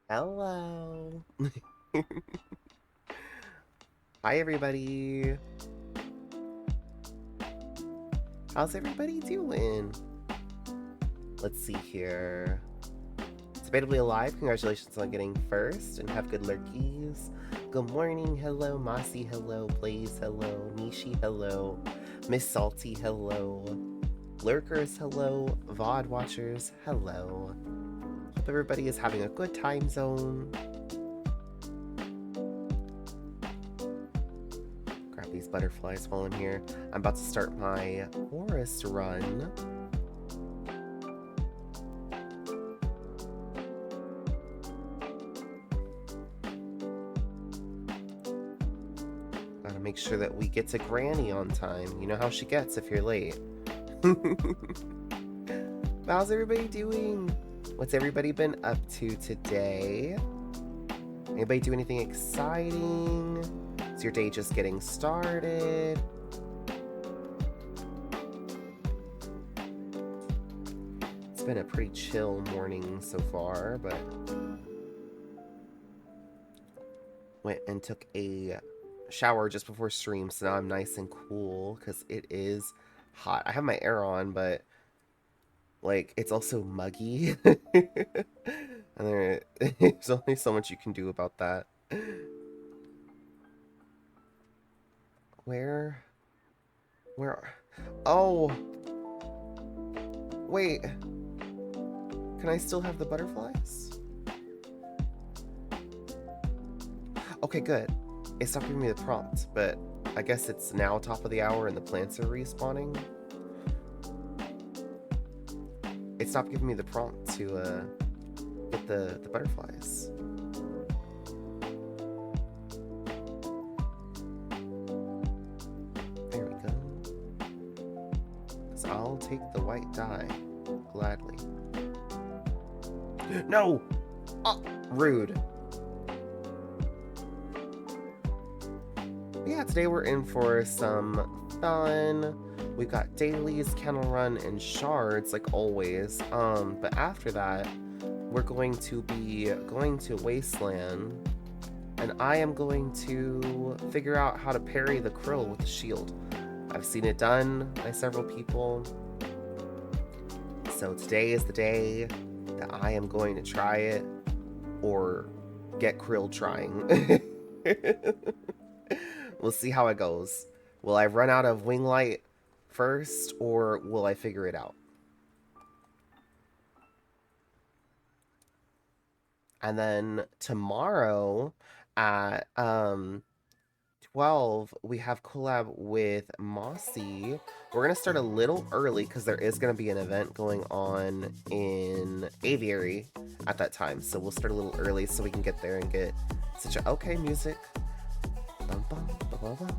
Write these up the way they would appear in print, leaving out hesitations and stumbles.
Hello. Hi, everybody. How's everybody doing? Let's see here. Debatably alive. Congratulations on getting first, and have good lurkies. Good morning. Hello, Mossy. Hello, Blaze. Hello, Nishi. Hello, Miss Salty. Hello, lurkers. Hello, VOD watchers. Hello. Hope everybody is having a good time zone. Grab these butterflies while I'm here. I'm about to start my forest run. Gotta make sure that we get to Granny on time. You know how she gets if you're late. How's everybody doing? What's everybody been up to today? Anybody do anything exciting? Is your day just getting started? It's been a pretty chill morning so far, but went and took a shower just before stream, so now I'm nice and cool because it is hot. I have my air on, but like it's also muggy. And there's only so much you can do about that. Where? Oh! Wait. Can I still have the butterflies? Okay, good. It stopped giving me the prompt, but I guess it's now top of the hour and the plants are respawning. It stopped giving me the prompt to get the butterflies. There we go. So I'll take the white dye, gladly. No! Oh, rude. Yeah, today we're in for some fun. We've got dailies, kennel run, and shards like always. But after that, we're going to be going to Wasteland, and I am going to figure out how to parry the krill with the shield. I've seen it done by several people. So today is the day that I am going to try it, or get krill trying. We'll see how it goes. Will I run out of wing light first, or will I figure it out? And then tomorrow at 12, we have collab with Mossy. We're going to start a little early because there is going to be an event going on in Aviary at that time. So we'll start a little early so we can get there and get such a... Okay, music. Bum, bum, bum, bum, bum.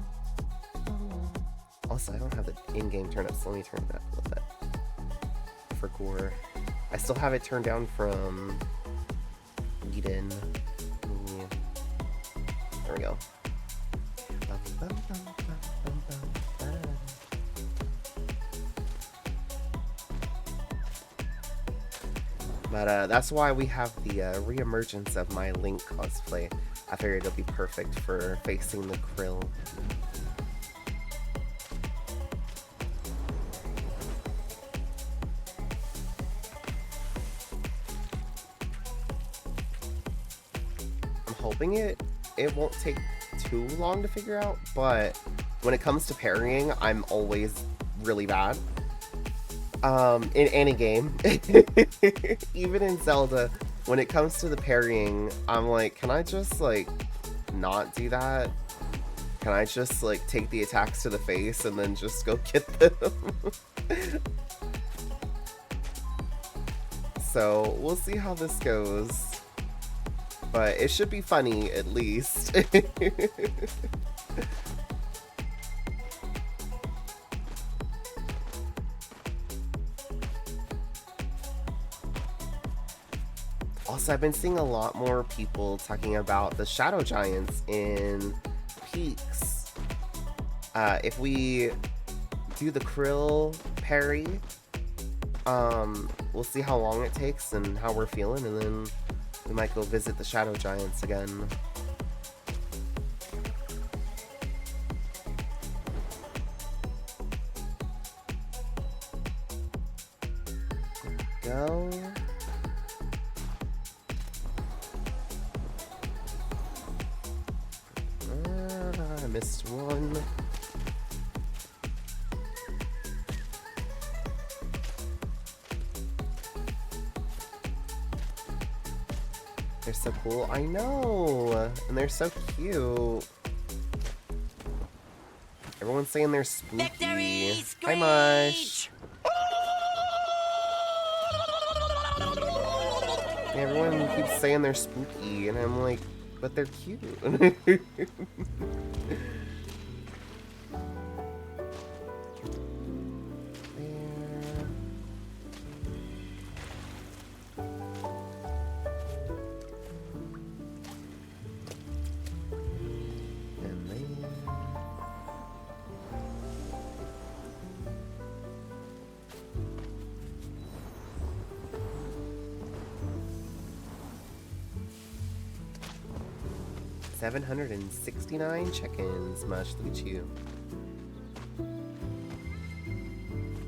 Also, I don't have the in-game turn up, so let me turn it up a little bit. For gore. I still have it turned down from Eden. There we go. But that's why we have the re-emergence of my Link cosplay. I figured it'll be perfect for facing the krill. I'm hoping it won't take too long to figure out, but when it comes to parrying, I'm always really bad. In any game. Even in Zelda, when it comes to the parrying, I'm like, can I just, like, not do that? Can I just, like, take the attacks to the face and then just go get them? So, we'll see how this goes. But it should be funny, at least. Also, I've been seeing a lot more people talking about the Shadow Giants in Peaks. If we do the krill parry, we'll see how long it takes and how we're feeling, and then We might go visit the Shadow Giants again. Go. I missed one. They're so cool. I know! And they're so cute. Everyone's saying they're spooky. Hi, Mush. Everyone keeps saying they're spooky, and I'm like, but they're cute. $769 check-ins. Much, look at you.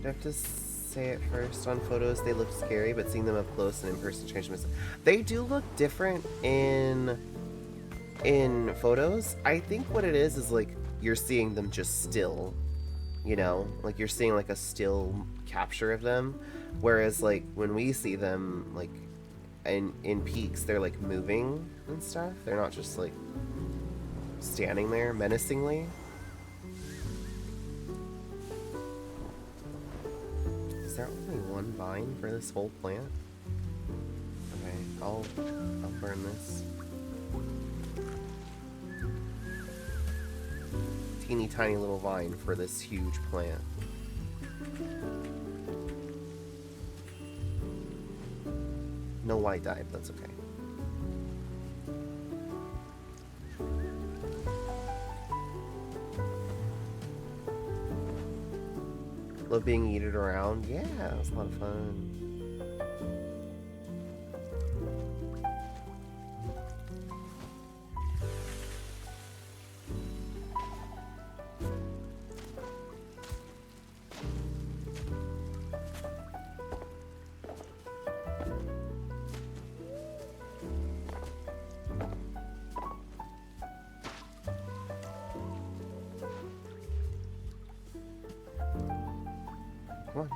I have to say it first. On photos, they look scary, but seeing them up close and in person changed my. They do look different in photos. I think what it is like you're seeing them just still, you know, like you're seeing like a still capture of them, whereas like when we see them like in peaks, they're like moving and stuff. They're not just like standing there menacingly. Is there only one vine for this whole plant? Okay, I'll burn this. Teeny tiny little vine for this huge plant. No white dye, but that's okay. Love being eaten around. Yeah, it was a lot of fun. Come on.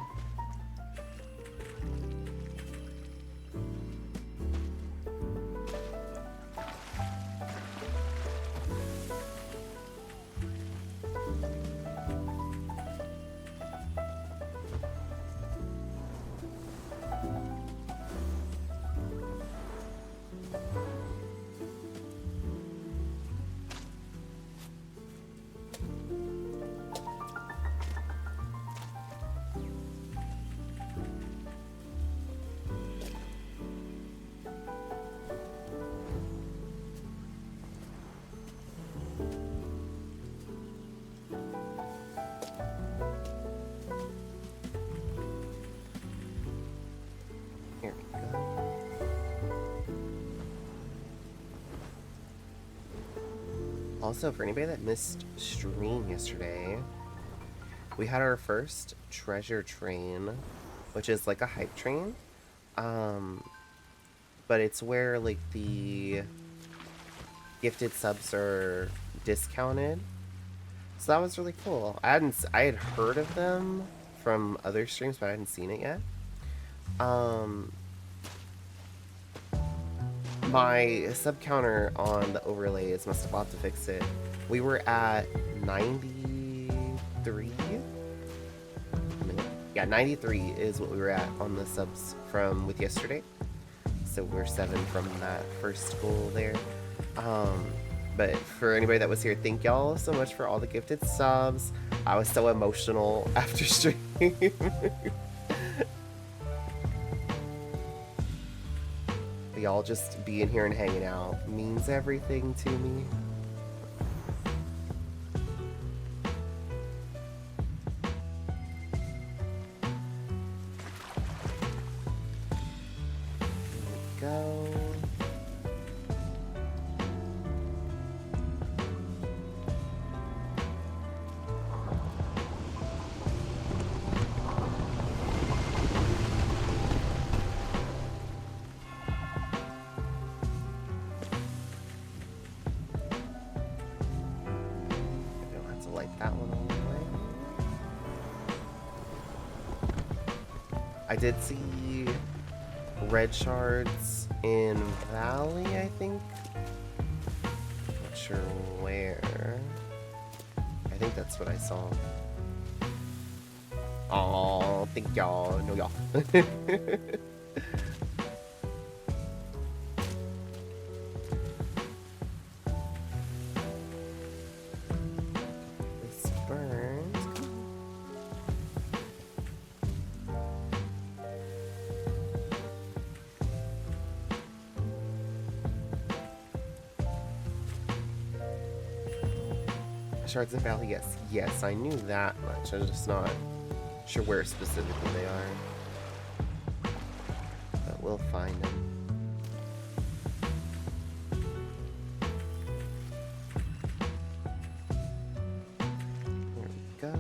Here we go. Also, for anybody that missed stream yesterday, we had our first treasure train, which is like a hype train. But it's where like the gifted subs are discounted. So that was really cool. I had heard of them from other streams, but I hadn't seen it yet. My sub counter on the overlays must have bought to fix it. We were at 93. Yeah, 93 is what we were at on the subs from with yesterday. So we're 7 from that first goal there. But for anybody that was here, thank y'all so much for all the gifted subs. I was so emotional after stream. Y'all just being here and hanging out means everything to me. There we go. I did see red shards in Valley, I think. Not sure where. I think that's what I saw. Oh, thank y'all. No, y'all. This burned. Shards in Valley, yes. Yes, I knew that much. I'm just not sure where specifically they are. But we'll find them. There we go.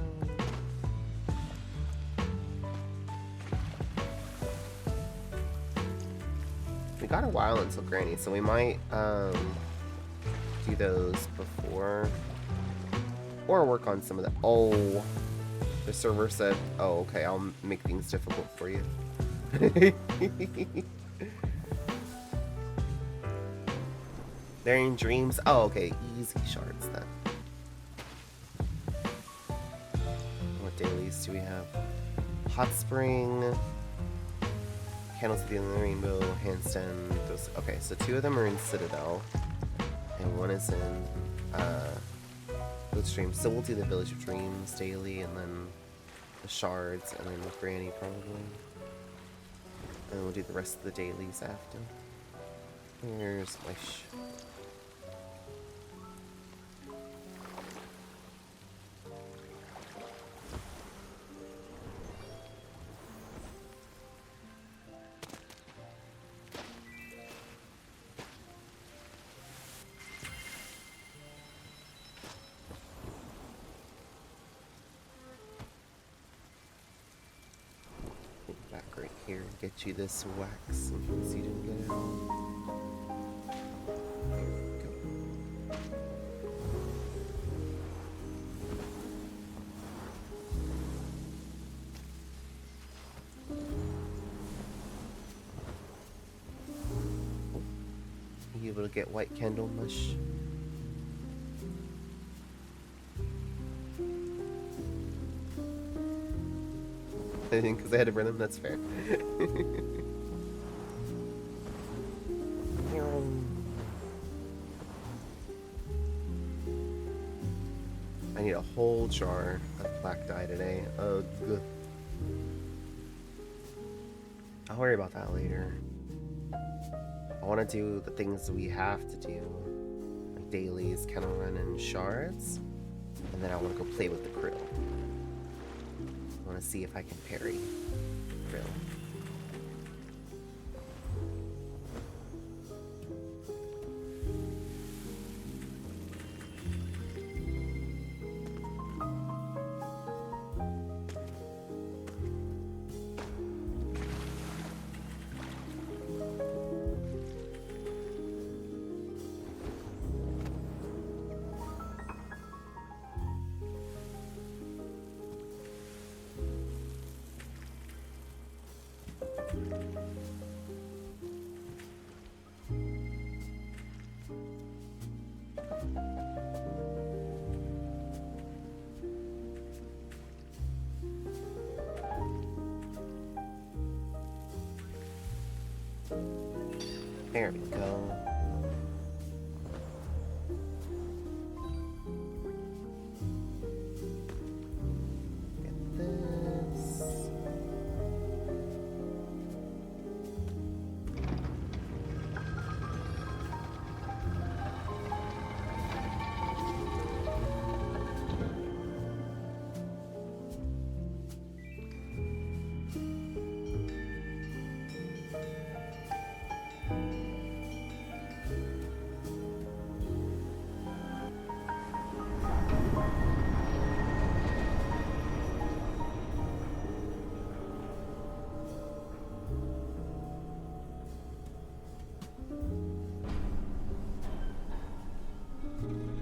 We got a while until Granny, so we might do those before. Or work on some of the... Oh, the server said, oh, okay, I'll make things difficult for you. They're in dreams. Oh, okay, easy shards then. What dailies do we have? Hot Spring, Candles of the Rainbow, Handstand. Those. Okay, so 2 of them are in Citadel, and 1 is in Village Dreams. So we'll do the Village of Dreams daily, and then the shards, and then with Granny probably. And then we'll do the rest of the dailies after. Here's my back right here and get you this wax in case you didn't get it all. There we go. You able to get white candle mush? Because I had to burn them, that's fair. I need a whole jar of black dye today. Ugh. I'll worry about that later. I want to do the things we have to do, like dailies, kennel run, and shards, and then I want to go play with the krill. I want to see if I can parry krill. There we go. Get this.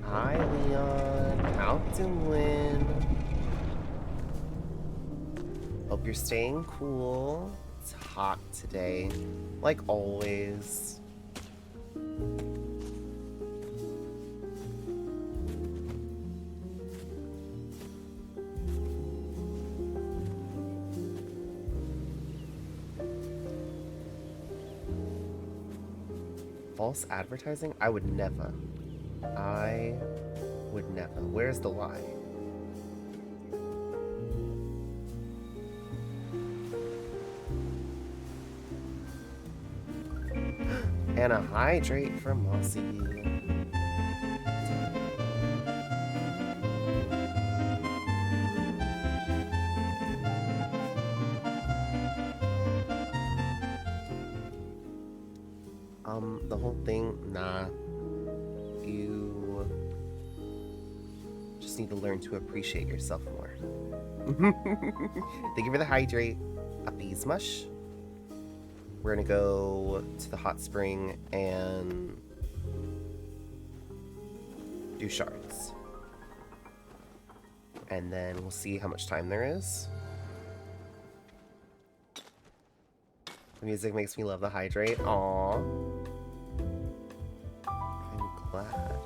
Hi, Leon. How doing? Hope you're staying cool. It's hot today, like always. False advertising? I would never. I would never. Where's the lie? And a hydrate from Mossy. The whole thing, nah. You just need to learn to appreciate yourself more. Thank you for the hydrate. A bees mush. We're gonna go to the hot spring and do shards. And then we'll see how much time there is. The music makes me love the hydrate. Aww. I'm glad.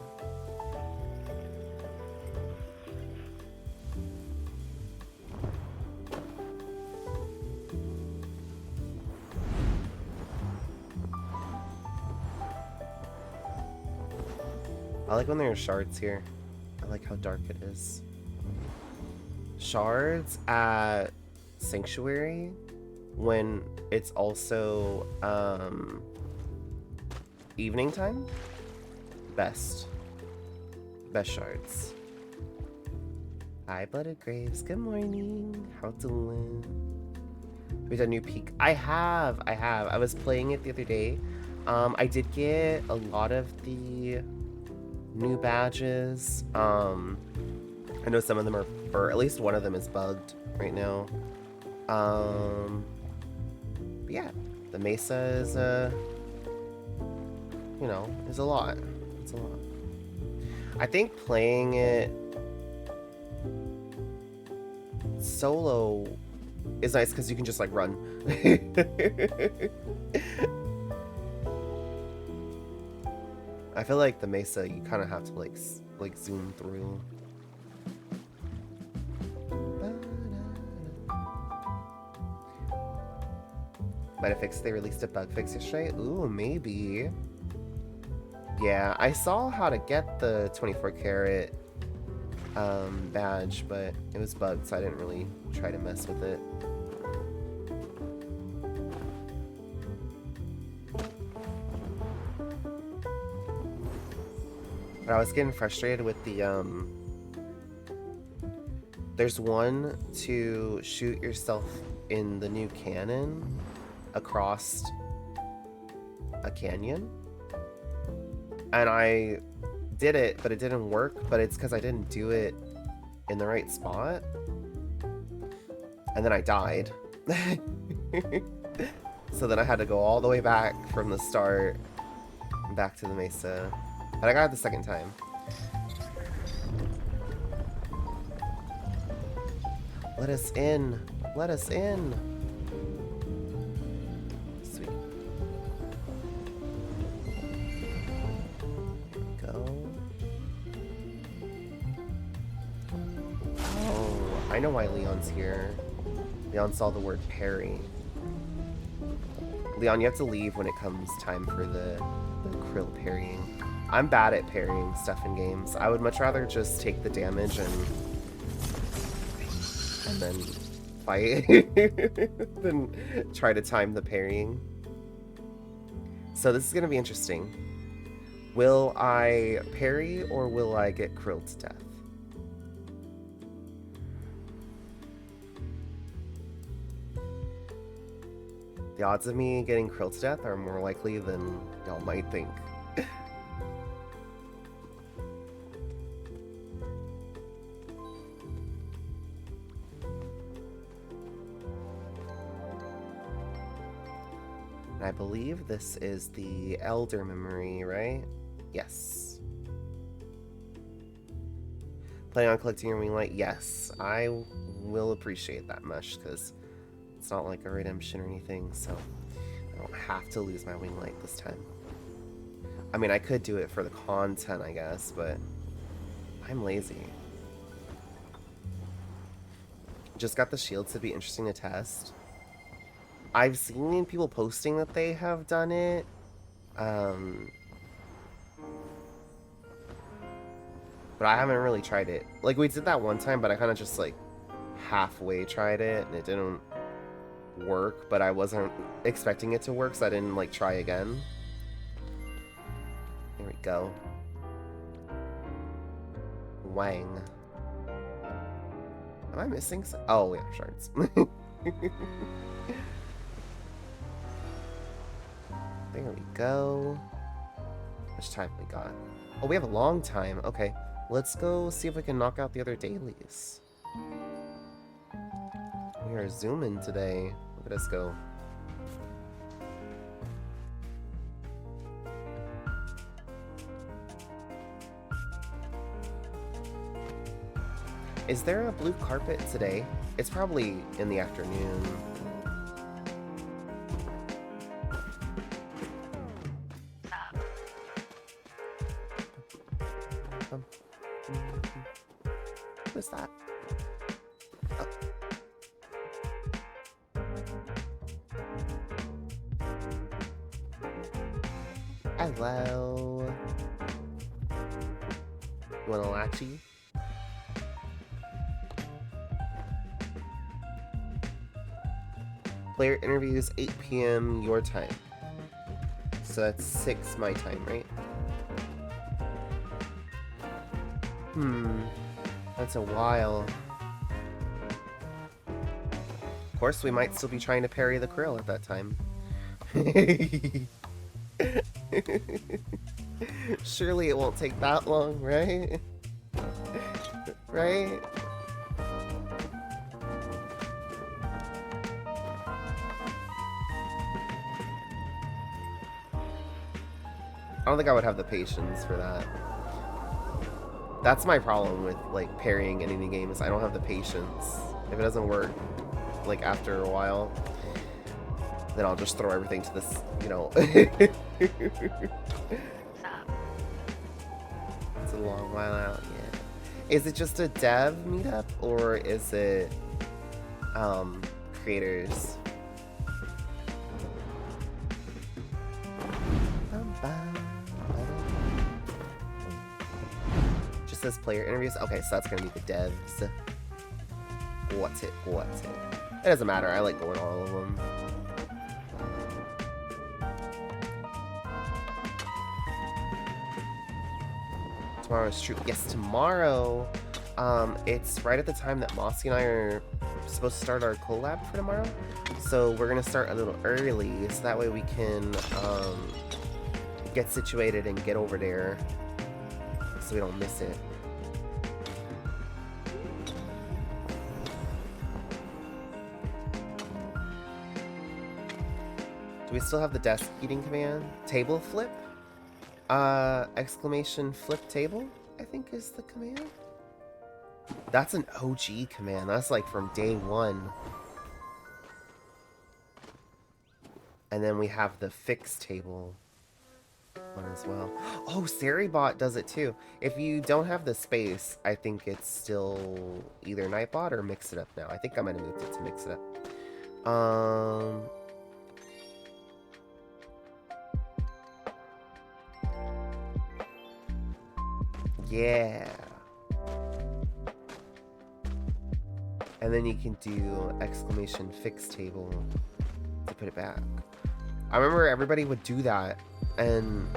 I like when there are shards here. I like how dark it is. Shards at Sanctuary when it's also evening time. Best shards. Hi, Blooded Graves. Good morning. How doing? We done New Peak. I have. I was playing it the other day. I did get a lot of the new badges. I know some of them are, or at least one of them is bugged right now. But yeah, the Mesa is you know, is a lot. It's a lot. I think playing it solo is nice because you can just like run. I feel like the Mesa, you kind of have to like zoom through. Might have fixed. They released a bug fix yesterday. Ooh, maybe. Yeah, I saw how to get the 24 karat badge, but it was bugged, so I didn't really try to mess with it. But I was getting frustrated with the there's one to shoot yourself in the new cannon across a canyon, and I did it, but it didn't work. But it's because I didn't do it in the right spot, and then I died. So then I had to go all the way back from the start back to the Mesa, but I got it the second time. Let us in. Let us in. Sweet. Go. Oh, I know why Leon's here. Leon saw the word parry. Leon, you have to leave when it comes time for the krill parrying. I'm bad at parrying stuff in games. I would much rather just take the damage and then fight than try to time the parrying. So this is going to be interesting. Will I parry or will I get krilled to death? The odds of me getting krilled to death are more likely than y'all might think. I believe this is the Elder Memory, right? Yes. Planning on collecting your wing light? Yes. I will appreciate that much, because It's not like a redemption or anything, so I don't have to lose my wing light this time. I mean, I could do it for the content, I guess, but I'm lazy. Just got the shields to be interesting to test. I've seen people posting that they have done it. But I haven't really tried it. Like, we did that one time, but I kind of just, like, halfway tried it, and it didn't work, but I wasn't expecting it to work, so I didn't, like, try again. Here we go. Wang. Am I missing some? Oh, yeah, shards. There we go. How much time we got? Oh, we have a long time. Okay, let's go see if we can knock out the other dailies. We are zooming today. Look at us go. Is there a blue carpet today? It's probably in the afternoon. What is that? Oh. Hello. You want a latchie? Player interviews 8 p.m. your time. So that's 6 my time, right? That's a while. Of course, we might still be trying to parry the krill at that time. Surely it won't take that long, right? Right? I don't think I would have the patience for that. That's my problem with, like, parrying in any game, is I don't have the patience. If it doesn't work, like, after a while, then I'll just throw everything to this, you know. It's a long while out, yeah. Is it just a dev meetup, or is it, creators? Just says player interviews. Okay, so that's gonna be the devs. What's it? It doesn't matter. I like going all of them. Tomorrow's true. Yes, tomorrow. It's right at the time that Mossy and I are supposed to start our collab for tomorrow. So we're gonna start a little early, so that way we can get situated and get over there, so we don't miss it. Do we still have the desk eating command? Table flip? Exclamation flip table, I think is the command. That's an OG command. That's like from day one. And then we have the fix table one as well. Oh, Seribot does it too. If you don't have the space, I think it's still either Nightbot or Mix It Up now. I think I might have moved it to Mix It Up. Yeah. And then you can do exclamation fix table to put it back. I remember everybody would do that, and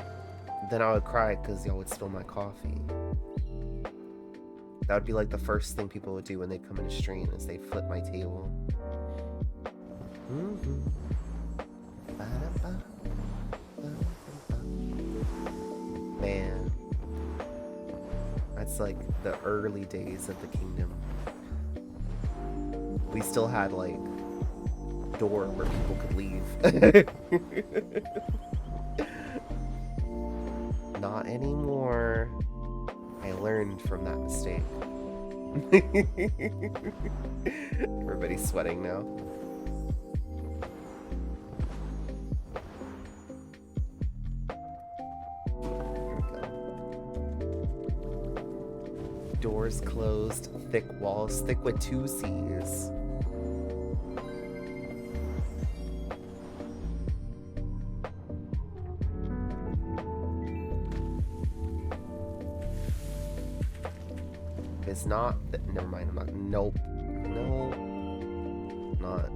then I would cry because y'all would spill my coffee. That would be like the first thing people would do when they come in a stream, is they flip my table. Man. That's like the early days of the kingdom. We still had like door where people could leave. Not anymore. I learned from that mistake. Everybody's sweating now. Doors closed, thick walls, thick with 2 C's. It's not never mind, I'm not. Nope. No. Not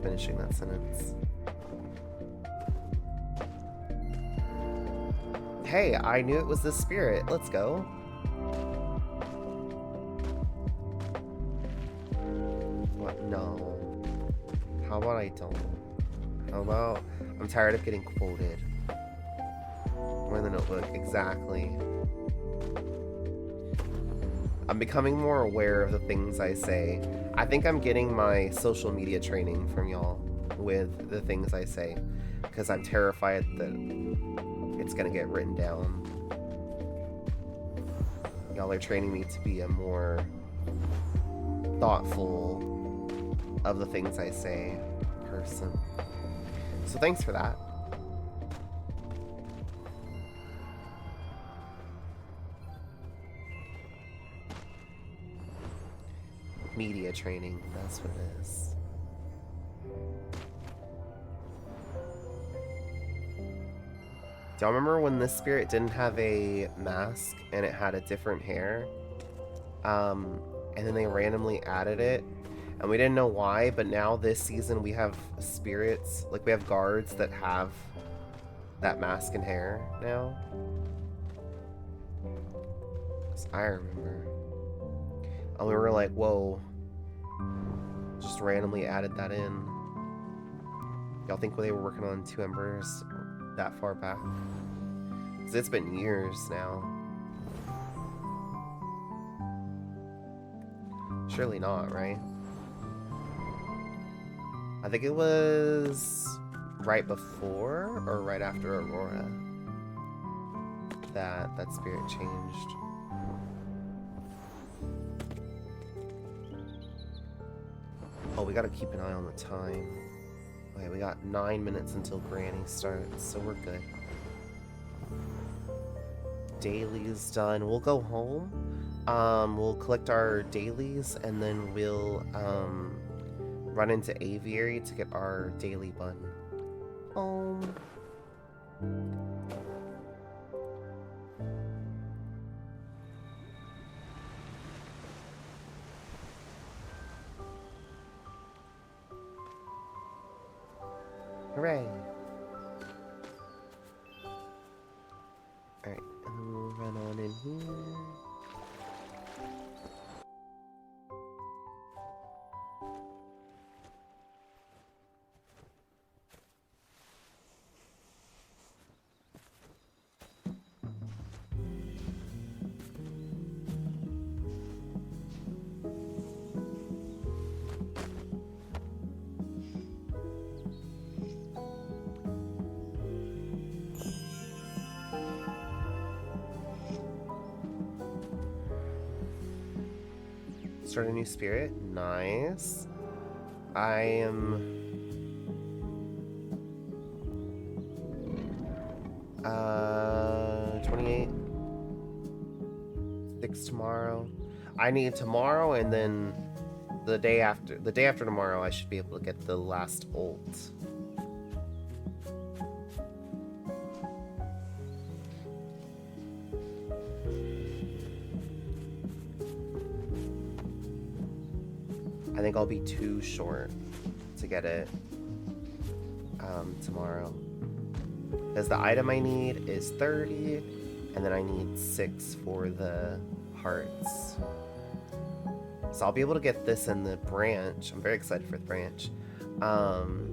finishing that sentence. Hey, I knew it was the spirit. Let's go. What? No. How about I don't? How about I'm tired of getting quoted? More in the Notebook. Exactly. I'm becoming more aware of the things I say. I think I'm getting my social media training from y'all with the things I say, because I'm terrified that it's gonna get written down. Y'all are training me to be a more thoughtful of the things I say person. So thanks for that. Media training, that's what it is. Do y'all remember when this spirit didn't have a mask and it had a different hair? And then they randomly added it, and we didn't know why, but now this season we have spirits, like we have guards that have that mask and hair now. So I remember. And we were like, whoa. Just randomly added that in. Y'all think they were working on 2 Embers that far back? Because it's been years now. Surely not, right? I think it was right before or right after Aurora that spirit changed. Oh, we gotta keep an eye on the time. Okay, we got 9 minutes until Granny starts, so we're good. Dailies done. We'll go home. We'll collect our dailies, and then we'll run into Aviary to get our daily bun. Home. Hooray! Alright, and then we'll run on in here. Start a new spirit. Nice. I am 28. 6 tomorrow. I need tomorrow, and then the day after tomorrow I should be able to get the last ult. I think I'll be too short to get it tomorrow. Because the item I need is 30, and then I need 6 for the hearts. So I'll be able to get this in the branch. I'm very excited for the branch. And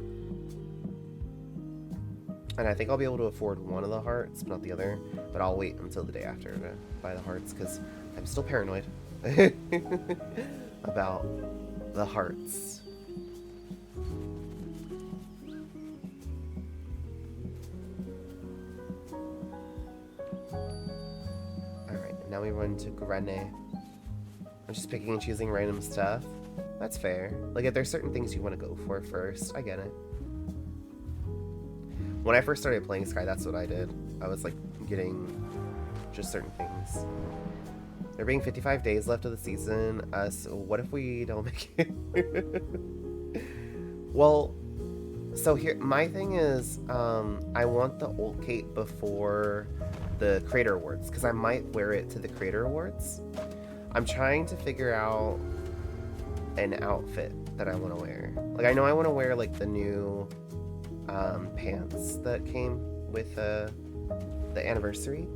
I think I'll be able to afford one of the hearts, but not the other. But I'll wait until the day after to buy the hearts, because I'm still paranoid about the hearts. Alright, now we run to Granny. I'm just picking and choosing random stuff. That's fair. Like, if there's certain things you want to go for first, I get it. When I first started playing Sky, that's what I did. I was like getting just certain things. There being 55 days left of the season, so what if we don't make it? Well, so here, my thing is, I want the old cape before the Creator Awards, because I might wear it to the Creator Awards. I'm trying to figure out an outfit that I want to wear. Like, I know I want to wear, like, the new pants that came with the anniversary.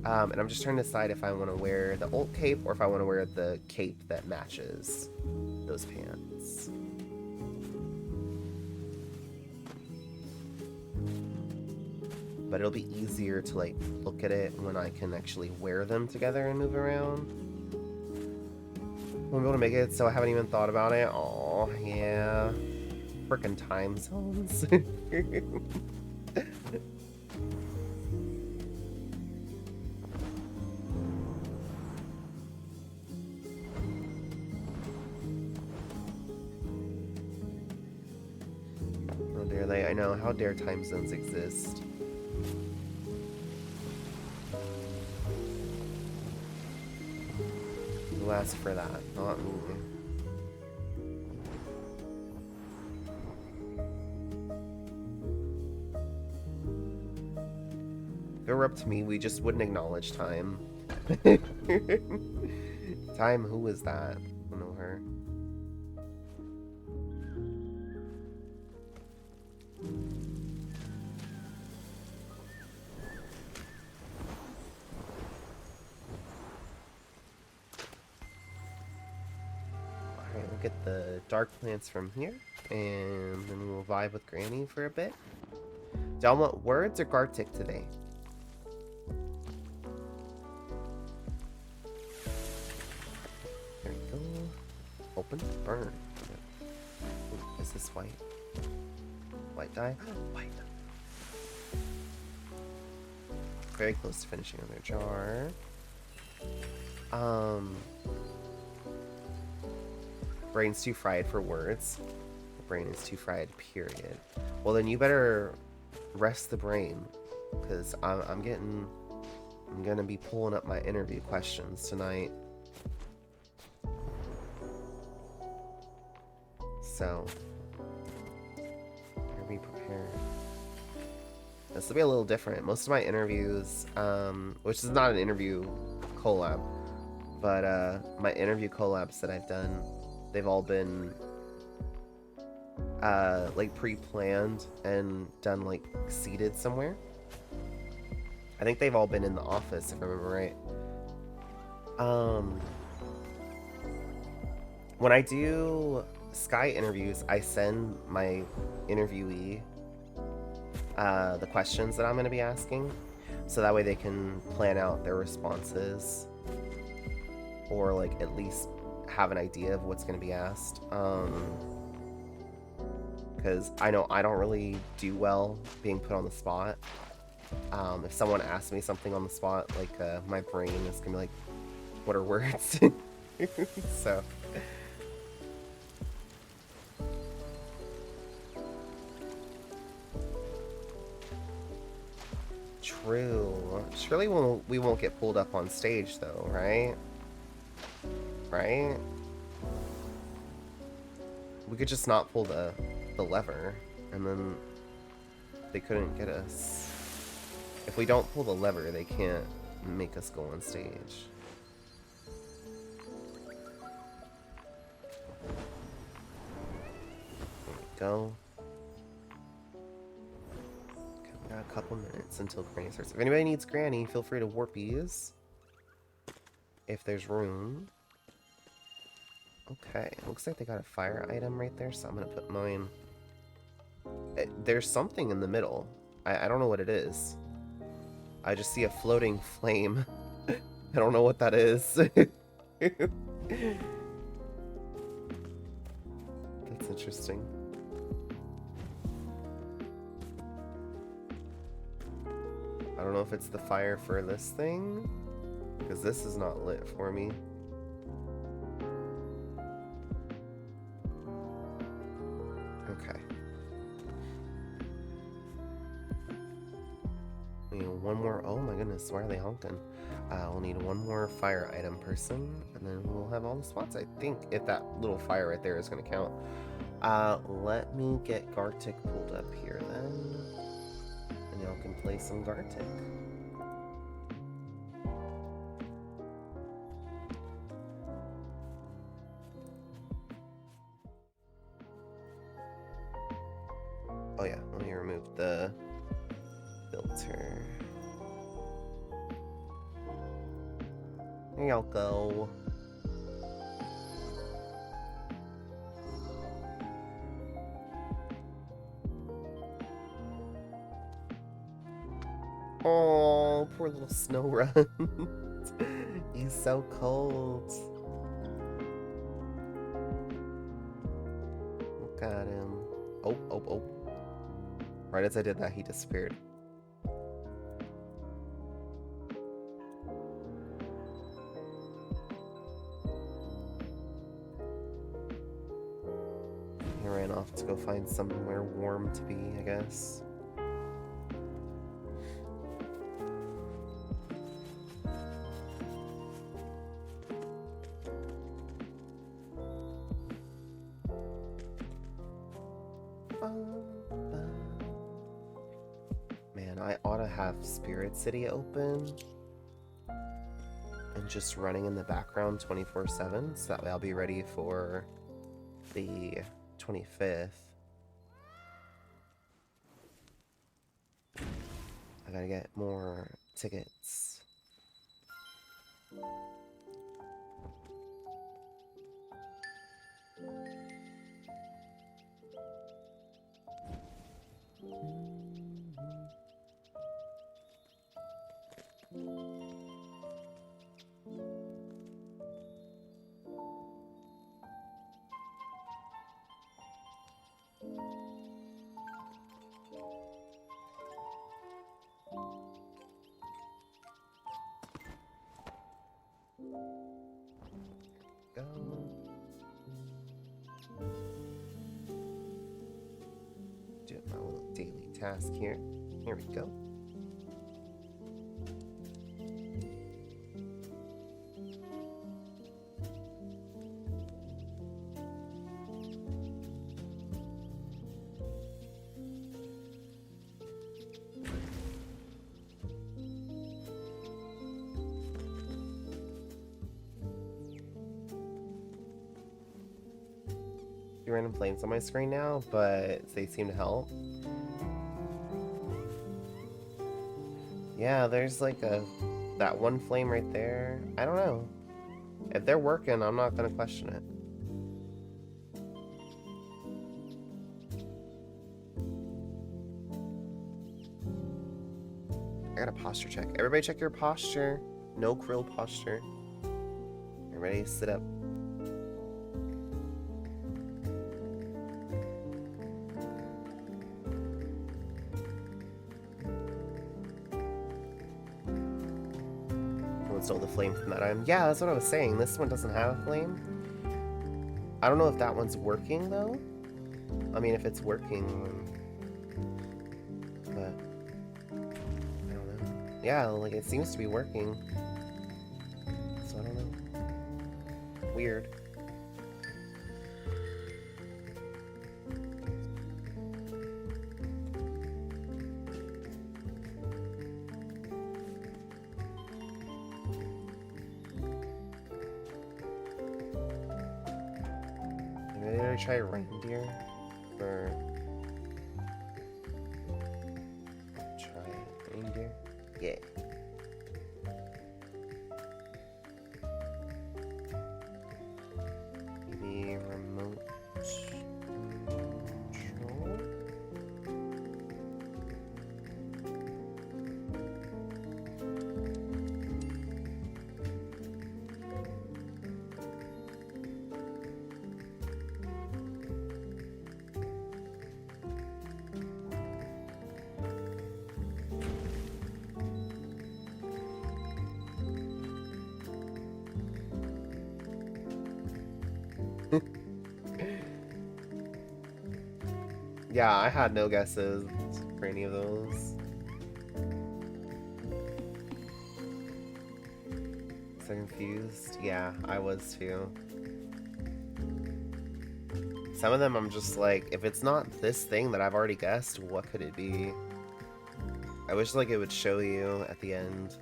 And I'm just trying to decide if I want to wear the old cape or if I want to wear the cape that matches those pants. But it'll be easier to like look at it when I can actually wear them together and move around. Won't be able to make it, so I haven't even thought about it. Oh yeah. Frickin' time zones. How dare they? I know, how dare time zones exist? Who asked for that? Not me. If it were up to me, we just wouldn't acknowledge time. Time, who is that? I don't know her. Alright, we'll get the dark plants from here, and then we'll vibe with Granny for a bit. Do y'all want words or Gartic today? There we go. Open, burn. Ooh, is this white? White dye? White. Very close to finishing on their jar. Brain's too fried for words. The brain is too fried, period. Well, then you better rest the brain, because I'm gonna be pulling up my interview questions tonight. So, better be prepared. This will be a little different. Most of my interviews, which is not an interview collab, but my interview collabs that I've done, they've all been like pre-planned and done like seated somewhere. I think they've all been in the office, if I remember right. When I do Sky interviews, I send my interviewee the questions that I'm going to be asking, so that way they can plan out their responses, or like at least have an idea of what's going to be asked. Because I know I don't really do well being put on the spot. If someone asks me something on the spot, like my brain is gonna be like, what are words? So true. Surely we won't get pulled up on stage though, right? Right? We could just not pull the lever, and then they couldn't get us. If we don't pull the lever, they can't make us go on stage. There we go. Okay, we got a couple minutes until Granny starts. If anybody needs Granny, feel free to warpies. If there's room. Okay, looks like they got a fire item right there, so I'm gonna put mine. There's something in the middle. I don't know what it is. I just see a floating flame. I don't know what that is. That's interesting. I don't know if it's the fire for this thing, because this is not lit for me. Okay. one more. Oh my goodness, why are they honking? We'll need one more fire item person, and then we'll have all the spots, I think, if that little fire right there is going to count. Let me get Gartic pulled up here then, and y'all can play some Gartic. Oh yeah, let me remove the filter. Here y'all go. Oh, poor little Snow He's so cold. Look at him. Oh, oh, oh. Right as I did that, he disappeared. He ran off to go find somewhere warm to be, I guess. Man, I ought to have Spirit City open and just running in the background 24/7, so that way I'll be ready for the 25th. I gotta get more tickets. Go. Do my little daily task here. Here we go. Random flames on my screen now, but they seem to help. Yeah, there's like that one flame right there. I don't know. If they're working, I'm not gonna question it. I got a posture check. Everybody check your posture. No krill posture. Everybody sit up. Stole the flame from that item. Yeah, that's what I was saying. This one doesn't have a flame. I don't know if that one's working though. I mean, if it's working, but I don't know. Yeah, like it seems to be working. So I don't know. Weird. Try reindeer or try reindeer. Yeah. Maybe remote control. Yeah, I had no guesses for any of those. So confused. Yeah, I was too. Some of them I'm just like, if it's not this thing that I've already guessed, what could it be? I wish like it would show you at the end.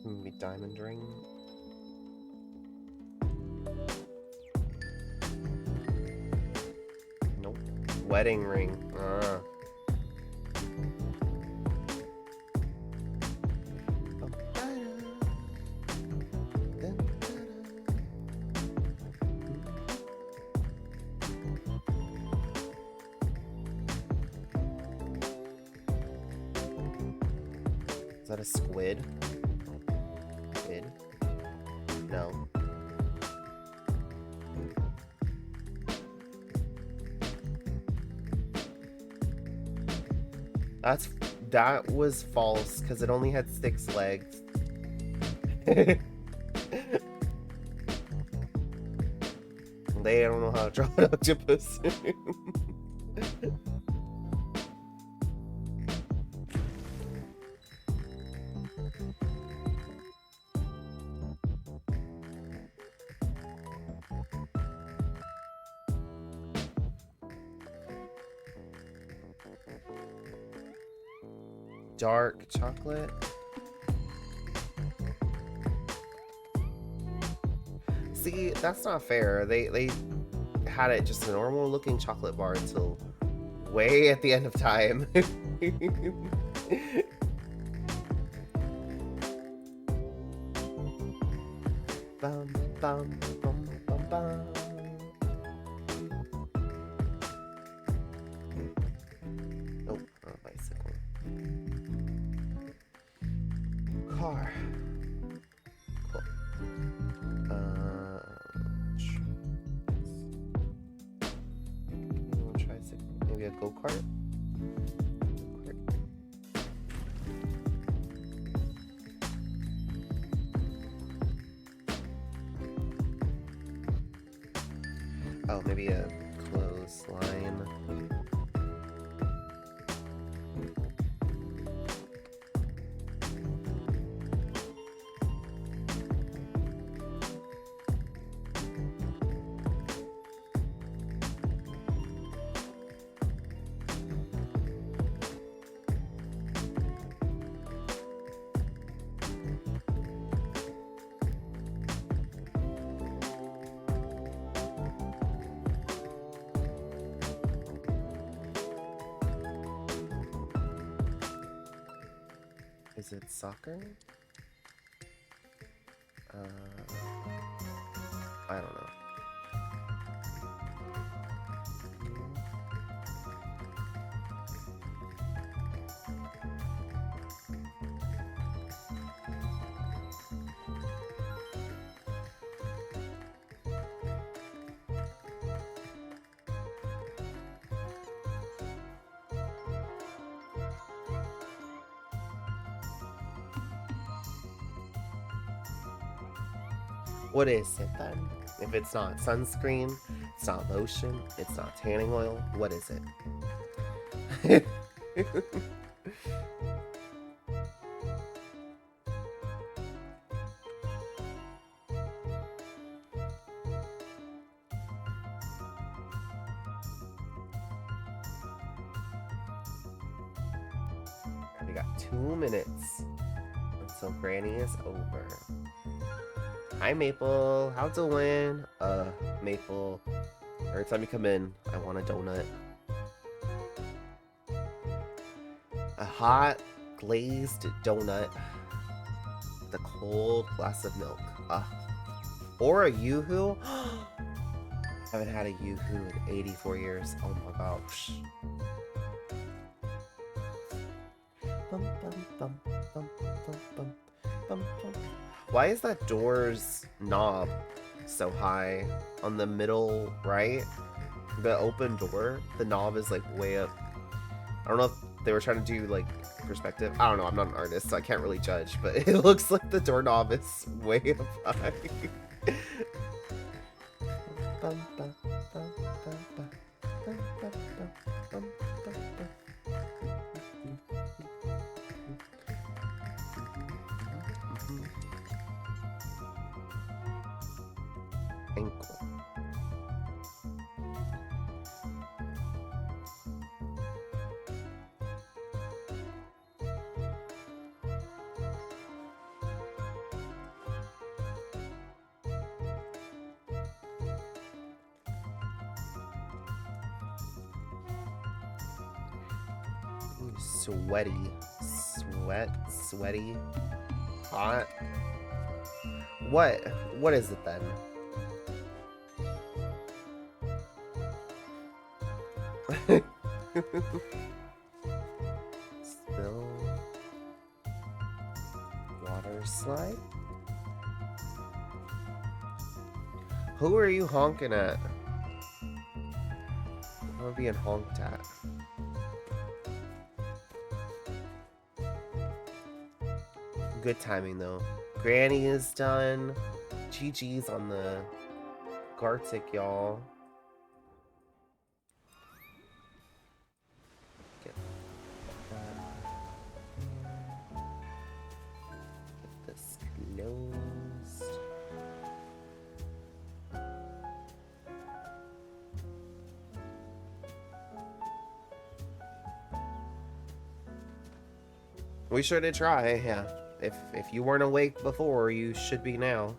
Maybe diamond ring. Nope. Wedding ring. Is that a squid? Squid? No. That was false because it only had 6 legs. They don't know how to draw an octopus. Dark chocolate. See, that's not fair. They had it just a normal looking chocolate bar until way at the end of time. Bum, bum, bum, bum, bum. Oh, a bicycle. Car. Cool. Tricycle. Maybe a go-kart? Oh, maybe a clothesline. Is it soccer? I don't know. What is it then? If it's not sunscreen, it's not lotion, it's not tanning oil, what is it? We got 2 minutes until Granny is over. Hi, Maple. How's it going? Maple. Every time you come in, I want a donut. A hot, glazed donut with a cold glass of milk. Or a Yoo-hoo. I haven't had a Yoo-hoo in 84 years. Oh my gosh. Bum, bum, bum, bum, bum, bum. Why is that door's knob so high on the middle right? The open door, the knob is like way up. I don't know if they were trying to do like perspective. I don't know. I'm not an artist, so I can't really judge. But it looks like the doorknob is way up high. Ankle. Sweaty. Sweaty. Hot. What is it then? Spill. Water slide. Who are you honking at? I'm being honked at. Good timing though. Granny is done. GG's on the Gartic, y'all. Get this closed. We sure did try, yeah. If you weren't awake before, you should be now.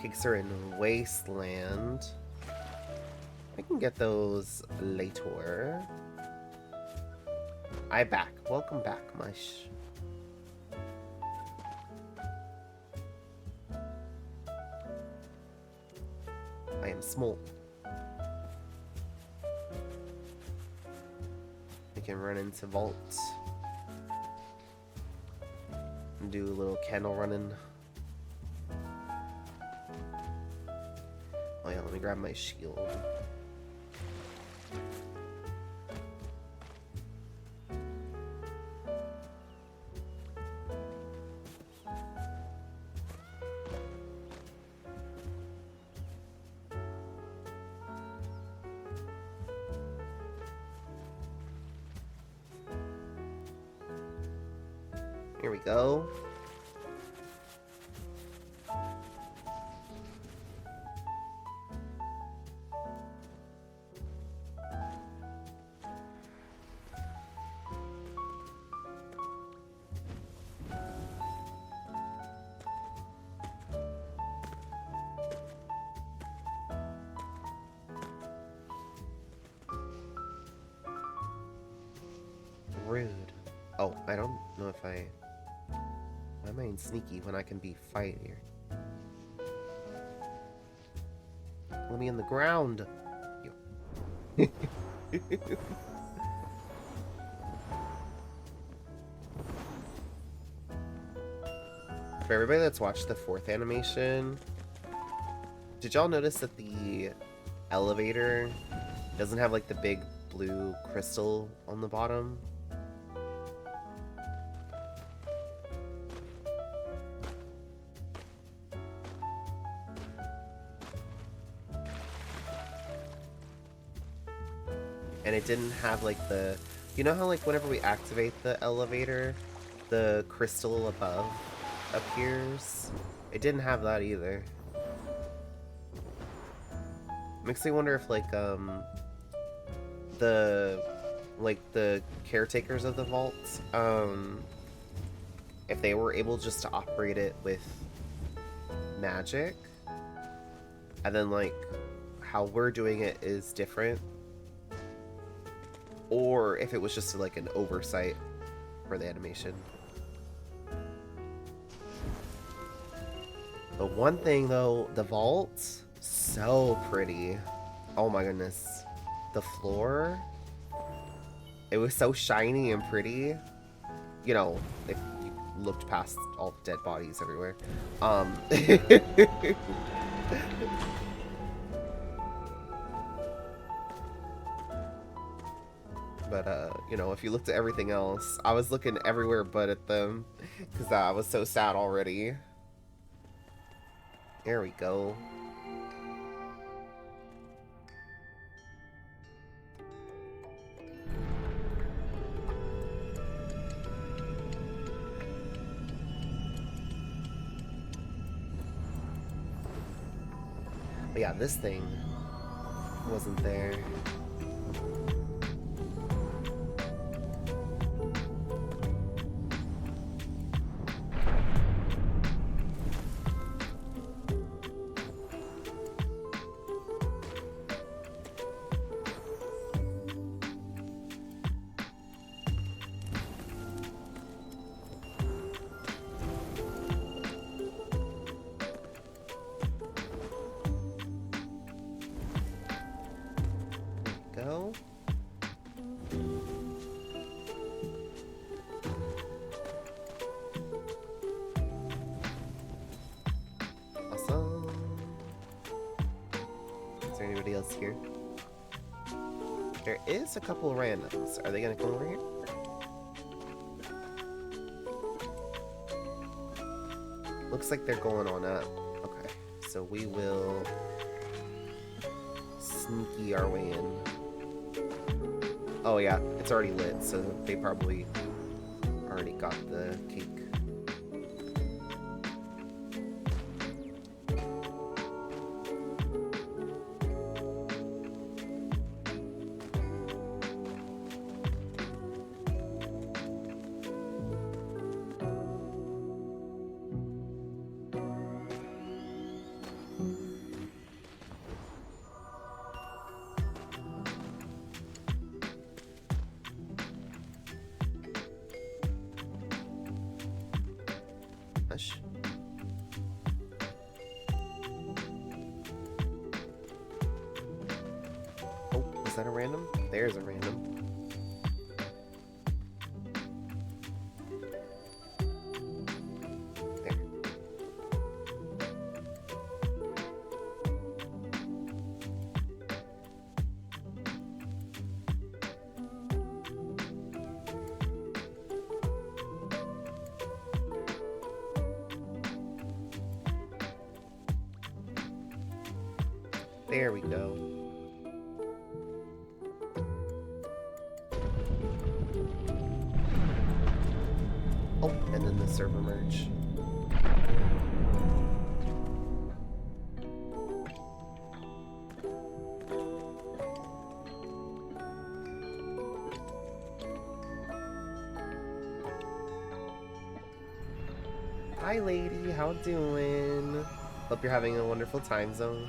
Kicks are in Wasteland. I can get those later. I back. Welcome back, Mush. I am small. I can run into vaults. And do a little candle running. Oh yeah, let me grab my shield. Here we go. Rude. Oh, I don't know if I... Why am I in sneaky when I can be fightier? Let me in the ground. For everybody that's watched the 4th animation, did y'all notice that the elevator doesn't have like the big blue crystal on the bottom? And it didn't have like the, you know how like whenever we activate the elevator, the crystal above appears? It didn't have that either. Makes me wonder if like the caretakers of the vault, if they were able just to operate it with magic, and then like how we're doing it is different. Or if it was just like an oversight for the animation. The one thing though, the vault, so pretty. Oh my goodness. The floor, it was so shiny and pretty. you know, if you looked past all the dead bodies everywhere. But, you know, if you looked at everything else, I was looking everywhere but at them, because I was so sad already. There we go. But yeah, this thing wasn't there. Go. Awesome. Is there anybody else here? There is a couple of randoms. Are they gonna come over here? Looks like they're going on up. Okay, so we will sneaky our way in. Oh yeah, it's already lit, so they probably already got the cake. Hush. Oh, was that a random? There's a random. There. There we go. Oh, and then the server merge. Hi lady, how doing? Hope you're having a wonderful time zone.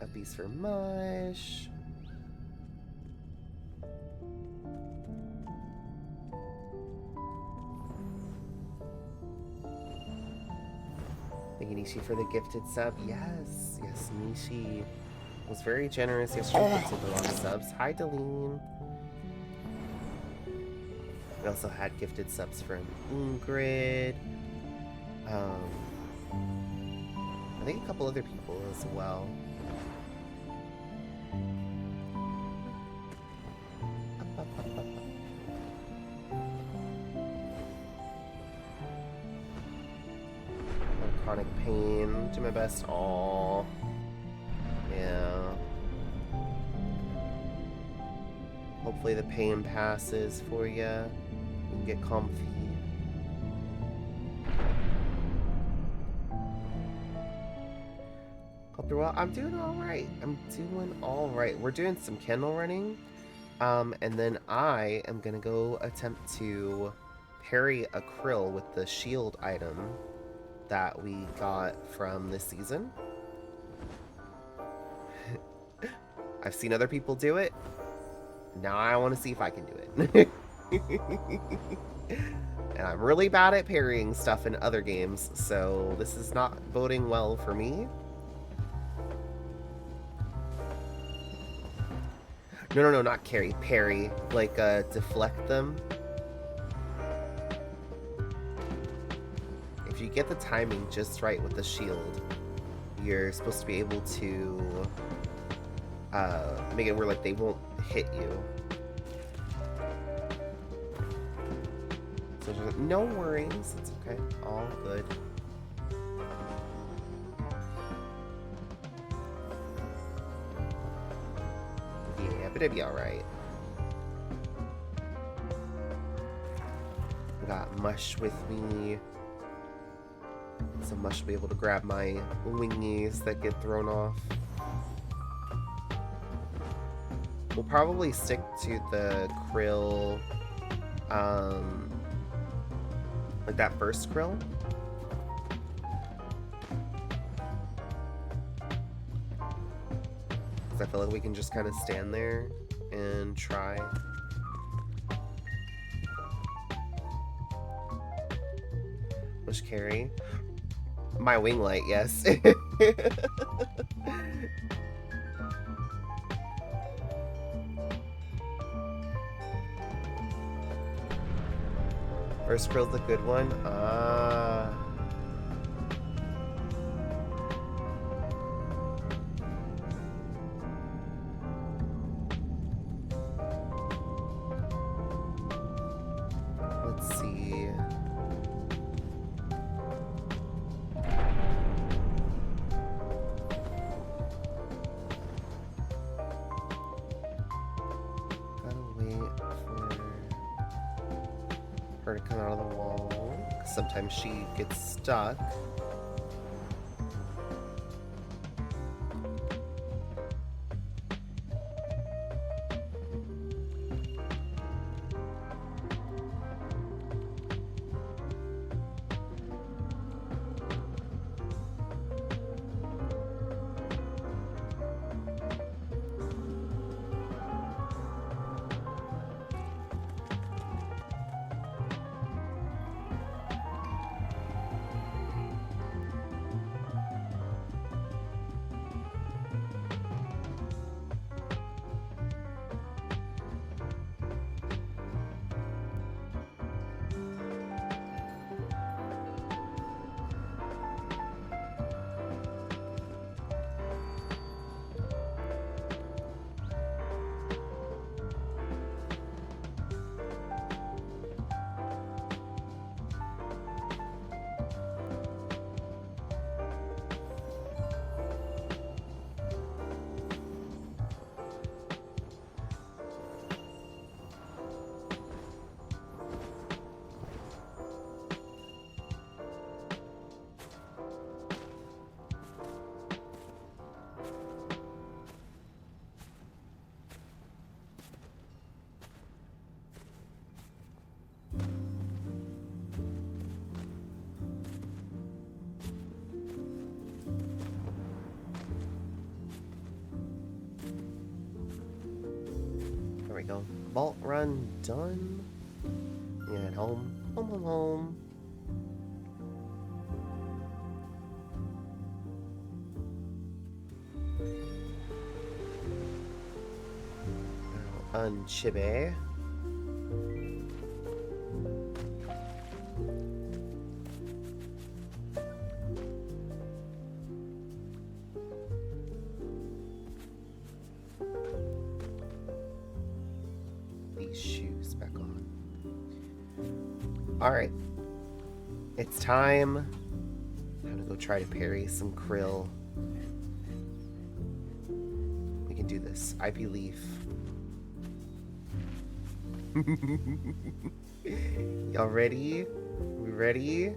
Uppies for mush. Thank you, Nishi, for the gifted sub. Yes, yes, Nishi was very generous yesterday. Gifted a lot of subs. Hi, Deline. We also had gifted subs from Ingrid. I think a couple other people as well. Chronic pain. Do my best. Aww. Yeah. Hopefully the pain passes for you. You can get comfy. Hope you're well. I'm doing alright. I'm doing alright. We're doing some candle running. And then I am gonna go attempt to parry a krill with the shield item that we got from this season. I've seen other people do it. Now I want to see if I can do it. And I'm really bad at parrying stuff in other games, so this is not boding well for me. No, not carry. Parry. Like, deflect them. If you get the timing just right with the shield, you're supposed to be able to make it where, like, they won't hit you. So no worries. It's okay. All good. Yeah, but it'd be alright. Got Mush with me. So Mush will be able to grab my wingies that get thrown off. We'll probably stick to the krill, like that first krill. Because I feel like we can just kind of stand there and try. Mush carry. My wing light, yes. First krill's the good one. Let's see. Her to come out of the wall. Sometimes she gets stuck. There we go. Vault run done. And home. Home. Now, Unchibe. Shoes back on. Alright. It's time. I'm gonna go try to parry some krill. We can do this. I believe. Y'all ready? We ready?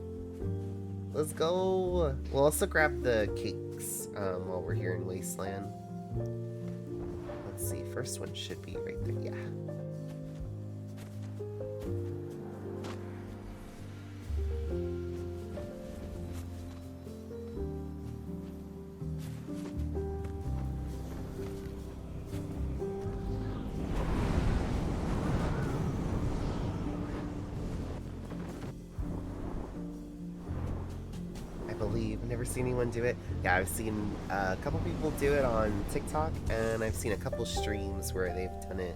Let's go. We'll also grab the cakes while we're here in Wasteland. Let's see. First one should be right there. Yeah. believe. I've never seen anyone do it. Yeah, I've seen a couple people do it on TikTok, and I've seen a couple streams where they've done it.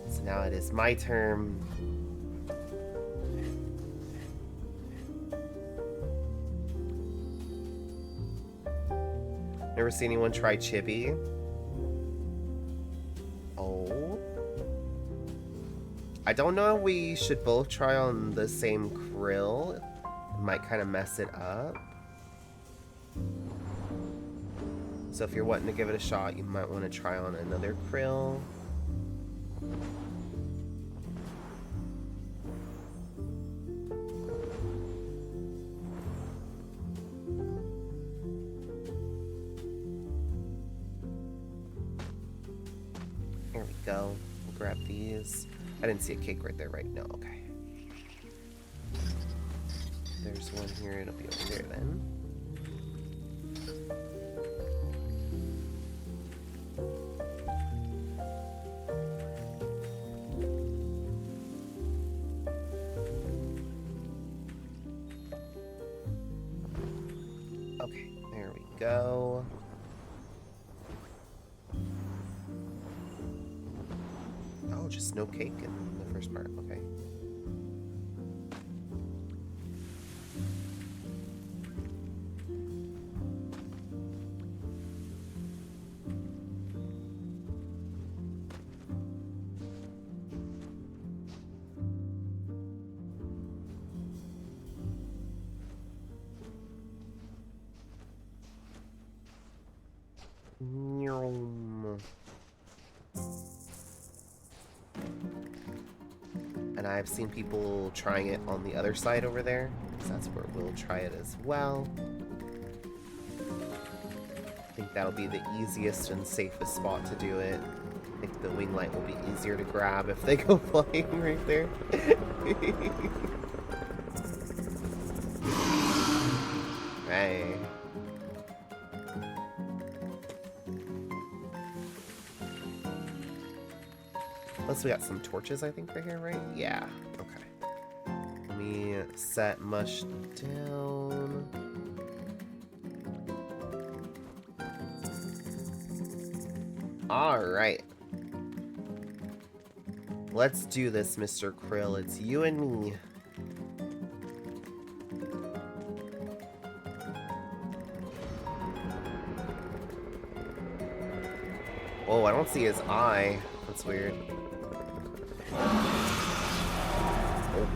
So now it is my turn. Never seen anyone try Chibi. Oh. I don't know if we should both try on the same krill. It might kind of mess it up. So if you're wanting to give it a shot, you might want to try on another krill. Here we go. We'll grab these. I didn't see a cake right there, right? No, okay. There's one here, it'll be over there then. Okay, there we go. Oh, just no cake in the first part, okay. And I've seen people trying it on the other side over there, so that's where we'll try it as well. I think that'll be the easiest and safest spot to do it. I think the wing light will be easier to grab if they go flying right there. Hey. Plus we got some torches, I think, right here, right? Yeah, okay. Let me set mush down. Alright. Let's do this, Mr. Krill. It's you and me. Oh, I don't see his eye. That's weird. Oh.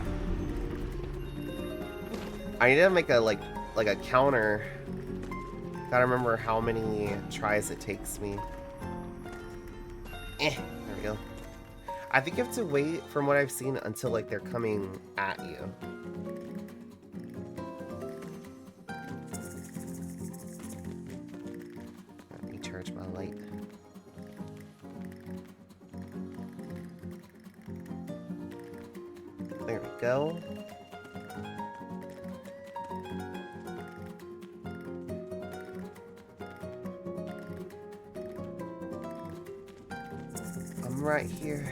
I need to make a like a counter. Gotta remember how many tries it takes me. There we go. I think you have to wait, from what I've seen, until like they're coming at you. Let me charge my light. There we go. I'm right here.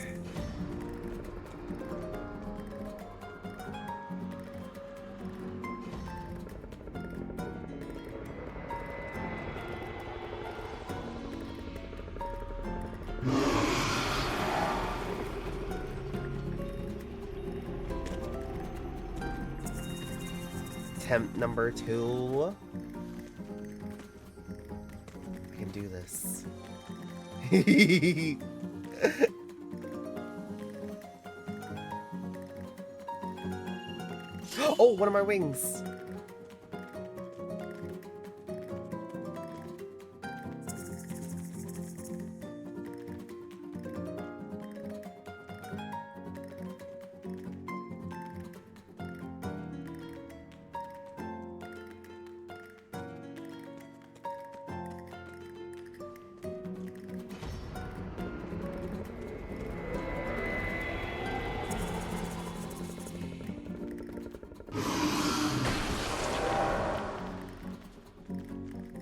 Attempt number 2. I can do this. Oh, one of my wings.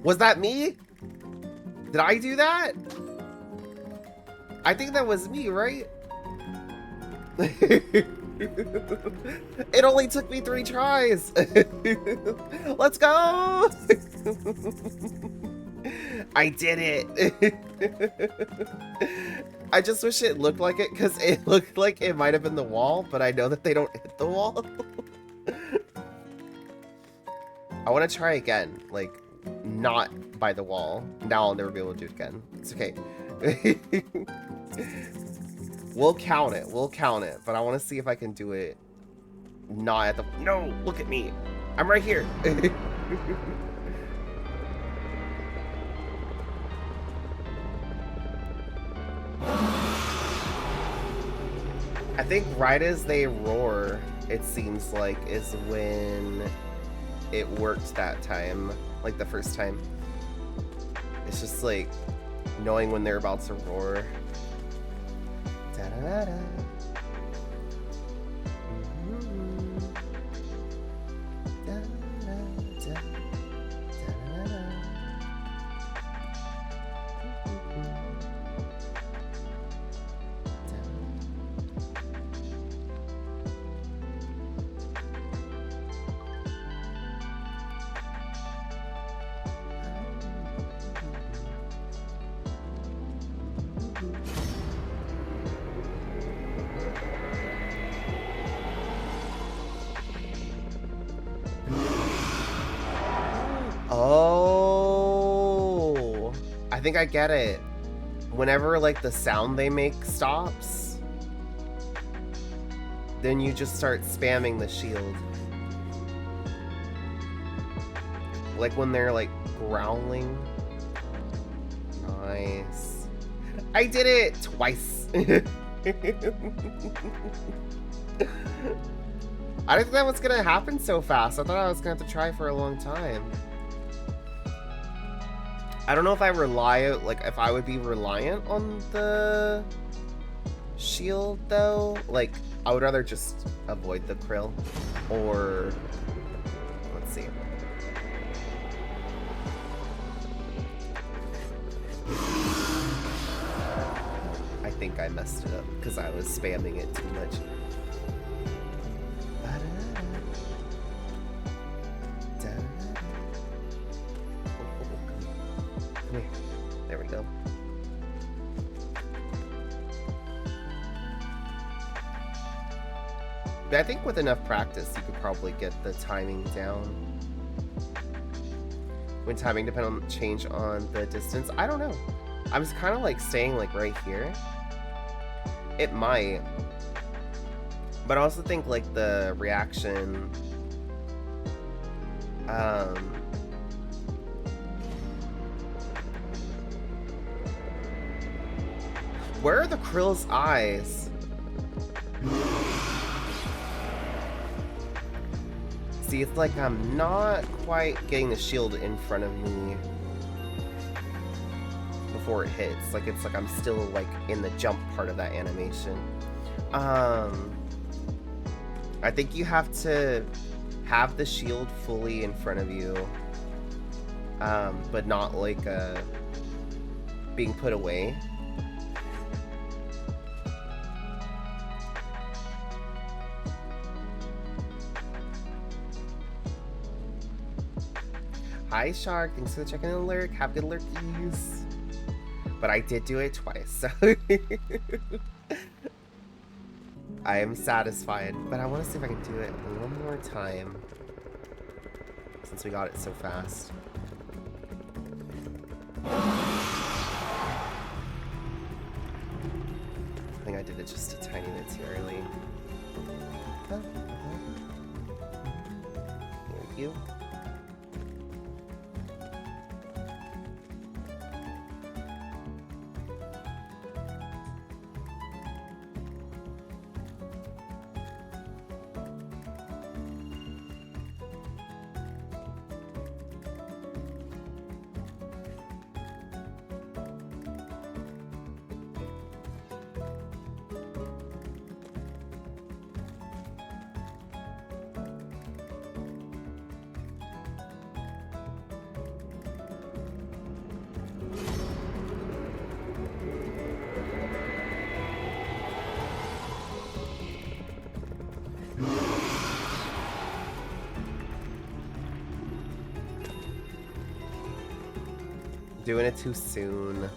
Was that me? Did I do that? I think that was me, right? It only took me 3 tries. Let's go. I did it. I just wish it looked like it, because it looked like it might have been the wall, but I know that they don't hit the wall. I want to try again, like, not by the wall. Now I'll never be able to do it again. It's okay. We'll count it, but I want to see if I can do it not at the... No, look at me. I'm right here. I think right as they roar, it seems like, is when it worked that time, like the first time. It's just like knowing when they're about to roar. Da-da-da-da. Oh, I think I get it. Whenever like the sound they make stops, then you just start spamming the shield. Like when they're like growling. Nice. I did it twice. I didn't think that was gonna happen so fast. I thought I was gonna have to try for a long time. I don't know if I if I would be reliant on the shield though. Like, I would rather just avoid the krill, or let's see. I think I messed it up because I was spamming it too much. There we go. But I think with enough practice, you could probably get the timing down. When timing depend on change on the distance, I don't know. I was kind of like staying like right here. It might, but I also think like the reaction. Where are the krill's eyes? See, it's like I'm not quite getting the shield in front of me before it hits. Like it's like I'm still like in the jump part of that animation. I think you have to have the shield fully in front of you, but not like being put away. Hi Shark, thanks for checking in the lurk. Have good lurkies. But I did do it twice, so I am satisfied. But I want to see if I can do it one more time, since we got it so fast. I think I did it just a tiny bit too early. Thank you. Doing it too soon.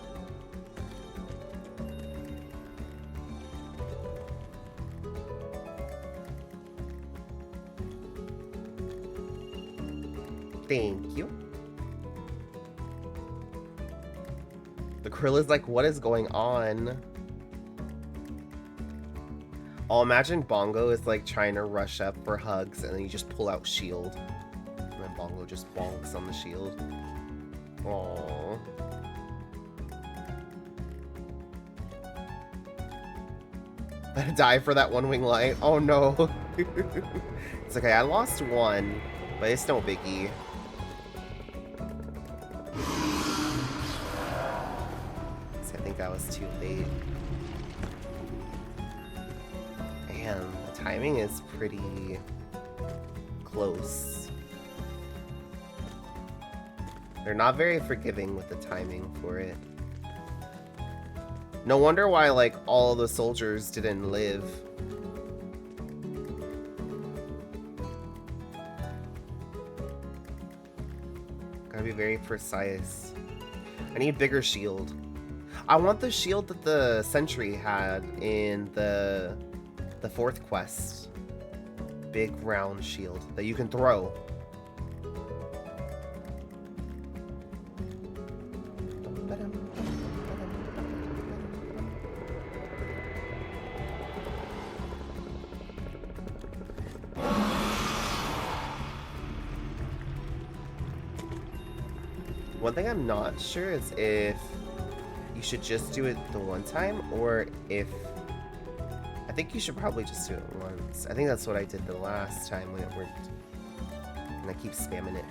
Thank you. The Krill is like, what is going on? Oh, imagine Bongo is like trying to rush up for hugs and then you just pull out shield. And then Bongo just bonks on the shield. Aww. I die for that one wing light. Oh no. It's okay, I lost one, but it's no biggie. I think I was too late. Man, the timing is pretty close. They're not very forgiving with the timing for it. No wonder why, like, all the soldiers didn't live. Gotta be very precise. I need bigger shield. I want the shield that the sentry had in the fourth quest. Big round shield that you can throw. One thing I'm not sure is if you should just do it the one time or if... I think you should probably just do it once. I think that's what I did the last time when it worked. And I keep spamming it.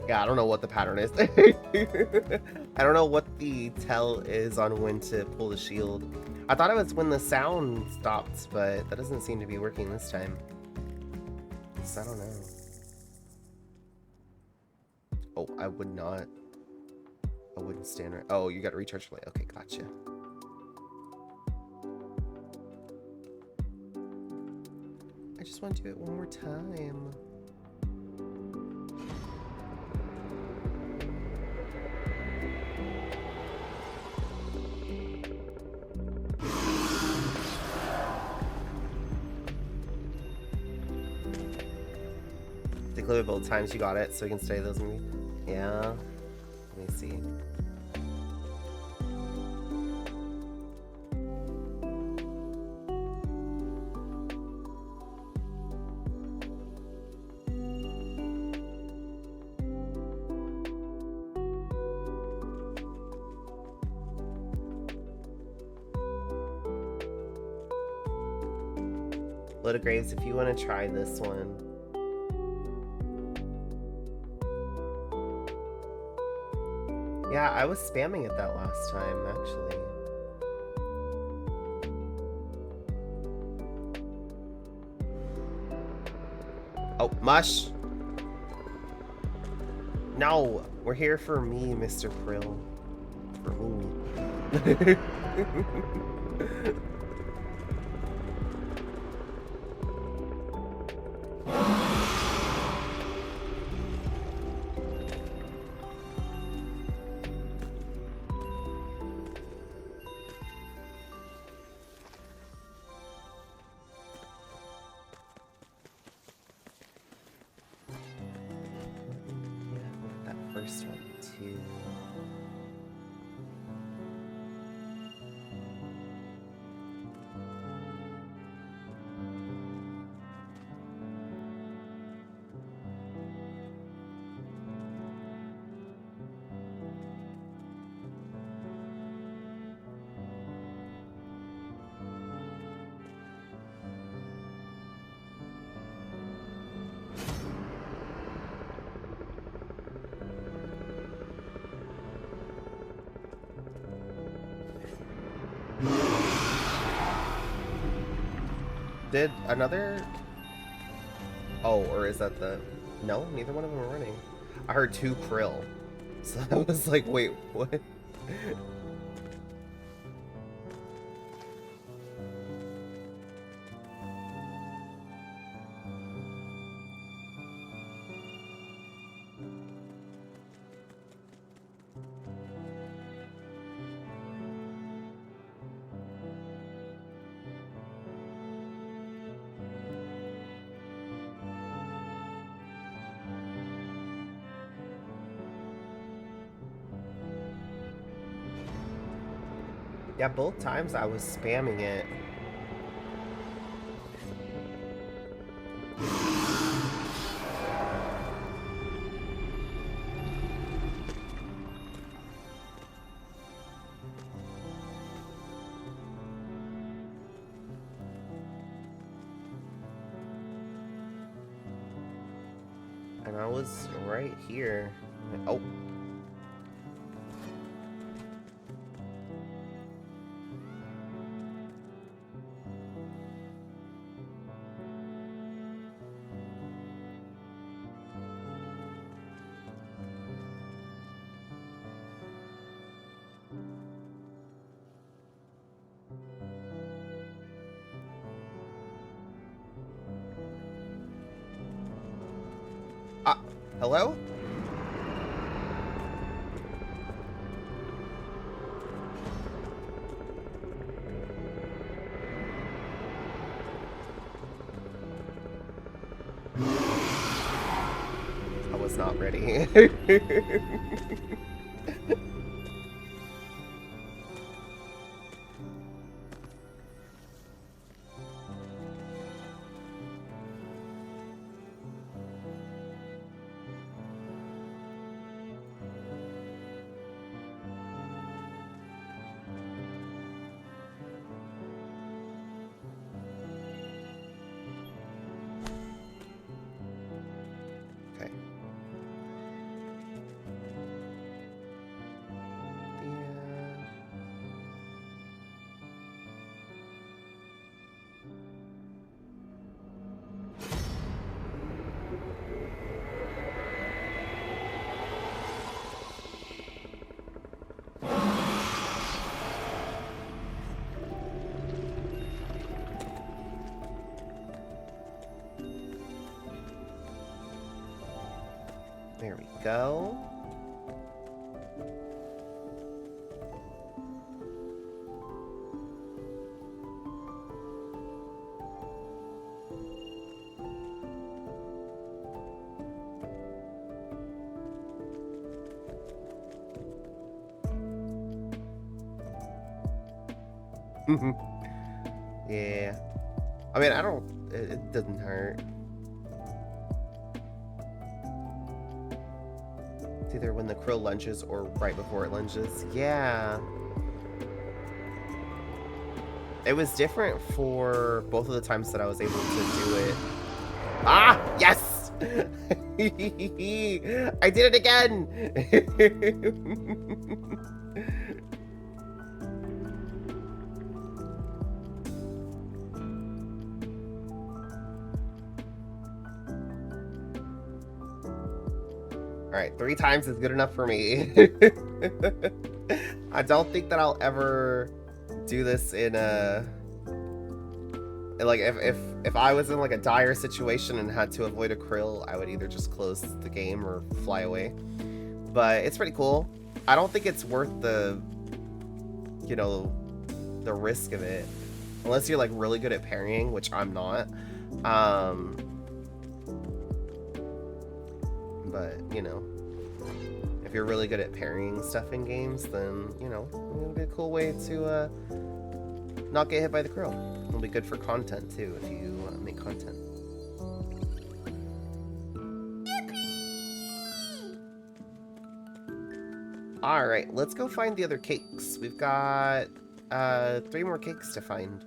Yeah, I don't know what the pattern is. I don't know what the tell is on when to pull the shield. I thought it was when the sound stopped, but that doesn't seem to be working this time. So I don't know. Oh, I would not. I wouldn't stand right. Oh, you got to recharge light. Okay, gotcha. I just want to do it one more time. Declare both times you got it, so we can study those movies. Yeah. Let me see. Loda Graves, if you want to try this one. Yeah, I was spamming it that last time, actually. Oh, Mush! No! We're here for me, Mr. Krill. For me. First one, too. Did another... Oh, or is that the... No, neither one of them are running. I heard 2 krill. So I was like, wait, what? Yeah, both times I was spamming it. And I was right here. Oh. Hello? I was not ready. Okay. There we go. Yeah. I mean, I don't... It doesn't hurt. It's either when the krill lunges or right before it lunges. Yeah. It was different for both of the times that I was able to do it. Ah! Yes! I did it again! Alright, 3 times is good enough for me. I don't think that I'll ever do this in a... Like, if I was in, like, a dire situation and had to avoid a krill, I would either just close the game or fly away. But it's pretty cool. I don't think it's worth the, you know, the risk of it. Unless you're, like, really good at parrying, which I'm not. But, you know, if you're really good at parrying stuff in games, then, you know, it'll be a cool way to not get hit by the krill. It'll be good for content, too, if you make content. Alright, let's go find the other cakes. We've got 3 more cakes to find.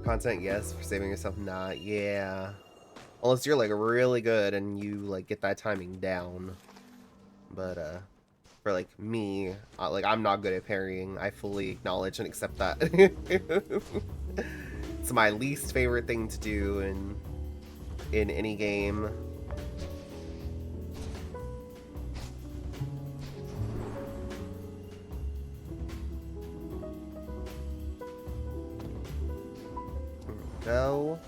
Content, yes. For saving yourself, not. Yeah. Unless you're, like, really good and you, like, get that timing down. But, for, like, me, like, I'm not good at parrying. I fully acknowledge and accept that. It's my least favorite thing to do in any game. Go.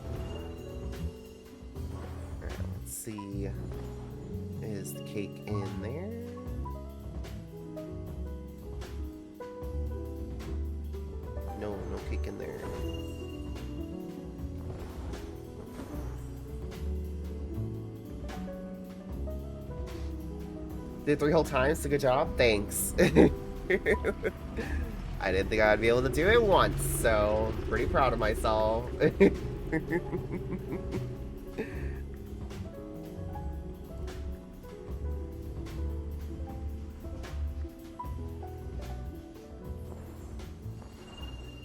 Alright, let's see. Is the cake in there? No, no cake in there. Did 3 whole times? So good job. Thanks. I didn't think I'd be able to do it once, so pretty proud of myself.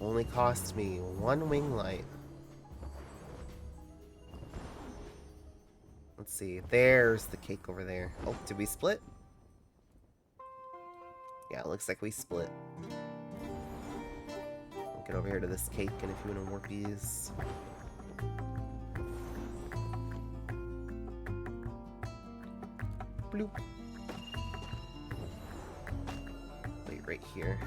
Only cost me 1 wing light. Let's see. There's the cake over there. Oh, did we split? Yeah, it looks like we split. I'll get over here to this cake, and if you want to warp these. Bloop. Wait right here.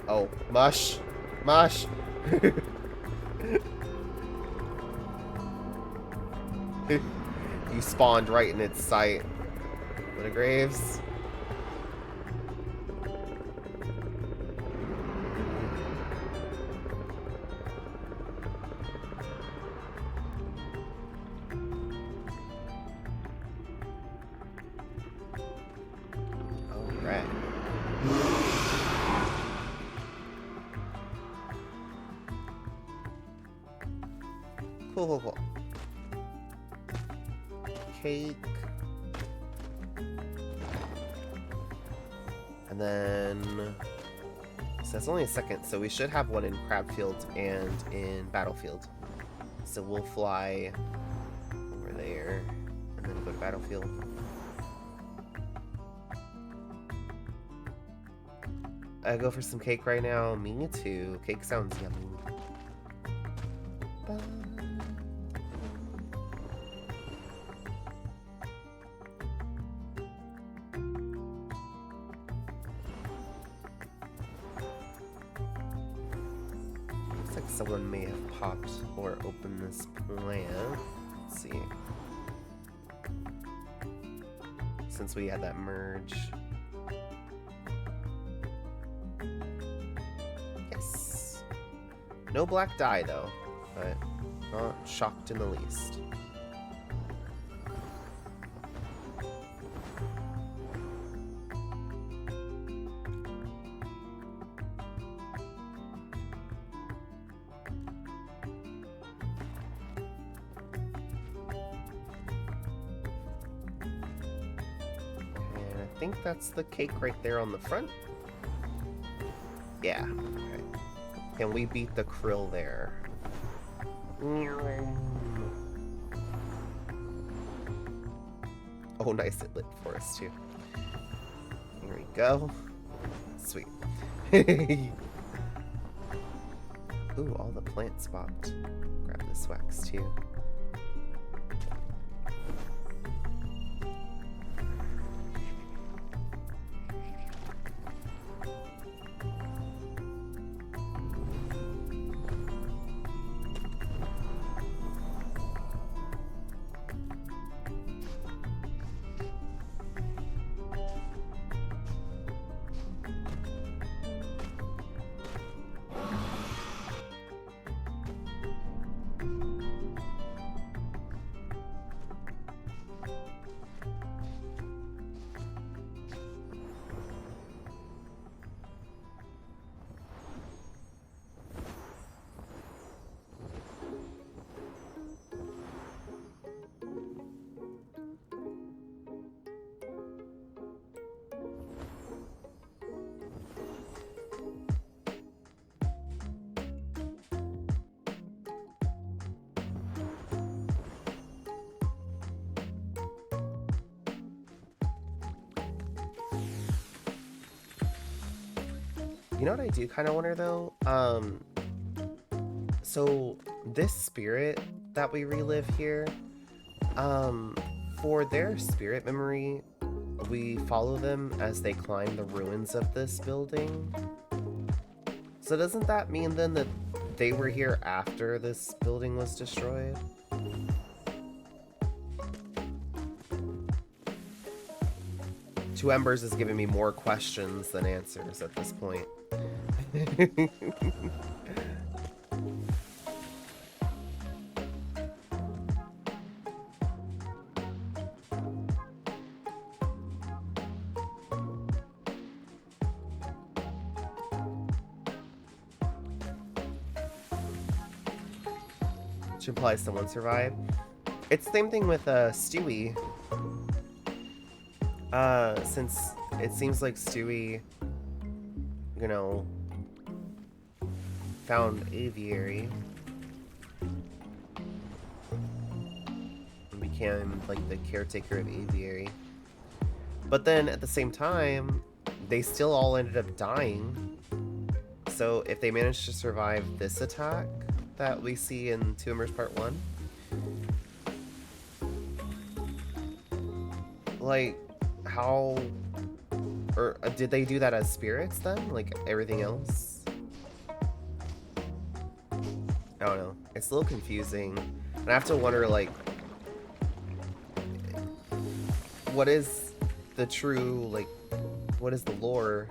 Oh, mush. Mush. You spawned right in its sight. What a Graves. Alright. Cool, cool, cool. Cake. And then... So that's only a second, so we should have one in Crabfield and in Battlefield. So we'll fly over there and then go to Battlefield. I go for some cake right now. Me too. Cake sounds yummy. Looks like someone may have popped or opened this plant. Let's see. Since we had that merge. Yes. No black dye though, but not shocked in the least. I think that's the cake right there on the front. Yeah. Okay. Can we beat the krill there? Oh, nice, it lit for us too. Here we go. Sweet. Ooh, all the plants popped. Grab this wax too. You know what I do kind of wonder though? So this spirit that we relive here, um, for their spirit memory, we follow them as they climb the ruins of this building. So doesn't that mean then that they were here after this building was destroyed? Two Embers is giving me more questions than answers at this point. Which implies someone survived. It's the same thing with Stewie. Since it seems like Stewie, you know, found Aviary and became like the caretaker of Aviary. But then at the same time, they still all ended up dying. So if they managed to survive this attack that we see in Two Embers Part 1, like, how, or did they do that as spirits then? Like everything else? I don't know. It's a little confusing. And I have to wonder, like, what is the true, like, what is the lore?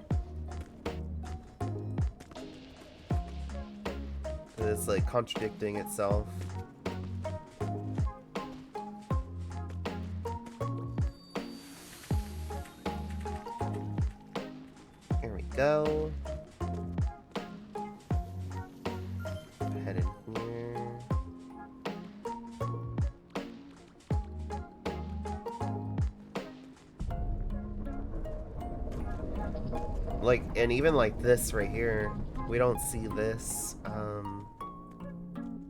It's like contradicting itself. Here we go. Head in here. Like, and even like this right here, we don't see this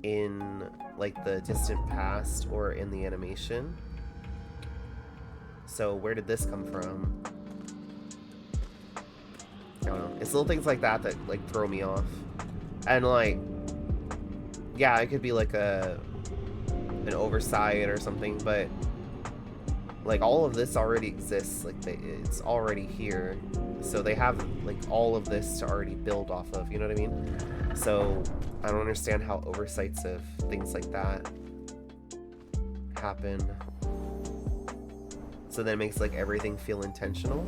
in like the distant past or in the animation. So where did this come from? I don't know. It's little things like that that like throw me off. And like, yeah, it could be like an oversight or something, but like all of this already exists. Like it's already here, so they have like all of this to already build off of. You know what I mean? So I don't understand how oversights of things like that happen. So then it makes like everything feel intentional.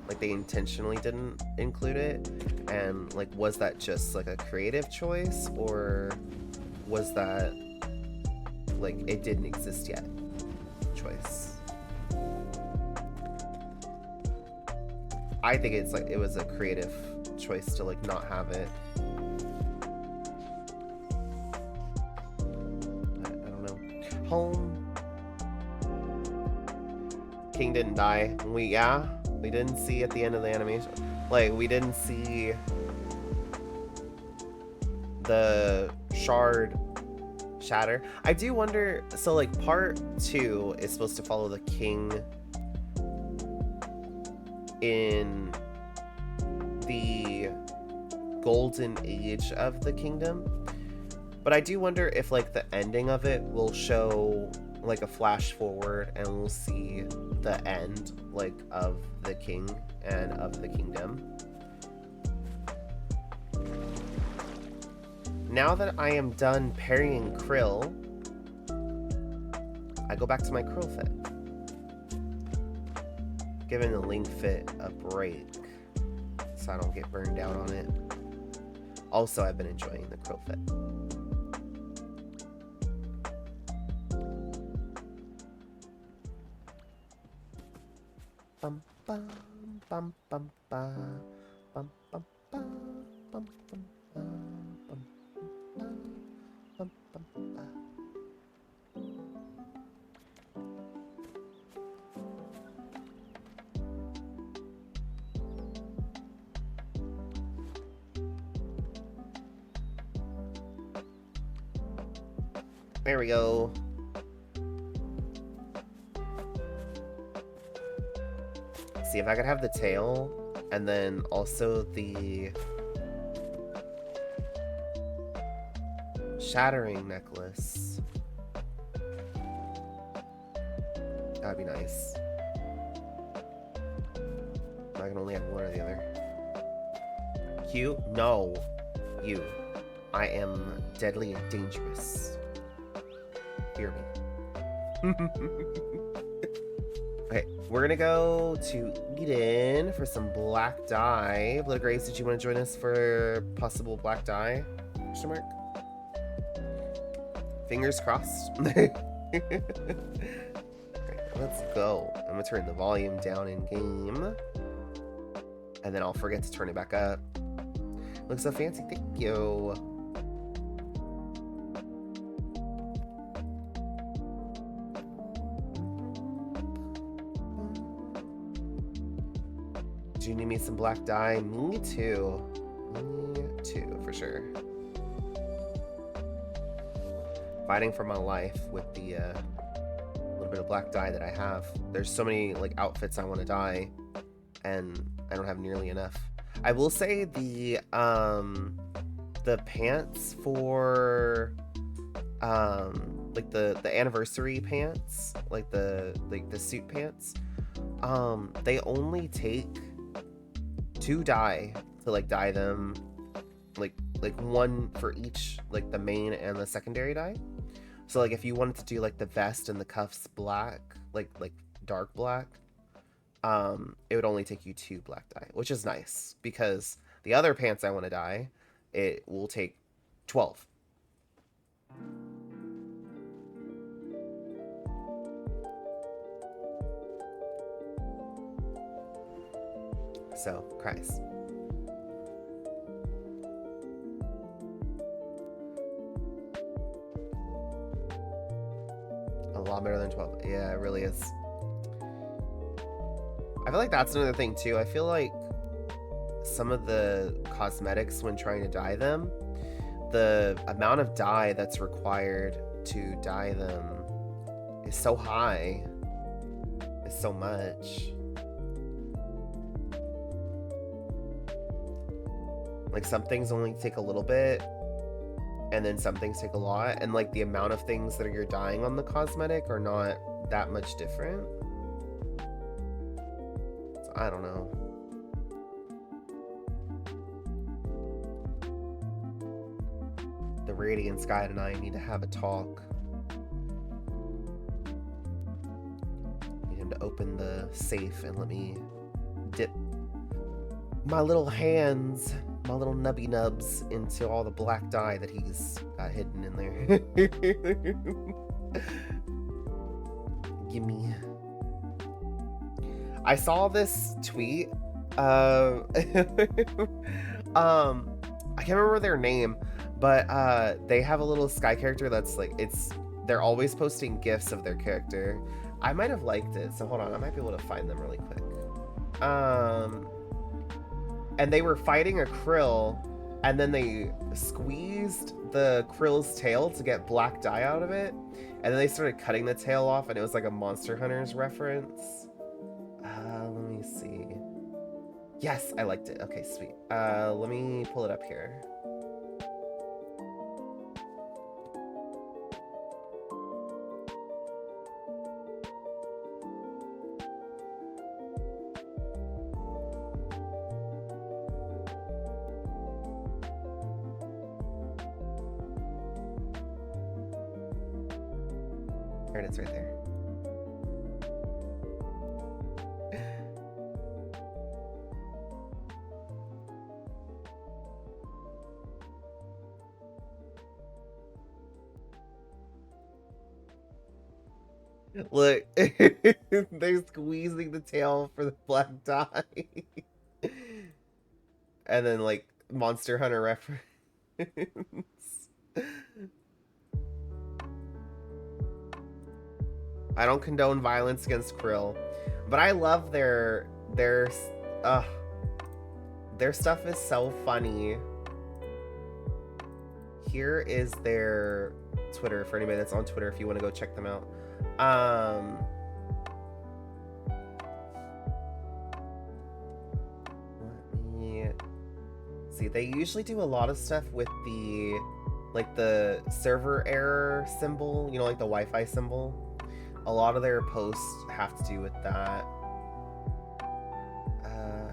Like they intentionally didn't include it, and like was that just like a creative choice, or was that like it didn't exist yet choice? I think it's like it was a creative choice to like not have it. I don't know. Home. King didn't die. We didn't see at the end of the animation. Like, we didn't see the shard shatter. I do wonder, so like part 2 is supposed to follow the king in the golden age of the kingdom. But I do wonder if like the ending of it will show like a flash forward and we'll see the end like of the king and of the kingdom. Now that I am done parrying Krill, I go back to my Krill fit. Giving the Link fit a break so I don't get burned out on it. Also, I've been enjoying the Krill fit. Bum bum bum bum bum bum bum bum bum bum bum bum bum bum. There we go. See, if I could have the tail And then also the shattering necklace. That'd be nice. I can only have one or the other. Q? No. You. I am deadly and dangerous. Hear me. Okay, we're gonna go to Eden for some black dye. Blood Grace, did you want to join us for possible black dye? Question mark? Fingers crossed. Okay, let's go. I'm gonna turn the volume down in game. And then I'll forget to turn it back up. Looks so fancy, thank you. Do you need me some black dye? Me too. Me too, for sure. Fighting for my life with the little bit of black dye that I have. There's so many like outfits I want to dye, and I don't have nearly enough. I will say the pants for like the anniversary pants, like the suit pants, they only take 2 dye to like dye them, like one for each, like the main and the secondary dye. So like if you wanted to do like the vest and the cuffs black, like dark black, it would only take you 2 black dye, which is nice because the other pants I want to dye, it will take 12. So, Christ. A lot better than 12. Yeah, it really is. I feel like that's another thing too. I feel like some of the cosmetics, when trying to dye them, the amount of dye that's required to dye them is so high. It's so much. Like some things only take a little bit, and then some things take a lot, and like the amount of things that you're dyeing on the cosmetic are not that much different. So I don't know. The Radiance Guide and I need to have a talk. Need him to open the safe and let me dip my little hands, my little nubby nubs, into all the black dye that he's got hidden in there. Gimme. I saw this tweet. I can't remember their name, but they have a little Sky character that's like, they're always posting gifs of their character. I might have liked it, so hold on, I might be able to find them really quick. And they were fighting a krill, and then they squeezed the krill's tail to get black dye out of it, and then they started cutting the tail off, and it was like a Monster Hunters reference. Let me see. Yes, I liked it. Okay, sweet. Let me pull it up here. There it is, right there. Look, they're squeezing the tail for the black dye. And then, like, Monster Hunter reference. I don't condone violence against krill, but I love their stuff is so funny. Here is their Twitter for anybody that's on Twitter if you want to go check them out. See, they usually do a lot of stuff with the, like the server error symbol, you know, like the Wi-Fi symbol. A lot of their posts have to do with that.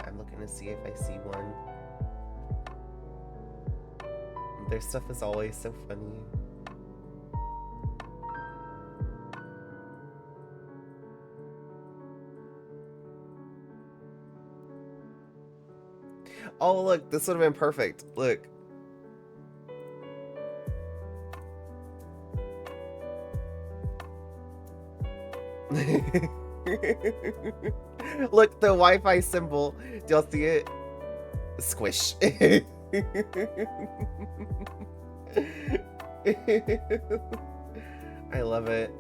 I'm looking to see if I see one. Their stuff is always so funny. Oh, look, this would have been perfect. Look. Look, the Wi-Fi symbol. Do y'all see it? Squish. I love it.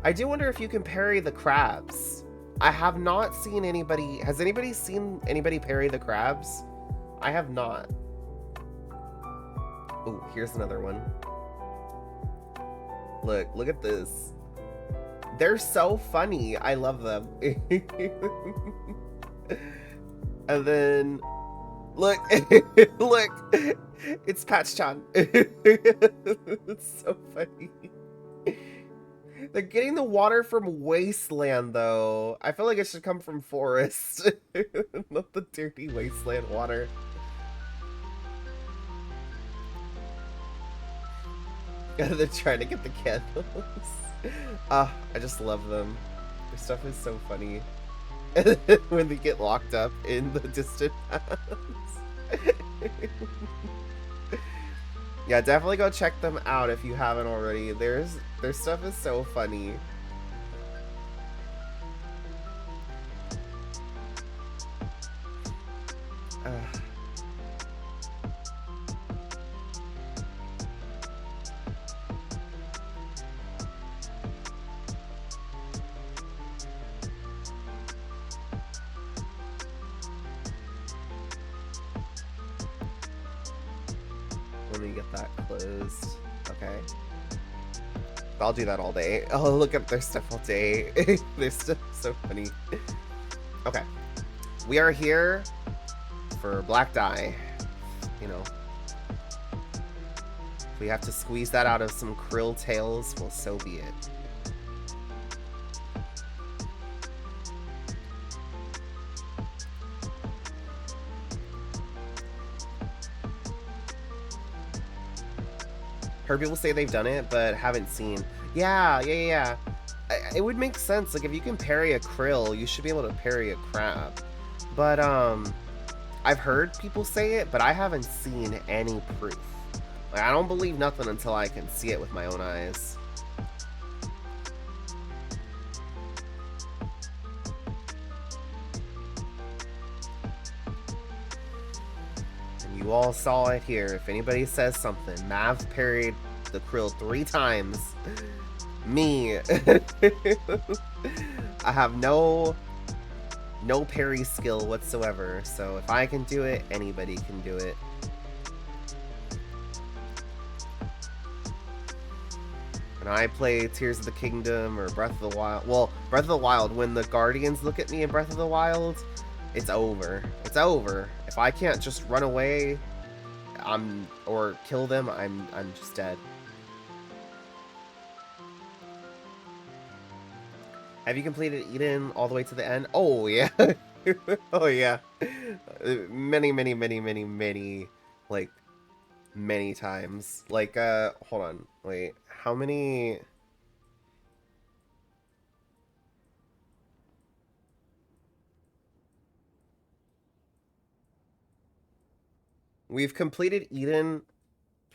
I do wonder if you can parry the crabs. I have not seen anybody. Has anybody seen anybody parry the crabs? I have not. Oh, here's another one. Look at this. They're so funny. I love them. And then, look, look, it's Patch-chan. It's so funny. They're getting the water from Wasteland, though. I feel like it should come from Forest, not the dirty Wasteland water. They're trying to get the candles. I just love them. Their stuff is so funny. When they get locked up in the distant past. Yeah, definitely go check them out if you haven't already. Their stuff is so funny. Let me get that closed. Okay. I'll do that all day. I'll look up their stuff all day. Their stuff is so funny. Okay. We are here for Black Dye. You know. If we have to squeeze that out of some krill tails, well, so be it. Heard people say they've done it, but haven't seen. Yeah. It would make sense. Like, if you can parry a krill, you should be able to parry a crab. But, I've heard people say it, but I haven't seen any proof. Like, I don't believe nothing until I can see it with my own eyes. You all saw it here. If anybody says something, Mav parried the krill 3 times. Me. I have no parry skill whatsoever. So if I can do it, anybody can do it. When I play Tears of the Kingdom or Breath of the Wild, well, Breath of the Wild, when the Guardians look at me in Breath of the Wild, it's over. It's over. If I can't just run away, or kill them, I'm just dead. Have you completed Eden all the way to the end? Oh yeah. Oh yeah. Many, like many times. Like hold on. Wait. How many? We've completed Eden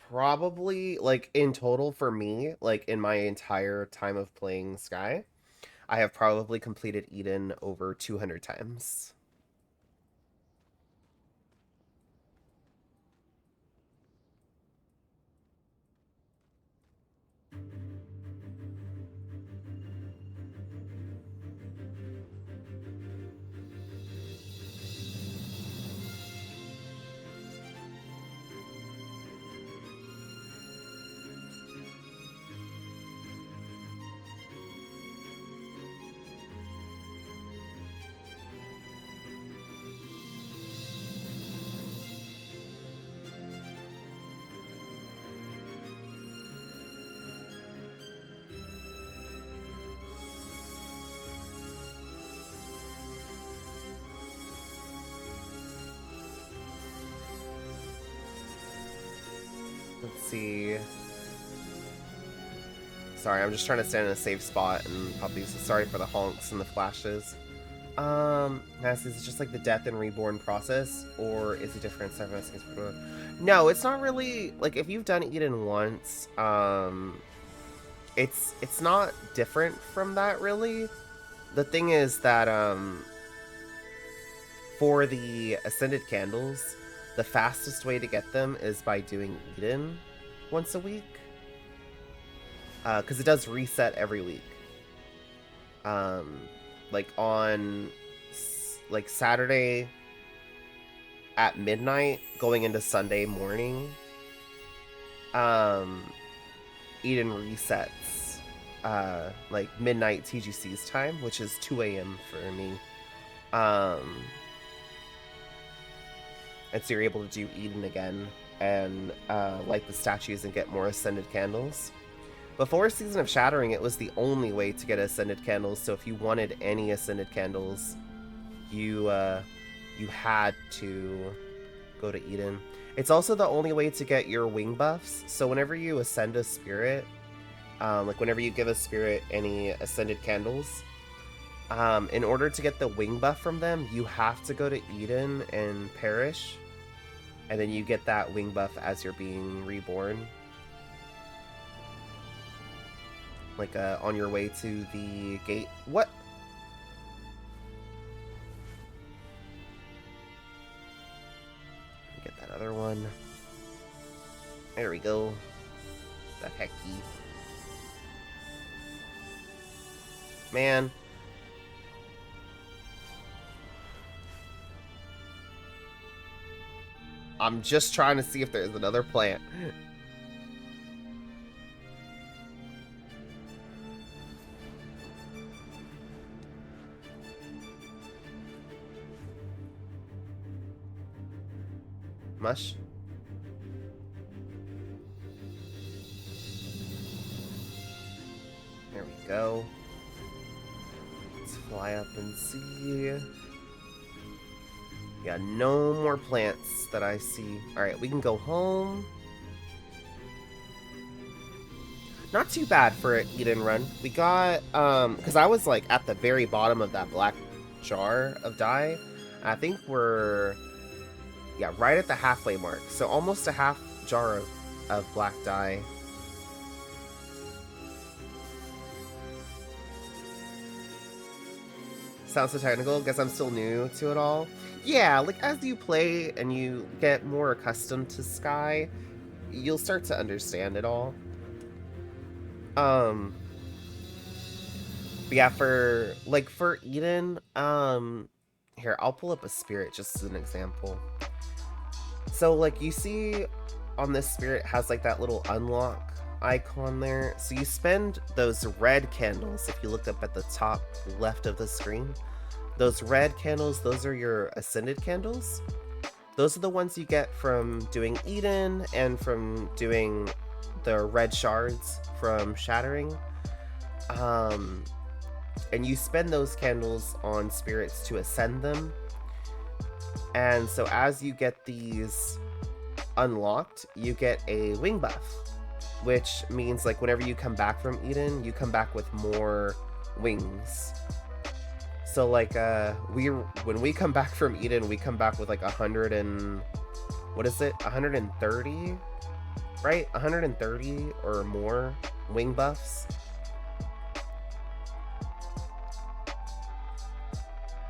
probably, like, in total for me, like, in my entire time of playing Sky, I have probably completed Eden over 200 times. see. Sorry, I'm just trying to stand in a safe spot and pop these. Sorry for the honks and the flashes. Is it just like the death and reborn process, or is it different? No, it's not really like if you've done Eden once. It's not different from that really. The thing is that for the Ascended Candles, the fastest way to get them is by doing Eden once a week. Because it does reset every week. Like on like Saturday at midnight going into Sunday morning, Eden resets like midnight TGC's time, which is 2 a.m. for me. And so you're able to do Eden again and light the statues and get more Ascended Candles. Before Season of Shattering, it was the only way to get Ascended Candles, so if you wanted any Ascended Candles, you had to go to Eden. It's also the only way to get your wing buffs, so whenever you ascend a spirit, like whenever you give a spirit any Ascended Candles, in order to get the wing buff from them, you have to go to Eden and perish, and then you get that wing buff as you're being reborn. Like, on your way to the gate. What? Get that other one. There we go. The hecky. Man. I'm just trying to see if there's another plant. Mush. There we go. Let's fly up and see. Yeah, no more plants that I see. Alright, we can go home. Not too bad for an Eden run. We got, because I was like at the very bottom of that black jar of dye. I think we're, yeah, right at the halfway mark. So almost a half jar of black dye. Sounds so technical. Guess I'm still new to it all. Yeah, like as you play and you get more accustomed to Sky, you'll start to understand it all. But yeah, for Eden, here, I'll pull up a spirit just as an example. So like you see on this spirit has like that little unlock icon there. So you spend those red candles, if you look up at the top left of the screen, those red candles, those are your Ascended Candles. Those are the ones you get from doing Eden and from doing the red shards from Shattering. And you spend those candles on spirits to ascend them. And so as you get these unlocked, you get a wing buff, which means like whenever you come back from Eden, you come back with more wings. So like when we come back from Eden, we come back with like 100 and what is it? 130, right? 130 or more wing buffs.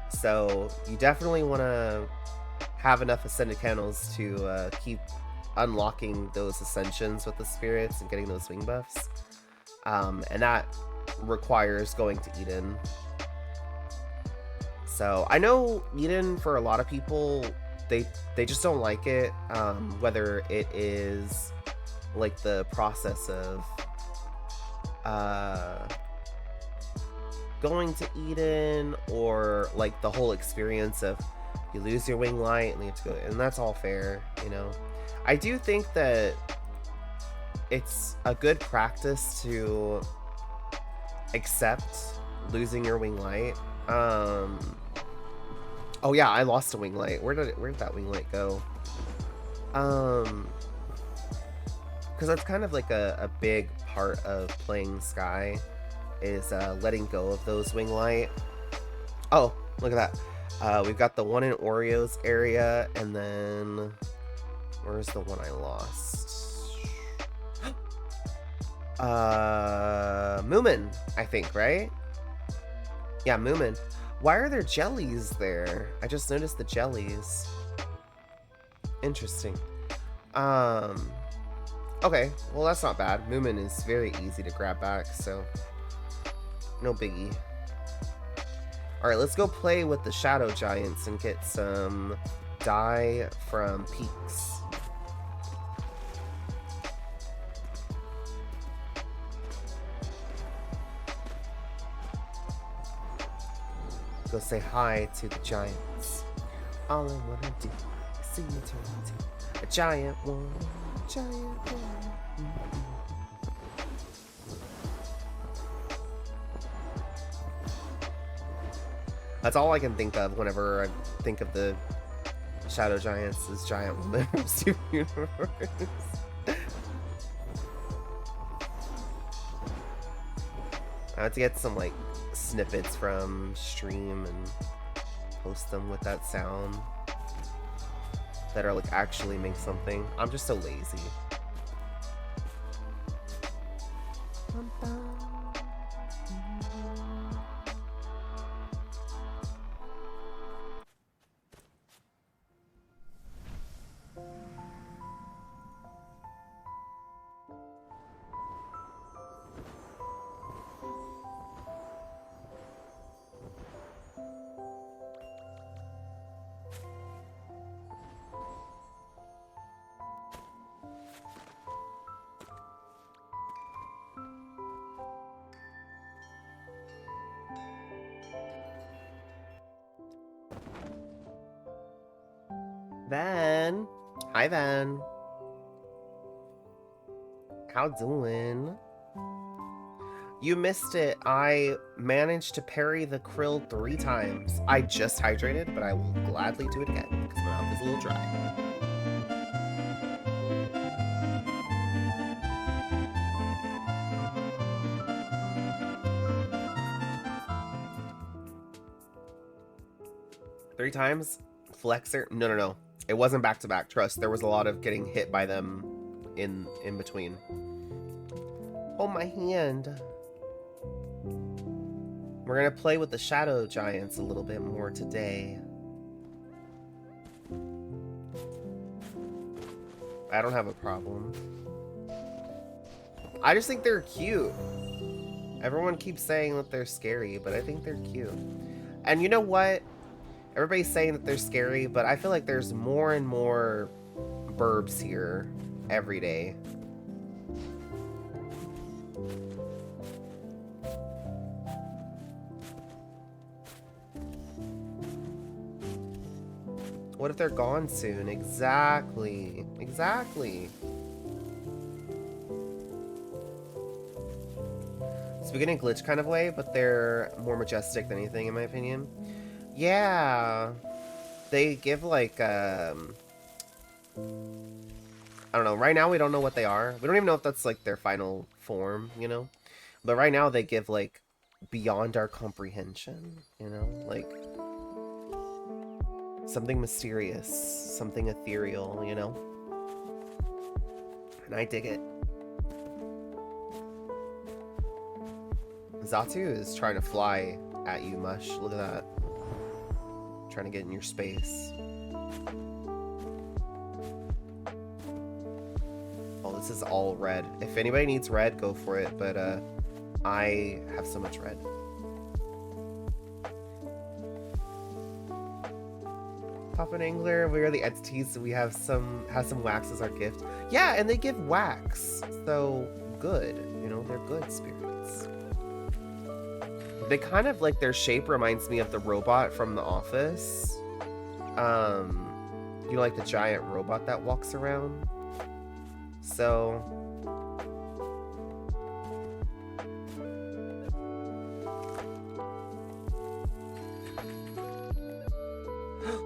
So you definitely want to have enough Ascended Candles to keep unlocking those ascensions with the spirits and getting those wing buffs. And that requires going to Eden. So I know Eden, for a lot of people, they just don't like it, whether it is like the process of going to Eden, or like the whole experience of you lose your wing light and you have to go, and that's all fair, you know. I do think that it's a good practice to accept losing your wing light. Oh yeah, I lost a wing light. Where did that wing light go? Because because that's kind of like a big part of playing Sky is letting go of those wing light. Oh, look at that. We've got the one in Oreos area, and then where's the one I lost? Moomin, I think, right? Yeah, Moomin. Why are there jellies there? I just noticed the jellies. Interesting. Okay, well that's not bad. Moomin is very easy to grab back, so no biggie. Alright, let's go play with the Shadow Giants and get some dye from Peaks. Go say hi to the giants. All I wanna do is see you turn into a giant one, giant one. That's all I can think of whenever I think of the Shadow Giants is Giant Woman from Steven Universe. I have to get some like snippets from stream and post them with that sound that are like actually make something. I'm just so lazy. Van. Hi, Van. How doing? You missed it. I managed to parry the krill 3 times. I just hydrated, but I will gladly do it again because my mouth is a little dry. Three times? Flexer? No. It wasn't back to back. Trust. There was a lot of getting hit by them in between. Oh, my hand. We're gonna play with the Shadow Giants a little bit more today. I don't have a problem. I just think they're cute. Everyone keeps saying that they're scary, but I think they're cute. And you know what? Everybody's saying that they're scary, but I feel like there's more and more burbs here every day. What if they're gone soon? Exactly. Exactly. Speaking in glitch kind of way, but they're more majestic than anything, in my opinion. Yeah. They give like, I don't know. Right now, we don't know what they are. We don't even know if that's like their final form, you know? But right now, they give like beyond our comprehension, you know? Like something mysterious, something ethereal, you know? And I dig it. Xatu is trying to fly at you, Mush. Look at that. Trying to get in your space. Oh, this is all red. If anybody needs red, go for it. But I have so much red. Papa Angler, we are the entities, so we have some wax as our gift. Yeah, and they give wax. So good. You know, they're good spirits. They kind of like their shape reminds me of the robot from The Office. You know, like the giant robot that walks around. So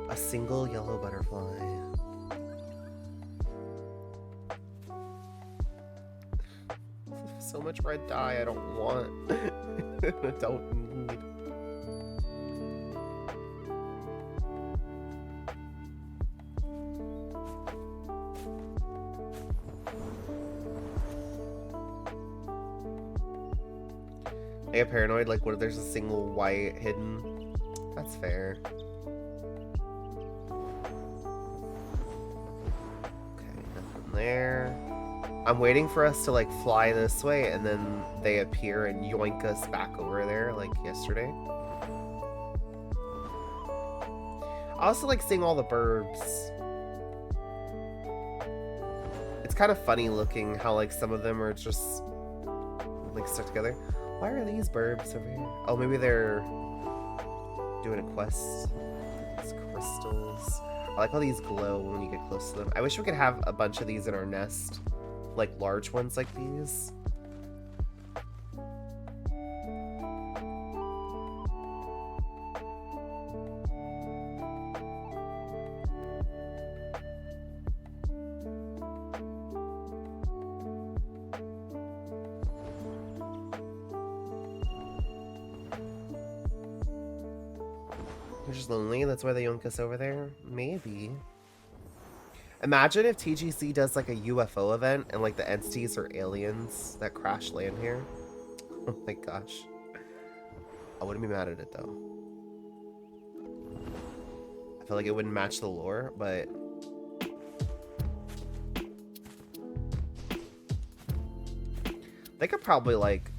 a single yellow butterfly. so much red dye I don't want. I don't need. I get paranoid, like, what if there's a single white hidden? That's fair. Okay, nothing there. I'm waiting for us to, like, fly this way, and then they appear and yoink us back over there, like yesterday. I also like seeing all the burbs. It's kind of funny looking how, like, some of them are just, like, stuck together. Why are these burbs over here? Oh, maybe they're doing a quest. These crystals. I like how these glow when you get close to them. I wish we could have a bunch of these in our nest. Like large ones like these. They're just lonely, that's why they yoink us over there? Maybe. Imagine if TGC does like a UFO event and like the entities are aliens that crash land here. Oh my gosh. I wouldn't be mad at it though. I feel like it wouldn't match the lore, but they could probably like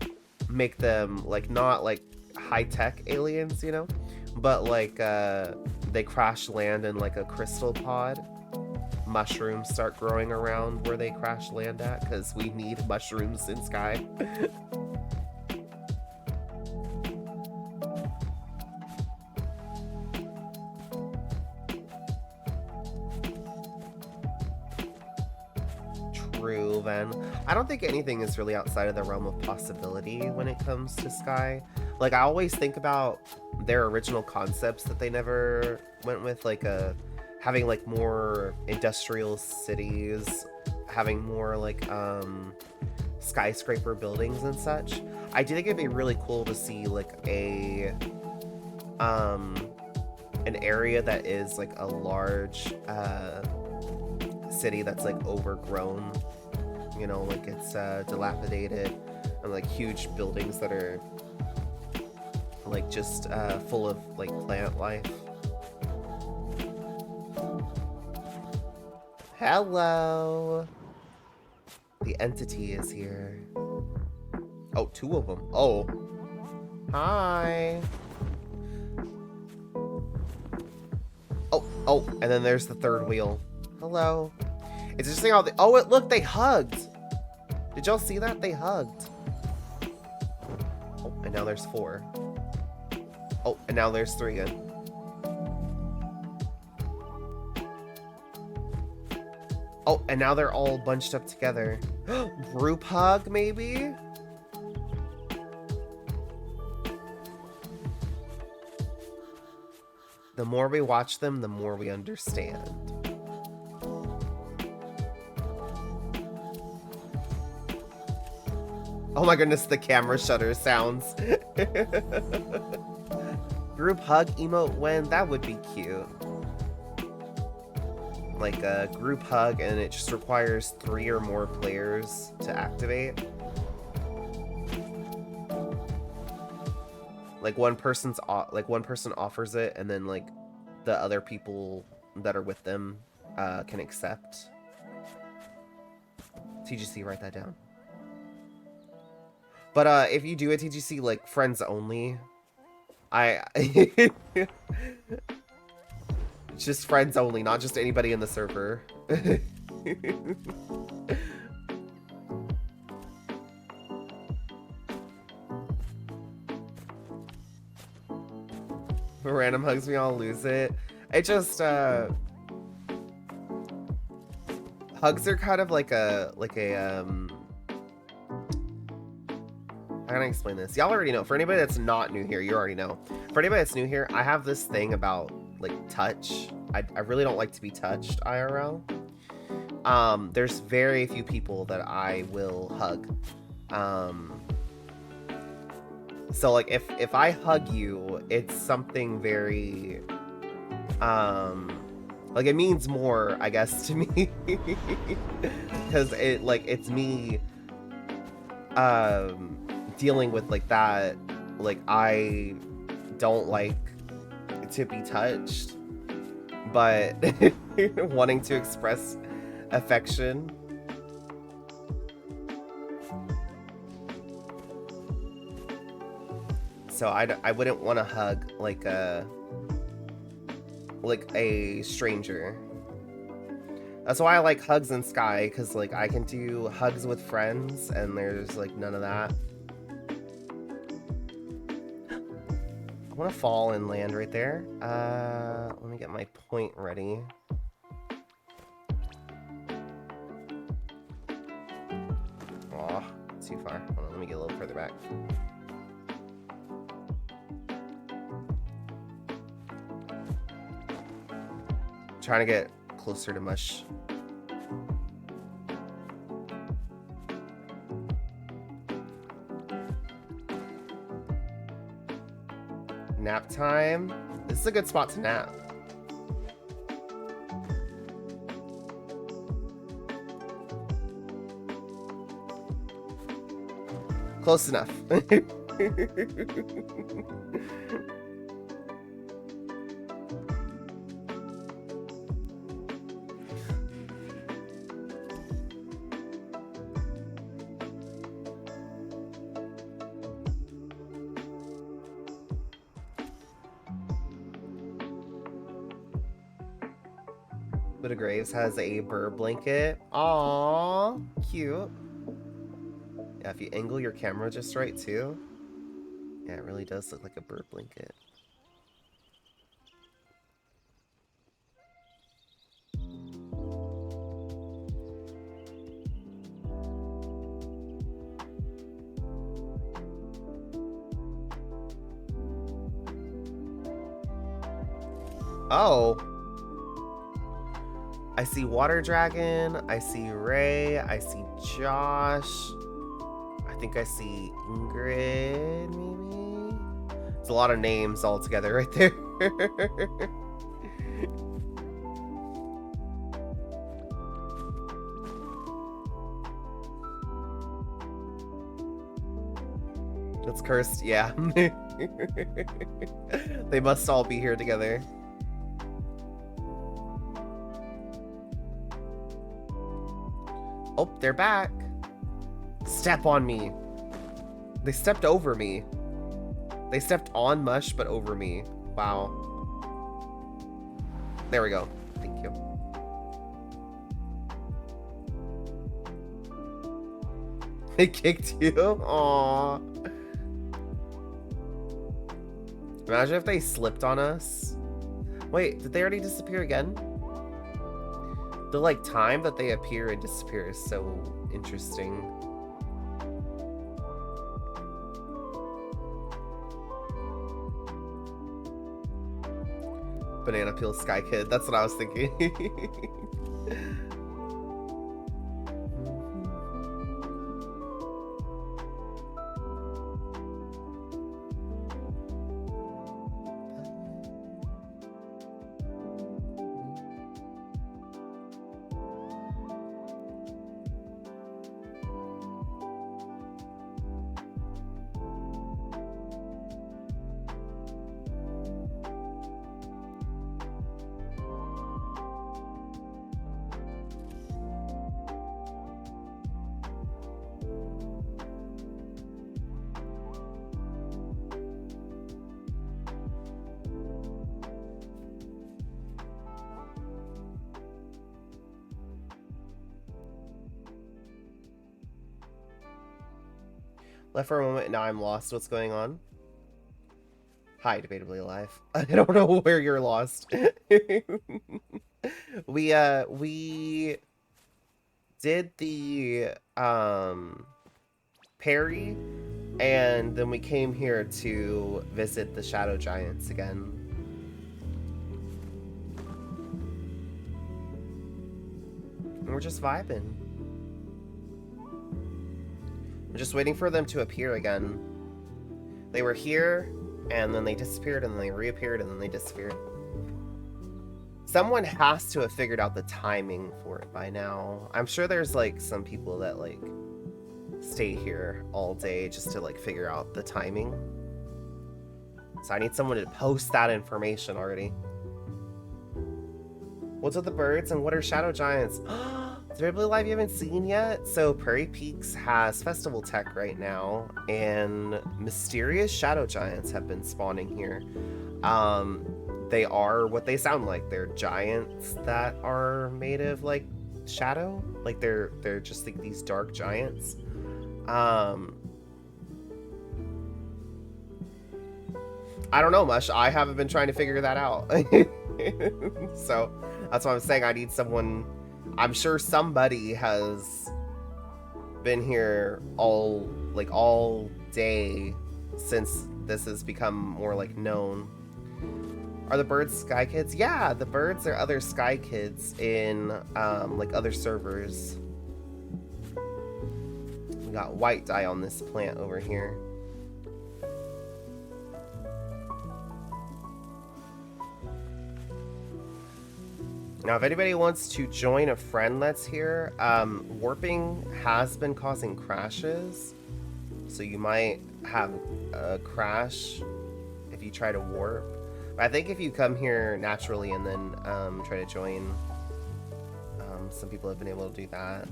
make them like not like high-tech aliens, you know? But like they crash land in like a crystal pod. Mushrooms start growing around where they crash land at because we need mushrooms in Sky. True, then. I don't think anything is really outside of the realm of possibility when it comes to Sky. Like, I always think about their original concepts that they never went with, like having like more industrial cities, having more like skyscraper buildings and such. I do think it'd be really cool to see like an area that is like a large city that's like overgrown, you know, like it's dilapidated, and like huge buildings that are like just full of like plant life. Hello. The entity is here. Oh, two of them. Oh. Hi. Oh, and then there's the third wheel. Hello. It's interesting how look, they hugged. Did y'all see that? They hugged. Oh, and now there's 4. Oh, and now there's 3 again. Oh, and now they're all bunched up together. Group hug, maybe? The more we watch them, the more we understand. Oh my goodness, the camera shutter sounds. Group hug emote when? That would be cute. Like a group hug, and it just requires 3 or more players to activate. Like one person offers it, and then like the other people that are with them can accept. TGC, write that down. But if you do a TGC like friends only, just friends only, not just anybody in the server. Random hugs, we all lose it. It just hugs are kind of like a how can I explain this? Y'all already know. For anybody that's not new here, you already know. For anybody that's new here, I have this thing about like touch. I really don't like to be touched IRL. There's very few people that I will hug. So like if I hug you, it's something very like it means more, I guess, to me. Because it's me dealing with like that, like I don't like to be touched, but wanting to express affection. So I wouldn't want to hug like a stranger. That's why I like Hugs in Sky, because like I can do hugs with friends and there's like none of that. I want to fall and land right there. Let me get my point ready. Aw, too far. Hold on, let me get a little further back. Trying to get closer to Mush. Nap time. This is a good spot to nap. Close enough. Buddha Graves has a burr blanket. Aww, cute. Yeah, if you angle your camera just right too. Yeah, it really does look like a burr blanket. Oh. I see Water Dragon, I see Ray, I see Josh. I think I see Ingrid, maybe? It's a lot of names all together right there. That's cursed, yeah. They must all be here together. Oh, they're back. Step on me. They stepped over me. They stepped on Mush, but over me. Wow. There we go. Thank you. They kicked you? Aww. Imagine if they slipped on us. Wait, did they already disappear again? The like time that they appear and disappear is so interesting. Banana Peel Sky Kid, that's what I was thinking. Left for a moment, now I'm lost. What's going on? Hi, Debatably Alive. I don't know where you're lost. We did the parry, and then we came here to visit the Shadow Giants again. And we're just vibing. I'm just waiting for them to appear again. They were here, and then they disappeared, and then they reappeared, and then they disappeared. Someone has to have figured out the timing for it by now. I'm sure there's, like, some people that, like, stay here all day just to, like, figure out the timing. So I need someone to post that information already. What's with the birds and what are shadow giants? Is there live you haven't seen yet? So Prairie Peaks has festival tech right now, and mysterious shadow giants have been spawning here. They are what they sound like. They're giants that are made of like shadow. Like they're just like these dark giants. I don't know much. I haven't been trying to figure that out. So that's why I'm saying I need someone. I'm sure somebody has been here all day since this has become more like known. Are the birds Sky Kids? Yeah, the birds are other Sky Kids in like other servers. We got white dye on this plant over here. Now, if anybody wants to join a friend that's here, warping has been causing crashes. So you might have a crash if you try to warp. But I think if you come here naturally and then try to join, some people have been able to do that.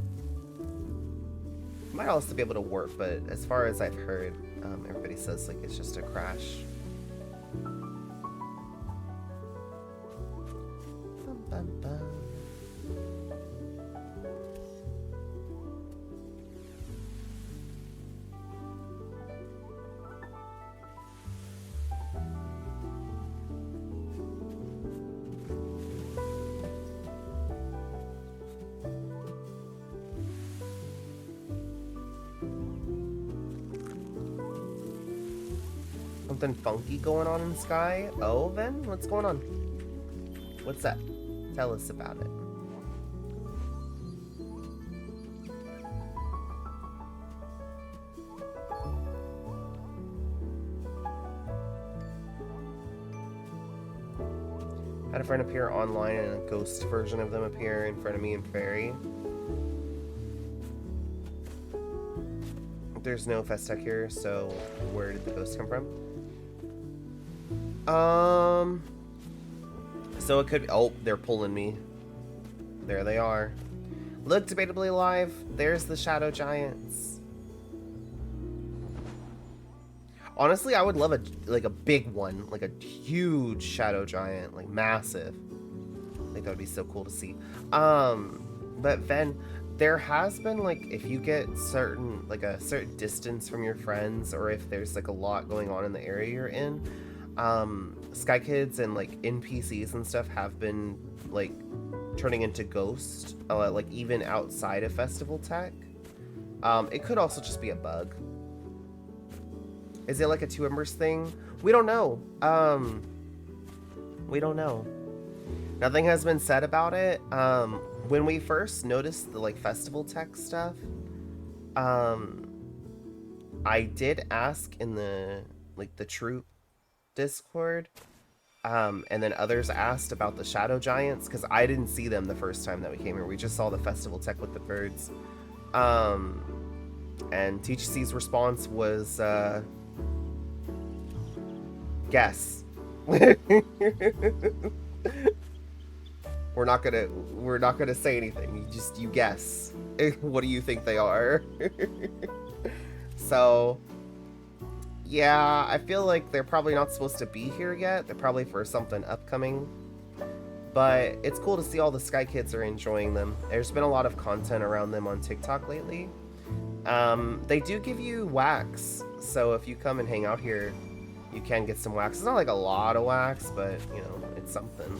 You might also be able to warp, but as far as I've heard, everybody says like it's just a crash. Bum, bum, bum. Something funky going on in the sky? Oh, Ven? What's going on? What's that? Tell us about it. Had a friend appear online and a ghost version of them appear in front of me in Fairy. There's no Festech here, so where did the ghost come from? So it could be, oh, they're pulling me. There they are. Look, debatably alive. There's the shadow giants. Honestly, I would love a big one, like a huge shadow giant, like massive. I think that would be so cool to see. But Ven, there has been like if you get a certain distance from your friends, or if there's like a lot going on in the area you're in, Sky Kids and like NPCs and stuff have been like turning into ghosts, like even outside of festival tech. It could also just be a bug. Is it like a Two Embers thing? We don't know. We don't know. Nothing has been said about it. When we first noticed the like festival tech stuff, I did ask in the troop Discord, and then others asked about the shadow giants because I didn't see them the first time that we came here. We just saw the festival tech with the birds. And TGC's response was guess. We're not gonna say anything. You guess. What do you think they are? So yeah, I feel like they're probably not supposed to be here yet. They're probably for something upcoming. But it's cool to see all the Sky Kids are enjoying them. There's been a lot of content around them on TikTok lately. They do give you wax, so if you come and hang out here, you can get some wax. It's not like a lot of wax, but you know, it's something.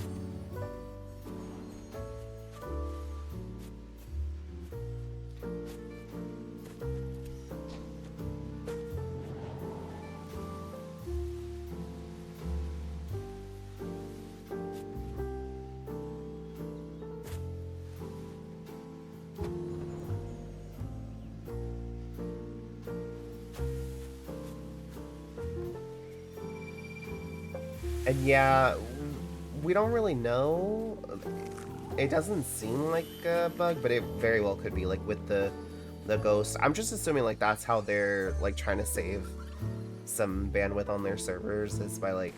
And yeah, we don't really know. It doesn't seem like a bug, but it very well could be, like with the ghost. I'm just assuming like that's how they're like trying to save some bandwidth on their servers, is by like,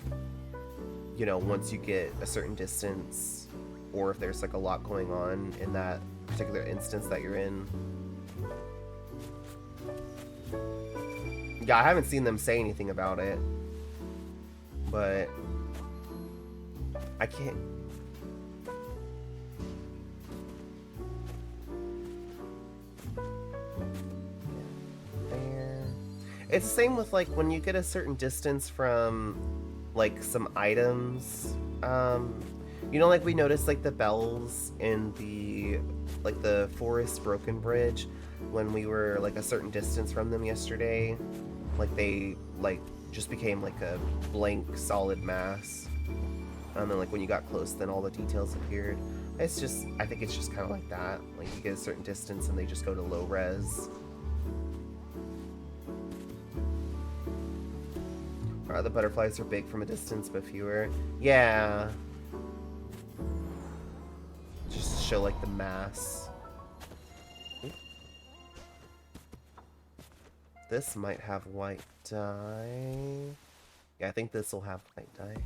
you know, once you get a certain distance, or if there's like a lot going on in that particular instance that you're in. Yeah, I haven't seen them say anything about it, but I can't. There. It's the same with like when you get a certain distance from like some items. You know, like we noticed like the bells in the like the Forest Broken Bridge when we were like a certain distance from them yesterday. Like they like just became like a blank solid mass. And then like when you got close, then all the details appeared. It's just, I think it's just kind of like that. Like you get a certain distance and they just go to low res. The butterflies are big from a distance, but fewer. Yeah. Just to show like the mass. Ooh. This might have white dye. Yeah, I think this will have white dye.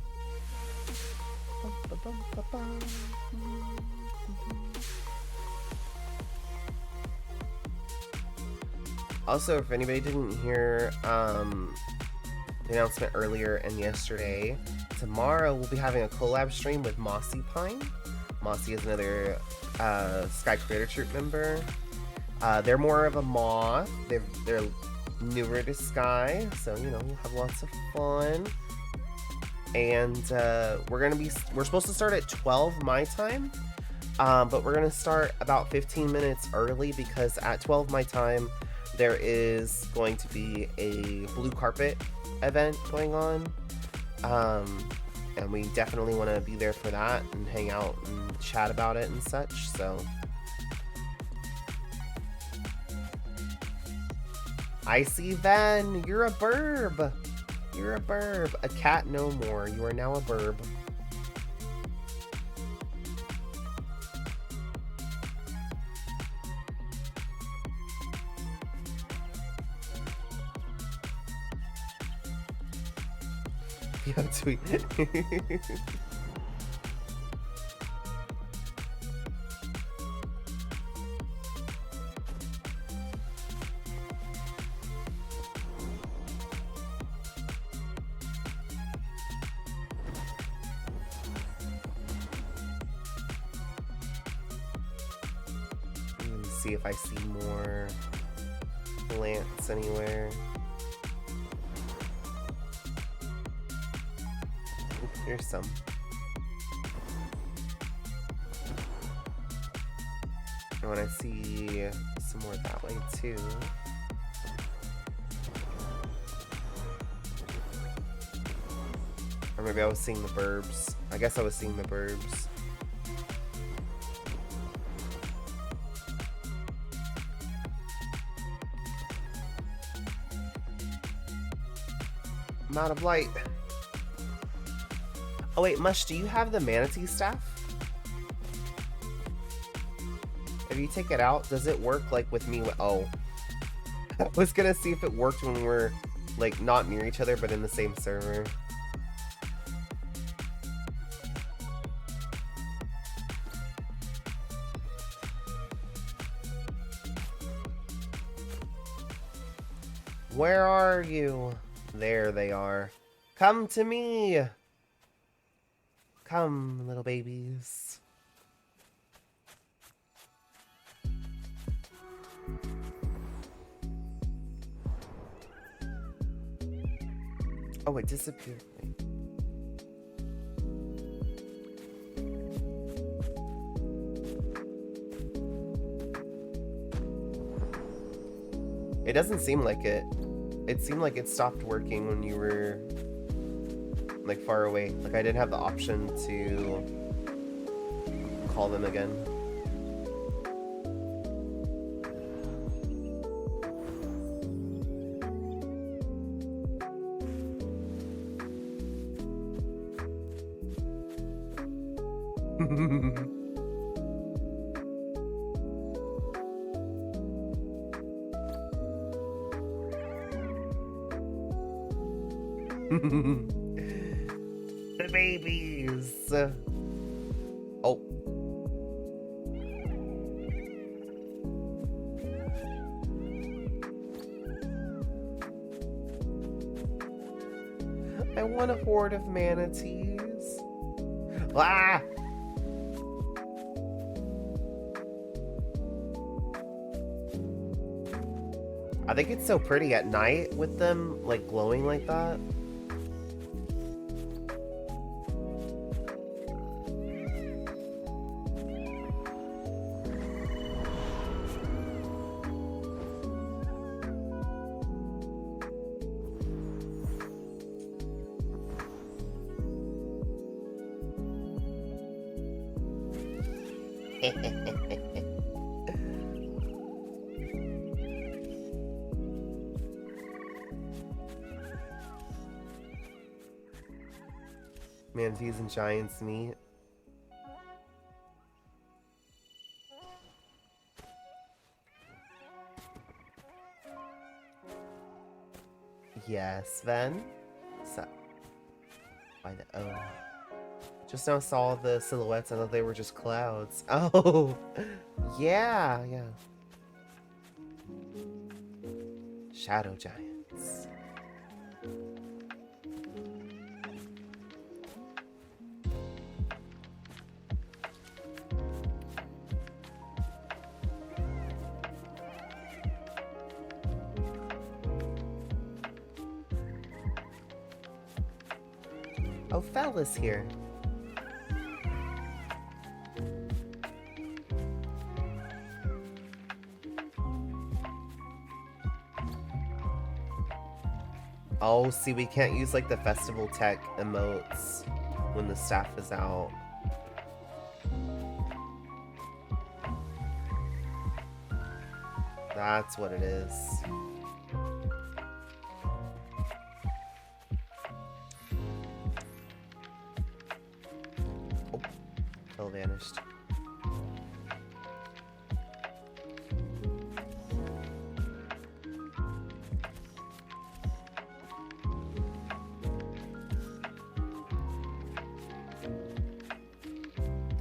Also, if anybody didn't hear the announcement earlier and yesterday, tomorrow we'll be having a collab stream with Mossy Pine. Mossy is another Sky Creator Troupe member. They're more of a moth. They're newer to Sky, so you know, we'll have lots of fun. And we're supposed to start at 12 my time, but we're gonna start about 15 minutes early because at 12 my time there is going to be a blue carpet event going on, and we definitely want to be there for that and hang out and chat about it and such. So I see Ven, you're a burb. You're a burb. A cat no more. You are now a burb. Yeah, tweet. See if I see more plants anywhere. Ooh, here's some. And when I see some more that way too. Or maybe I was seeing the burbs. I guess I was seeing the burbs. I'm out of light. Oh wait, Mush, do you have the manatee staff? If you take it out, does it work like with me? Oh. I was gonna see if it worked when we were like not near each other but in the same server. Where are you? There they are. Come to me! Come, little babies. Oh, it disappeared. It doesn't seem like it. It seemed like it stopped working when you were like far away. Like I didn't have the option to call them again. The babies. Oh. I want a horde of manatees. Ah! I think it's so pretty at night with them like glowing like that. Manatees and giants meet. Yes, Ven. So, by the O. Just now saw the silhouettes. I thought they were just clouds. Oh, yeah, yeah. Shadow giants. Oh, Fel is here. Oh, see, we can't use like the festival tech emotes when the staff is out. That's what it is. Oh, Fel vanished.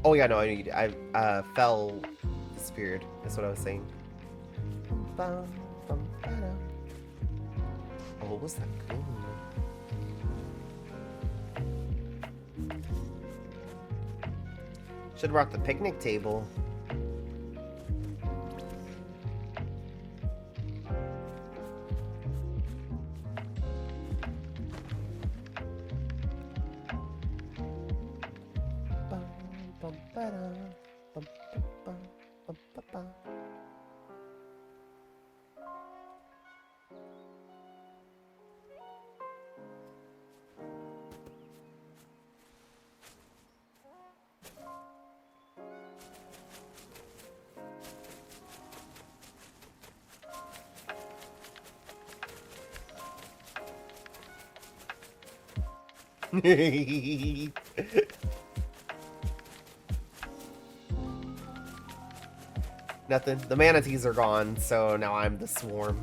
Oh yeah, no, I Fel disappeared. That's what I was saying. Oh, what was that goon? Should rock the picnic table. Nothing. The manatees are gone, so now I'm the swarm.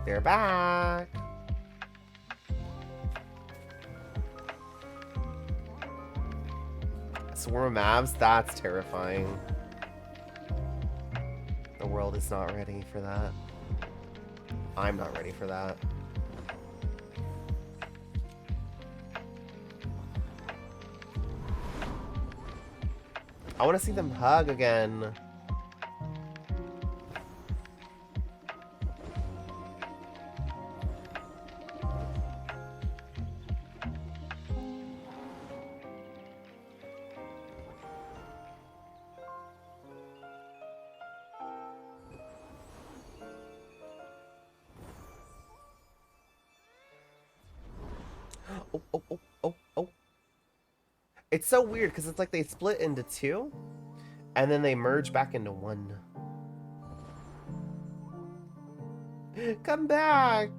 They're back. Swarm of Mavs? That's terrifying. The world is not ready for that. I'm not ready for that. I want to see them hug again. Oh, oh, oh, oh, oh. It's so weird because it's like they split into two. And then they merge back into one. Come back!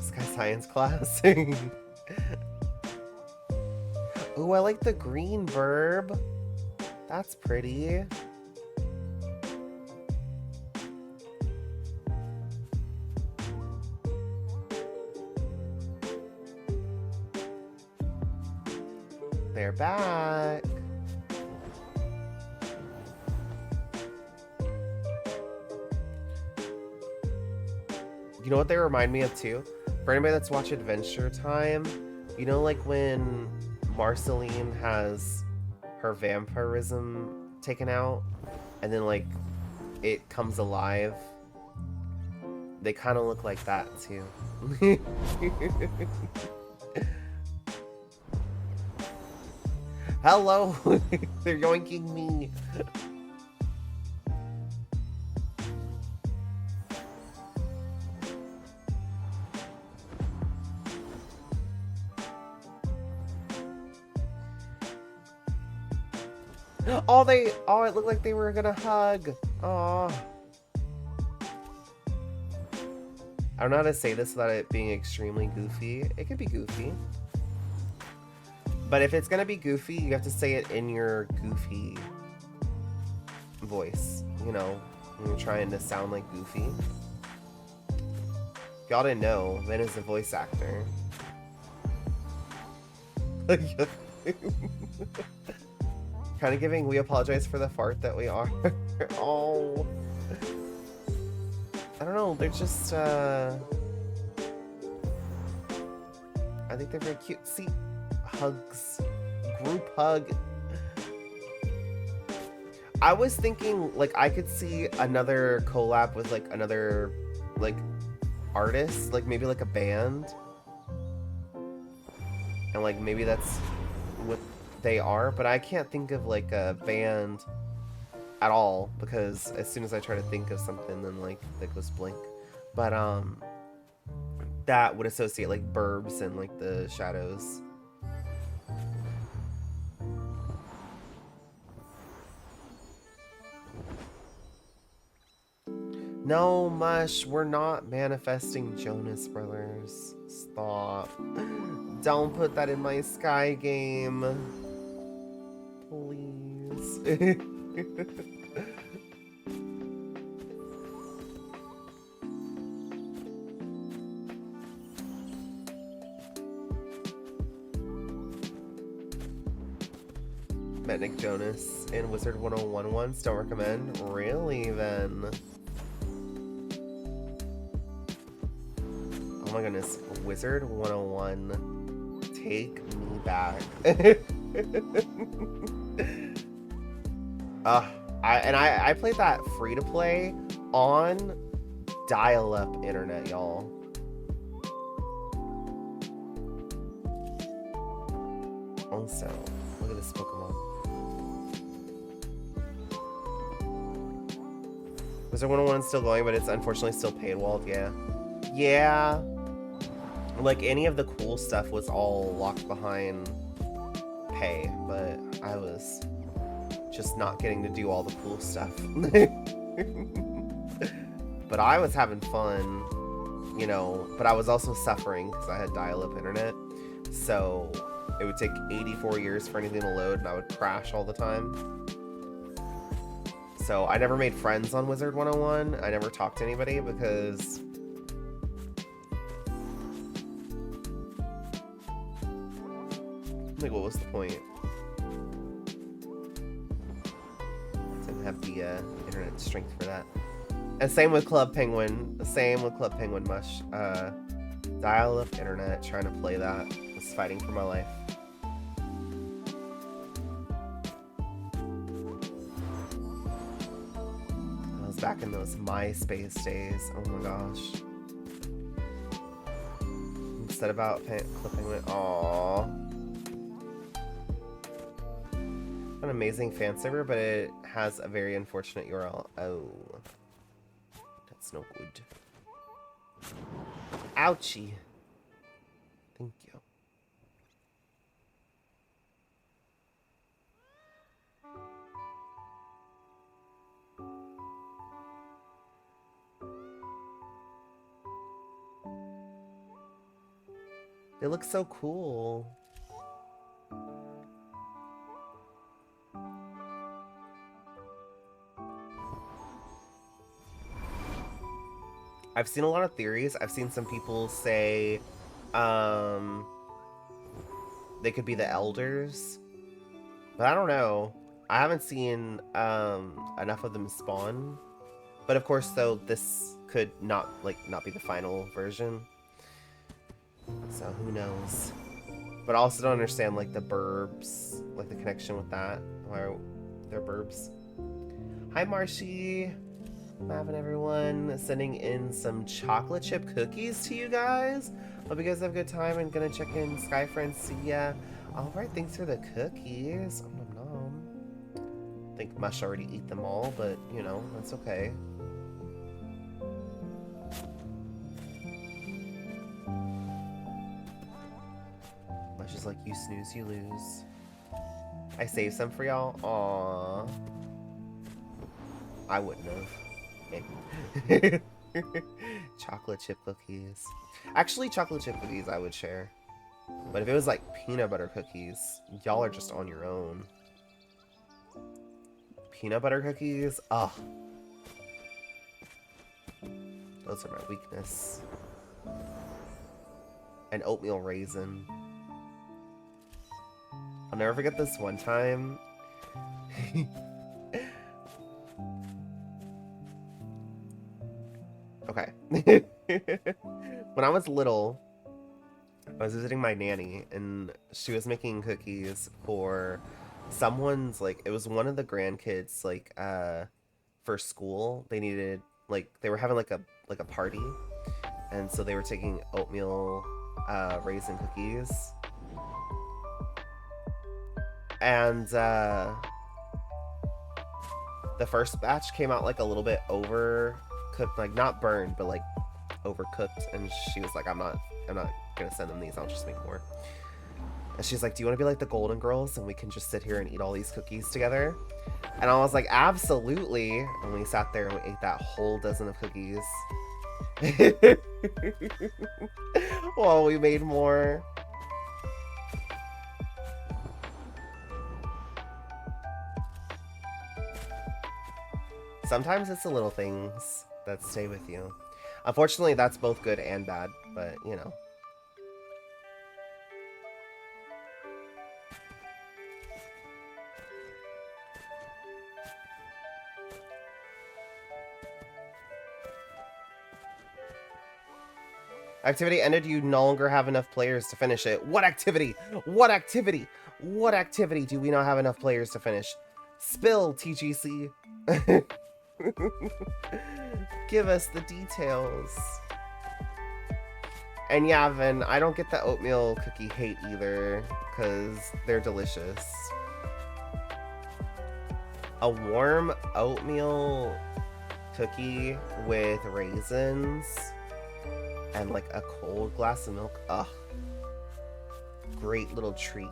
Sky Science class. Oh, I like the green verb. That's pretty. They're back. You know what they remind me of too? For anybody that's watched Adventure Time, you know, like when Marceline has her vampirism taken out and then like it comes alive? They kind of look like that too. Hello! They're yoinking me! Oh, it looked like they were gonna hug. Aw. I don't know how to say this without it being extremely goofy. It could be goofy. But if it's gonna be goofy, you have to say it in your goofy voice. You know, when you're trying to sound like Goofy. If y'all didn't know, Vin is a voice actor. Kind of giving we apologize for the fart that we are. Oh. I don't know, they're just, I think they're very cute. See, hugs. Group hug. I was thinking, like, I could see another collab with, like, another, like, artist. Like, maybe, like, a band. And, like, maybe that's what they are. But I can't think of, like, a band at all. Because as soon as I try to think of something, then, like, that goes blank. But, that would associate, like, Burbs and, like, the Shadows. No, Mush, we're not manifesting Jonas Brothers. Stop. Don't put that in my Sky game. Please. Met Nick Jonas in Wizard 101 once. Don't recommend. Really, then? Oh my goodness, Wizard 101, take me back. I played that free to play on dial-up internet, y'all. Also, look at this Pokemon. Wizard 101 is still going, but it's unfortunately still paywalled, yeah. Yeah. Like, any of the cool stuff was all locked behind pay, but I was just not getting to do all the cool stuff. But I was having fun, you know, but I was also suffering because I had dial-up internet. So it would take 84 years for anything to load, and I would crash all the time. So I never made friends on Wizard 101. I never talked to anybody because... like, what was the point? Didn't have the internet strength for that. And same with Club Penguin. Same with Club Penguin, Mush. Dial-up internet, trying to play that. I was fighting for my life. I was back in those MySpace days. Oh my gosh. Said about clipping it. Aww. An amazing fan server, but it has a very unfortunate URL. Oh. That's no good. Ouchie. Thank you. They look so cool. I've seen a lot of theories. I've seen some people say they could be the elders. But I don't know. I haven't seen enough of them spawn. But of course, though, this could not be the final version. So who knows? But I also don't understand like the burbs, like the connection with that. Why they're burbs. Hi, Marshy. I'm having everyone sending in some chocolate chip cookies to you guys. Hope you guys have a good time and gonna check in Skyfriend. See ya. Alright, thanks for the cookies. Nom nom. I think Mush already ate them all, but you know, that's okay. Mush is like, you snooze, you lose. I saved some for y'all. Aww. I wouldn't have. Chocolate chip cookies. Actually, chocolate chip cookies I would share. But if it was like peanut butter cookies, y'all are just on your own. Peanut butter cookies? Ugh. Those are my weakness. And oatmeal raisin. I'll never forget this one time. Okay. When I was little, I was visiting my nanny, and she was making cookies for someone's, like, it was one of the grandkids, like, for school. They needed, like, they were having, like a party, and so they were taking oatmeal, raisin cookies. And, the first batch came out, like, a little bit overcooked, like, not burned, but, like, overcooked, and she was like, I'm not gonna send them these, I'll just make more. And she's like, do you want to be like the Golden Girls and we can just sit here and eat all these cookies together? And I was like, absolutely. And we sat there and we ate that whole dozen of cookies. Well, we made more. Sometimes it's the little things that stay with you. Unfortunately, that's both good and bad, but you know. Activity ended, you no longer have enough players to finish it. What activity? What activity? What activity do we not have enough players to finish? Spill, TGC. Give us the details. And yeah, Vin, I don't get the oatmeal cookie hate either, because they're delicious. A warm oatmeal cookie with raisins and like a cold glass of milk. Ugh. Great little treat.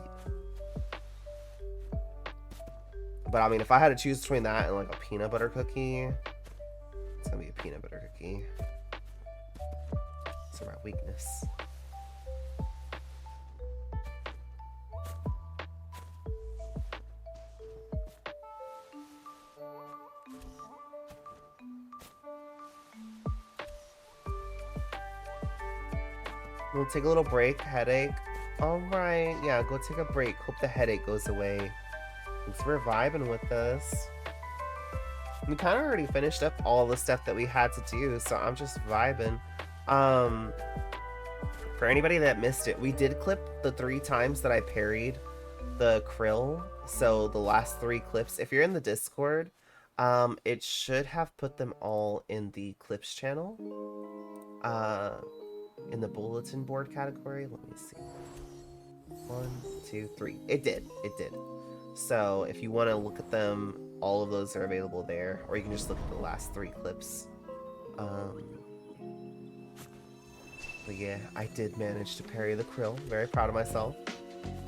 But I mean, if I had to choose between that and like a peanut butter cookie, it's gonna be a peanut butter cookie. It's my weakness. We'll take a little break. Headache. Alright, yeah, go take a break. Hope the headache goes away. Thanks for vibing with us. We kind of already finished up all the stuff that we had to do, so I'm just vibing. For anybody that missed it, we did clip the 3 times that I parried the krill. So the last 3 clips, if you're in the Discord, it should have put them all in the clips channel. in the bulletin board category. Let me see. 1, 2, 3. It did. It did. So if you want to look at them, all of those are available there, or you can just look at the last 3 clips. But yeah, I did manage to parry the Krill. Very proud of myself,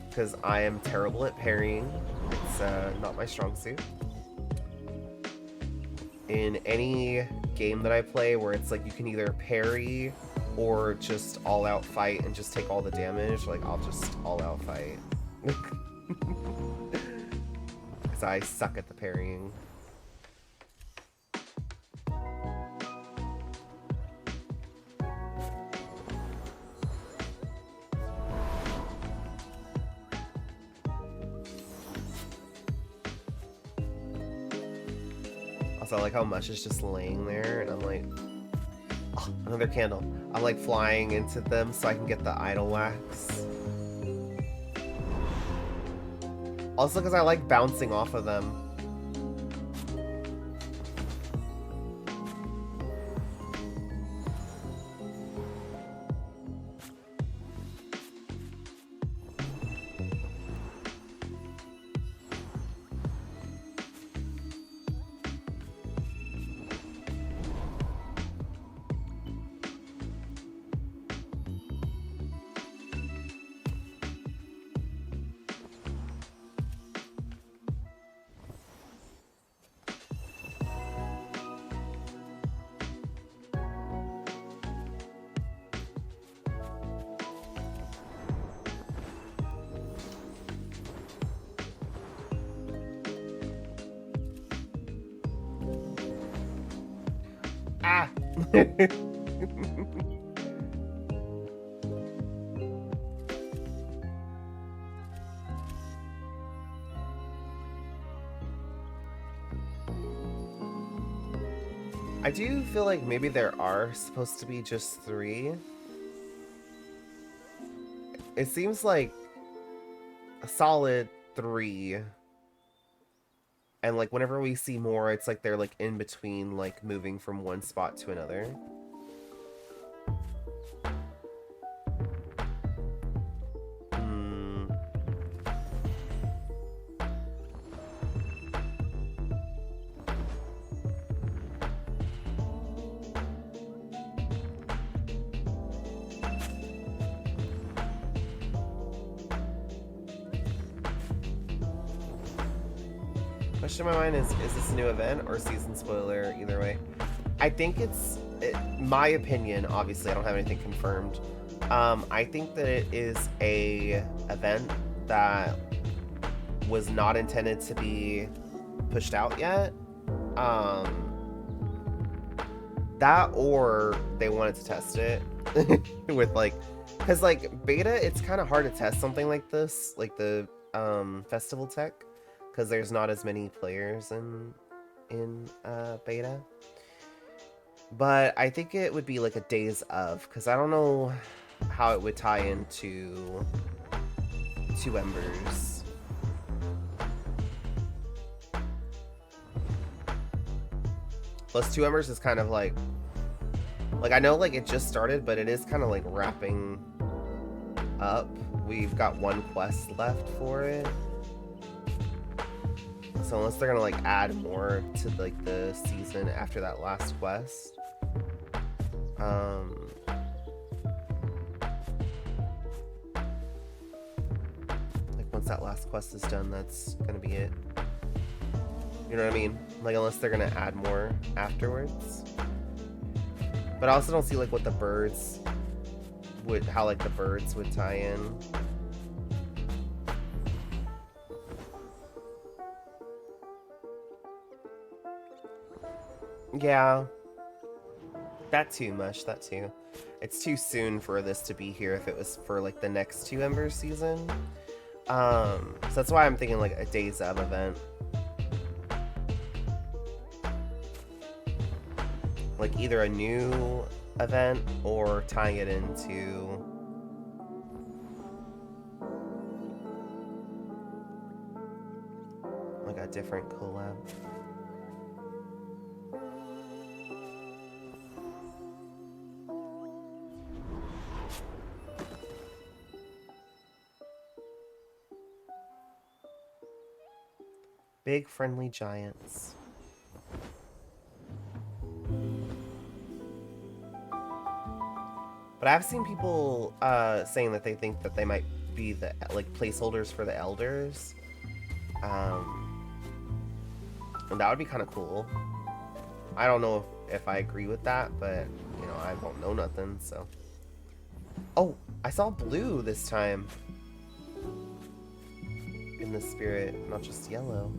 because I am terrible at parrying. It's not my strong suit. In any game that I play where it's like you can either parry or just all-out fight and just take all the damage, like I'll just all-out fight. Because I suck at the parrying. Also, I like how much is just laying there, and I'm like, oh, another candle. I'm like flying into them so I can get the idle wax. Also, because I like bouncing off of them. Ah! I do feel like maybe there are supposed to be just 3. It seems like a solid 3. And like whenever we see more, it's like they're like in between, like moving from one spot to another. Question in my mind is this a new event or season spoiler? Either way, I think it's my opinion. Obviously, I don't have anything confirmed. I think that it is a event that was not intended to be pushed out yet. That or they wanted to test it with like, because like beta, it's kind of hard to test something like this, like the festival tech. Because there's not as many players in beta. But I think it would be like a days of, because I don't know how it would tie into 2 Embers. Plus 2 Embers is kind of like I know like it just started, but it is kind of like wrapping up. We've got 1 quest left for it. So unless they're gonna like add more to like the season after that last quest, like once that last quest is done, that's gonna be it. You know what I mean? Like unless they're gonna add more afterwards. But I also don't see like what the birds would, how like the birds would tie in. Yeah, that too much, that too. It's too soon for this to be here if it was for like the next 2 Embers season. So that's why I'm thinking like a Days of event. Like either a new event or tying it into like a different collab. Big friendly giants. But I've seen people saying that they think that they might be the like placeholders for the elders. And that would be kind of cool. I don't know if I agree with that, but you know, I don't know nothing, so. Oh, I saw blue this time in the spirit, not just yellow.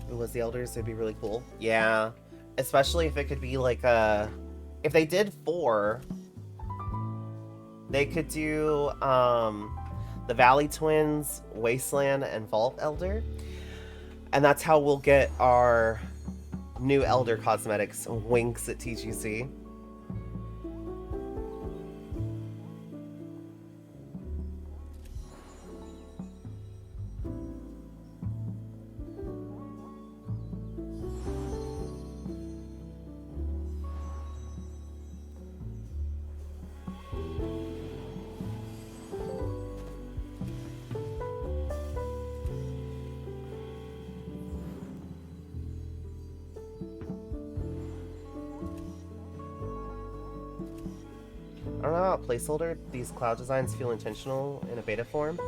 It was the elders, it'd be really cool. Yeah, especially if it could be like if they did 4, they could do the Valley Twins, Wasteland, and Vault Elder. And that's how we'll get our new Elder cosmetics. Winks at TGC. I don't know about placeholder. These cloud designs feel intentional in a beta form.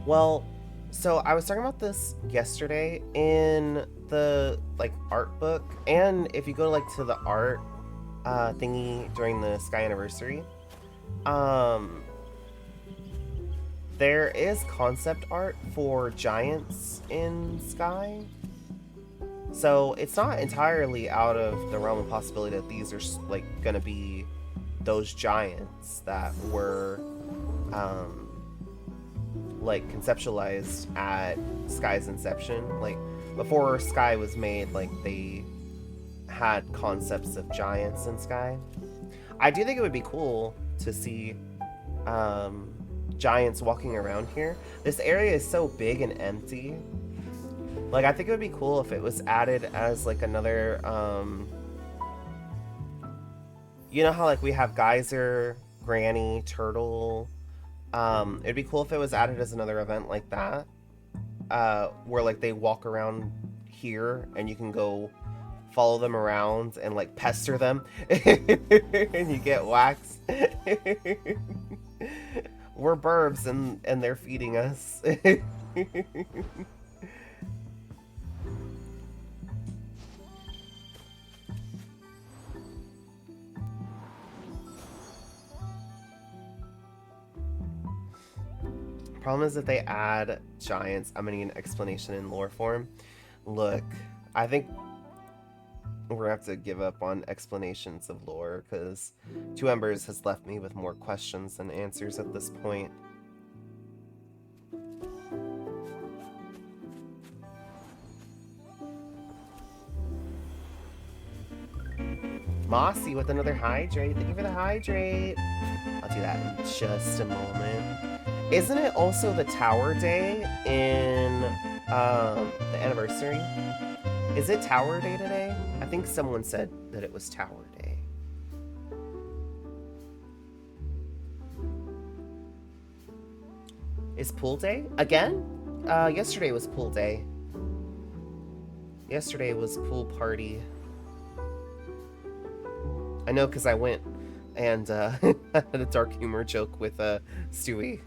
Well, so I was talking about this yesterday in the like art book, and if you go like to the art thingy during the Sky Anniversary, there is concept art for giants in Sky. So it's not entirely out of the realm of possibility that these are like gonna be those giants that were like conceptualized at Sky's inception. Like before Sky was made, like they had concepts of giants in Sky. I do think it would be cool to see giants walking around here. This area is so big and empty. Like, I think it would be cool if it was added as, like, another, you know how, like, we have Geyser, Granny, Turtle? It'd be cool if it was added as another event like that, where, like, they walk around here, and you can go follow them around and, like, pester them, and you get waxed. We're burbs, and they're feeding us. Problem is if they add giants, I'm gonna need an explanation in lore form. Look, I think we're gonna have to give up on explanations of lore because Two Embers has left me with more questions than answers at this point. Mossy with another hydrate. Thank you for the hydrate. I'll do that in just a moment. Isn't it also the Tower Day in the anniversary? Is it Tower Day today? I think someone said that it was Tower Day. Is Pool Day? Again? Yesterday was Pool Day. Yesterday was Pool Party. I know because I went and had a dark humor joke with Stewie.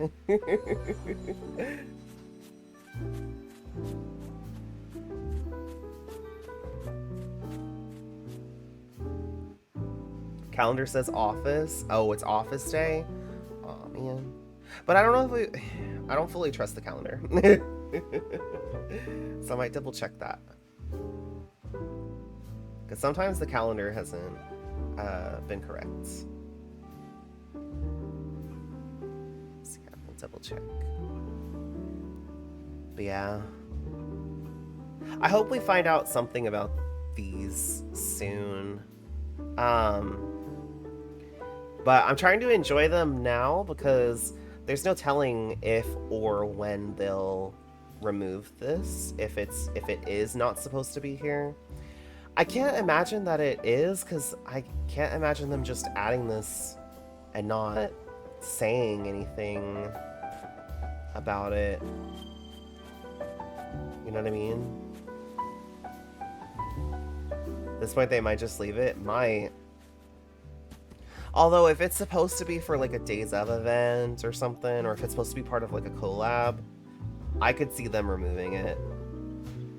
Calendar says office. Oh, it's office day? Oh man. But I don't know if I don't fully trust the calendar. So I might double check that. Because sometimes the calendar hasn't been correct. check. But yeah. I hope we find out something about these soon. But I'm trying to enjoy them now because there's no telling if or when they'll remove this, if it is not supposed to be here. I can't imagine that it is, because I can't imagine them just adding this and not saying anything about it. You know what I mean? At this point, they might just leave it. Might. Although, if it's supposed to be for like a Days of event or something, or if it's supposed to be part of like a collab, I could see them removing it.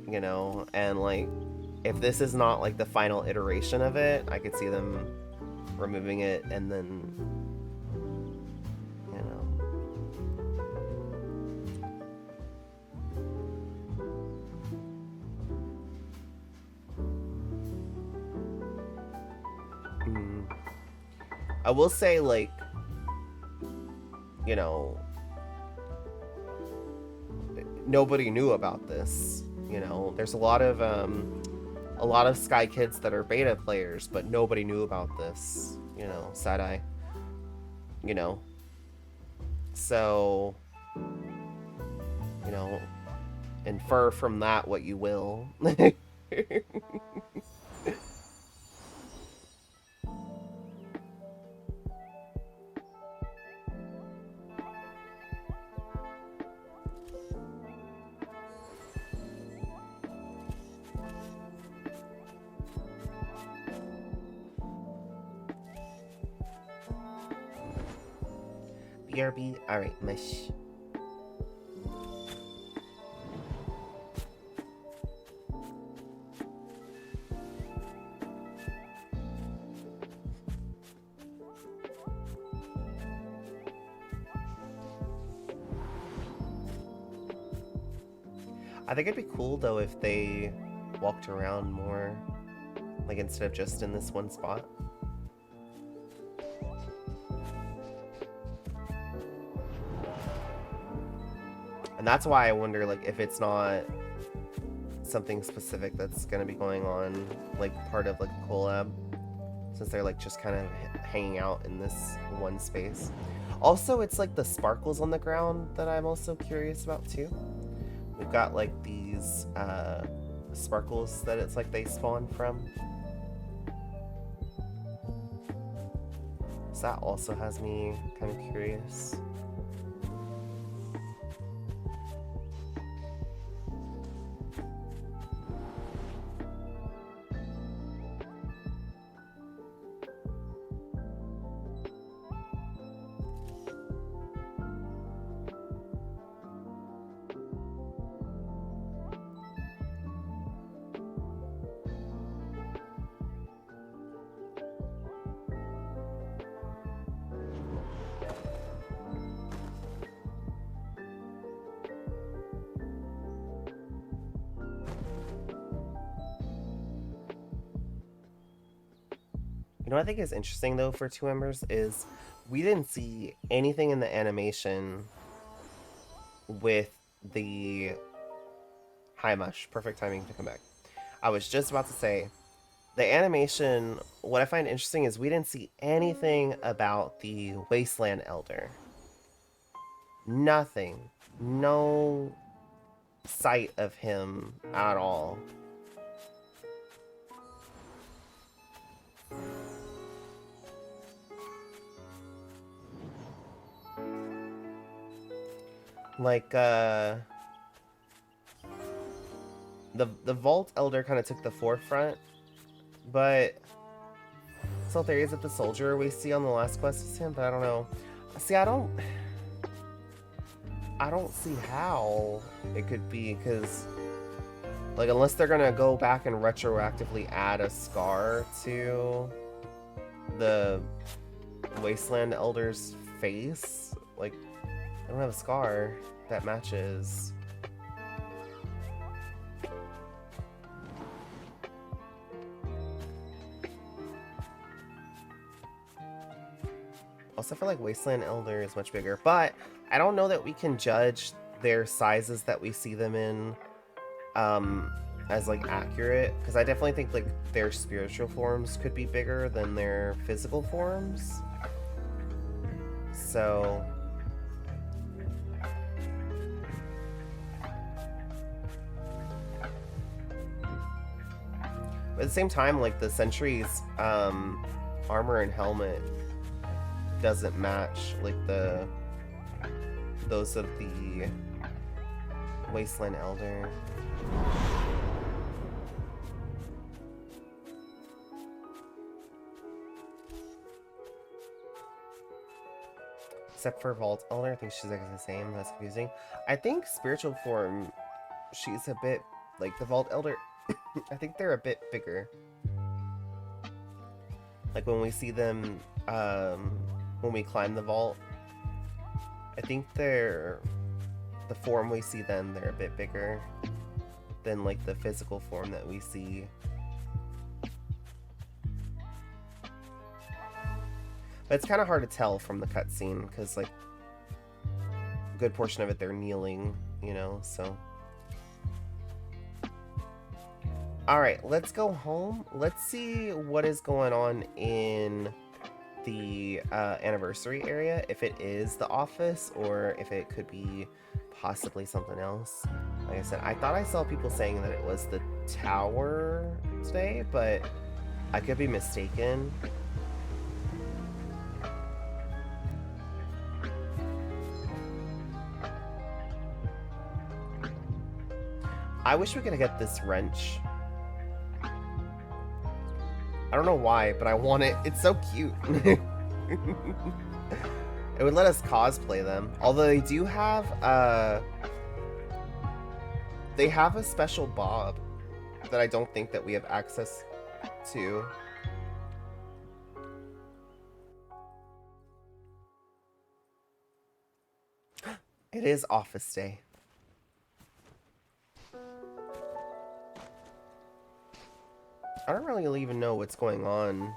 You know? And like, if this is not like the final iteration of it, I could see them removing it and then, you know. I will say, like, you know, nobody knew about this. You know, there's a lot of Sky Kids that are beta players, but nobody knew about this. You know, side eye. You know, so, you know, infer from that what you will. BRB, alright, mish. I think it'd be cool though if they walked around more, like instead of just in this one spot. And that's why I wonder, like, if it's not something specific that's gonna be going on, like part of like a collab, since they're like just kind of hanging out in this one space. Also, it's like the sparkles on the ground that I'm also curious about too. We've got like these sparkles that it's like they spawn from. So that also has me kind of curious. You know what I think is interesting though for Two Embers is we didn't see anything in the animation with the hi mush. Perfect timing to come back. I was just about to say the animation, what I find interesting is we didn't see anything about the Wasteland Elder. Nothing. No sight of him at all. Like, the Vault Elder kind of took the forefront, but still there is the soldier we see on the last quest is him, but I don't know. See, I don't see how it could be, because, like, unless they're gonna go back and retroactively add a scar to the Wasteland Elder's face, like, I don't have a scar that matches. Also, I feel like Wasteland Elder is much bigger, but I don't know that we can judge their sizes that we see them in as like accurate, because I definitely think like their spiritual forms could be bigger than their physical forms. So but at the same time, like the Sentry's armor and helmet doesn't match like those of the Wasteland Elder. Except for Vault Elder, I think she's like the same. That's confusing. I think spiritual form, she's a bit like the Vault Elder. I think they're a bit bigger. Like when we see them, when we climb the vault, I think the form we see then, they're a bit bigger than like the physical form that we see. But it's kind of hard to tell from the cutscene because like a good portion of it they're kneeling, you know, so. Alright, let's go home. Let's see what is going on in the anniversary area, if it is the office or if it could be possibly something else. Like I said, I thought I saw people saying that it was the tower today, but I could be mistaken. I wish we could get this wrench. I don't know why, but I want it. It's so cute. It would let us cosplay them. Although they do have a special bob that I don't think that we have access to. It is office day. I don't really even know what's going on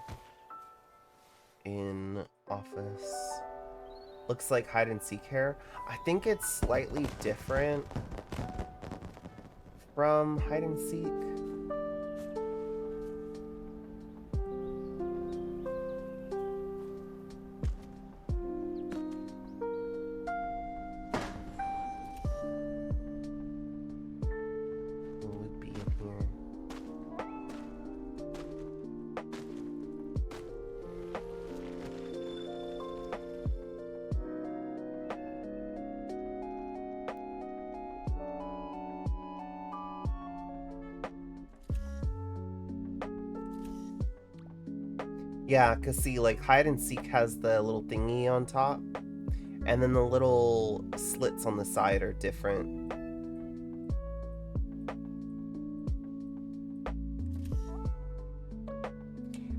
in office. Looks like hide and seek here. I think it's slightly different from hide and seek. Yeah, because see, like, hide and seek has the little thingy on top, and then the little slits on the side are different.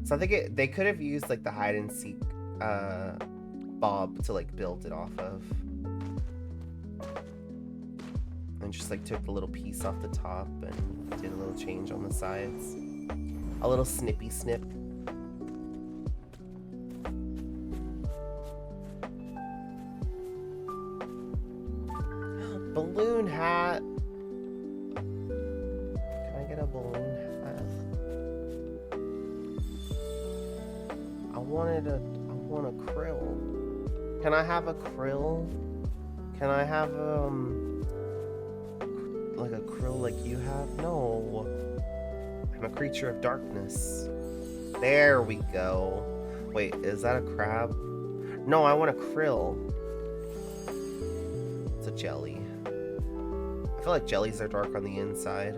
So I think they could have used, like, the hide and seek bob to, like, build it off of. And just, like, took the little piece off the top and did a little change on the sides. A little snippy snip. Balloon hat. Can I get a balloon hat? I want a krill. Can I have a krill? Can I have like a krill like you have? No. I'm a creature of darkness. There we go. Wait, is that a crab? No, I want a krill. It's a jelly. I feel like jellies are dark on the inside.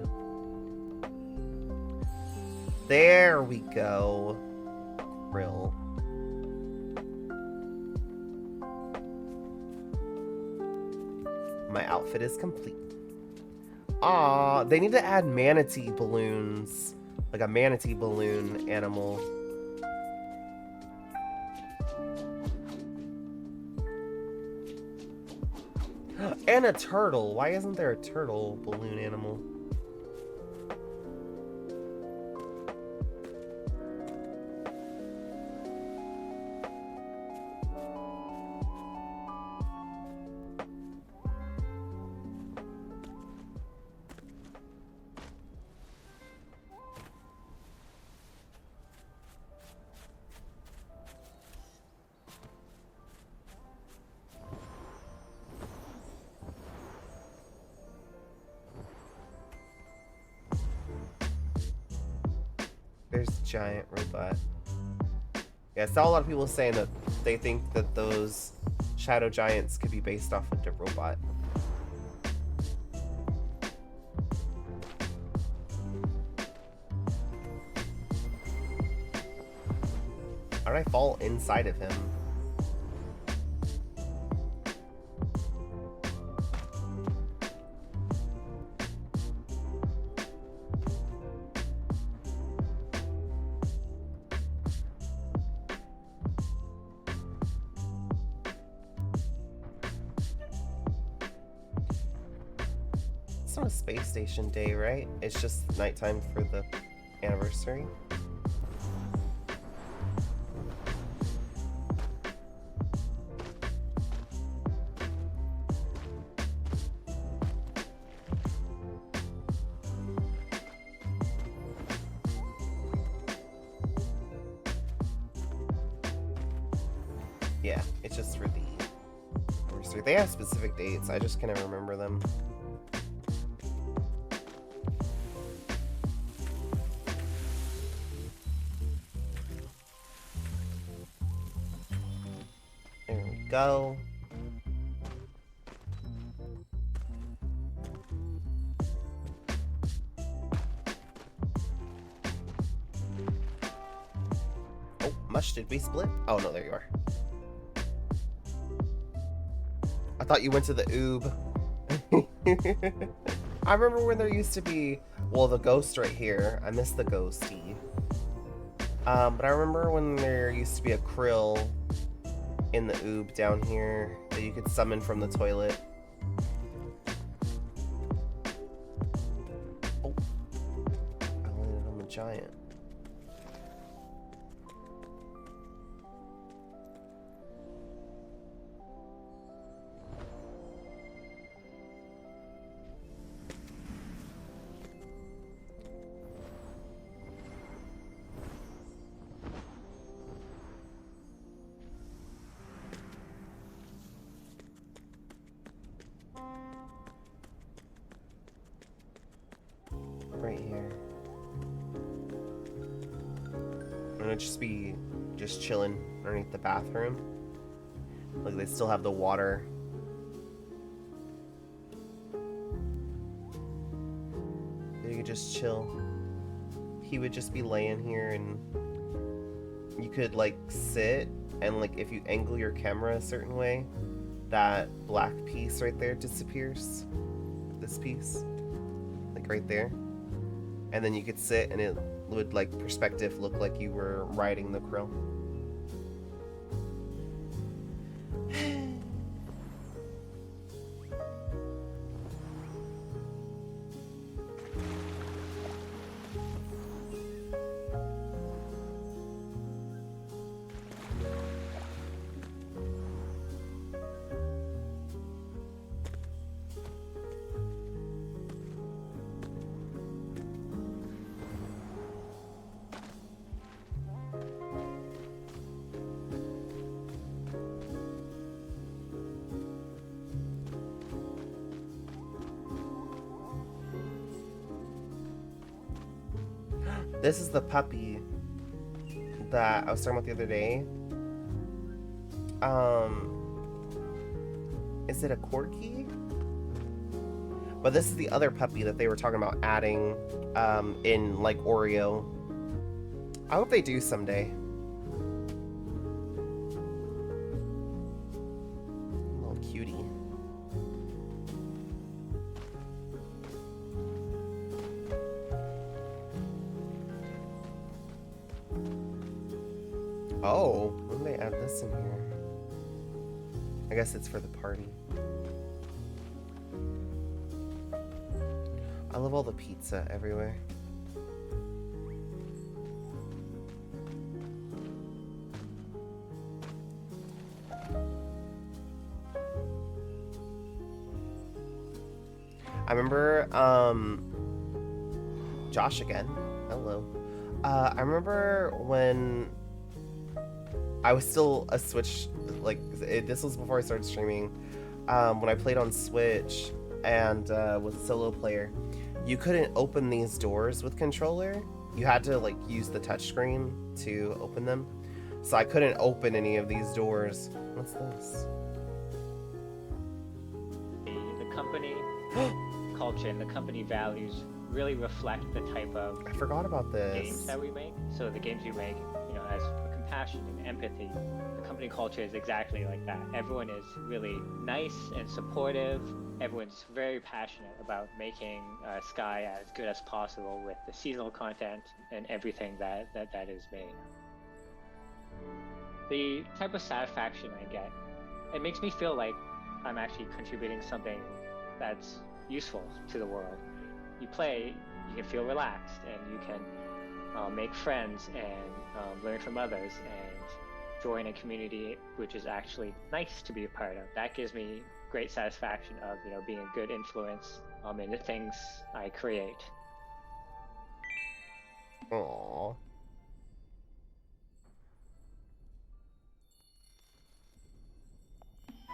There we go. Krill. My outfit is complete. Aw, they need to add manatee balloons. Like a manatee balloon animal. And a turtle. Why isn't there a turtle balloon animal? There's giant robot. Yeah, I saw a lot of people saying that they think that those shadow giants could be based off of the robot. How did I fall inside of him? It's not a space station day, right? It's just nighttime for the anniversary. Yeah, it's just for the anniversary. They have specific dates, I just can't remember them. There we go. Oh, Mush, did we split? Oh no, there you are. I thought you went to the oob. I remember when there used to be, well, the ghost right here. I miss the ghosty. But I remember when there used to be a krill in the oob down here that you could summon from the toilet. Oh, I landed on the giant. Right here. I'm gonna just be chilling underneath the bathroom. Like they still have the water. You could just chill. He would just be laying here and you could like sit and like if you angle your camera a certain way, that black piece right there disappears. This piece. Like right there. And then you could sit and it would like perspective look like you were riding the krill. This is the puppy that I was talking about the other day. Is it a corgi? But this is the other puppy that they were talking about adding in like Oreo. I hope they do someday. Little cutie. Oh, when did they add this in here? I guess it's for the party. I love all the pizza everywhere. I remember, Josh again. Hello. I remember when I was still a Switch, like, this was before I started streaming, when I played on Switch and was a solo player, you couldn't open these doors with controller. you had to like use the touchscreen to open them. So I couldn't open any of these doors. What's this? The company culture and the company values really reflect the type of I forgot about this. games that we make. So the games you make, you know, has compassion and empathy. The company culture is exactly like that. Everyone is really nice and supportive. Everyone's very passionate about making Sky as good as possible with the seasonal content and everything that is made. The type of satisfaction I get, it makes me feel like I'm actually contributing something that's useful to the world. You play, you can feel relaxed, and you can make friends and learn from others and join a community which is actually nice to be a part of. That gives me great satisfaction of, you know, being a good influence in the things I create. Aww.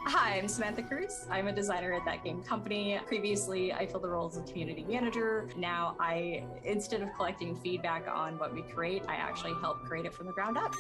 Hi, I'm Samantha Cruz. I'm a designer at That Game Company. Previously, I filled the role as a community manager. Now instead of collecting feedback on what we create, I actually help create it from the ground up.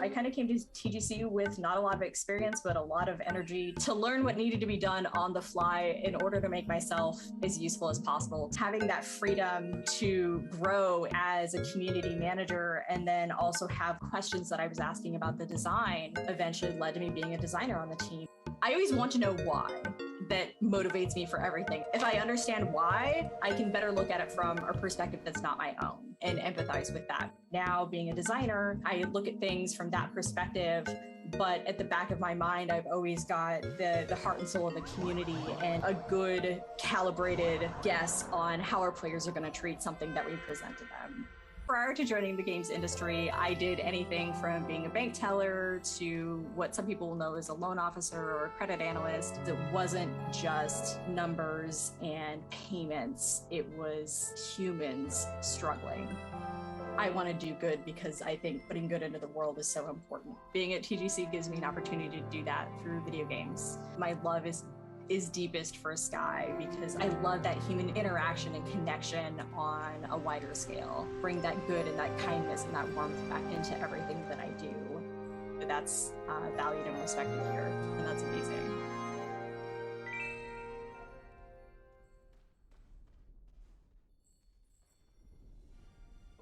I kind of came to TGC with not a lot of experience, but a lot of energy to learn what needed to be done on the fly in order to make myself as useful as possible. Having that freedom to grow as a community manager and then also have questions that I was asking about the design eventually led to me being a designer on the team. I always want to know why. That motivates me for everything. If I understand why, I can better look at it from a perspective that's not my own and empathize with that. Now, being a designer, I look at things from that perspective, but at the back of my mind, I've always got the heart and soul of the community and a good calibrated guess on how our players are going to treat something that we present to them. Prior to joining the games industry, I did anything from being a bank teller to what some people will know as a loan officer or a credit analyst. It wasn't just numbers and payments, it was humans struggling. I want to do good because I think putting good into the world is so important. Being at TGC gives me an opportunity to do that through video games. My love is deepest for Sky because I love that human interaction and connection on a wider scale. Bring that good and that kindness and that warmth back into everything that I do. That's valued and respected here, and that's amazing.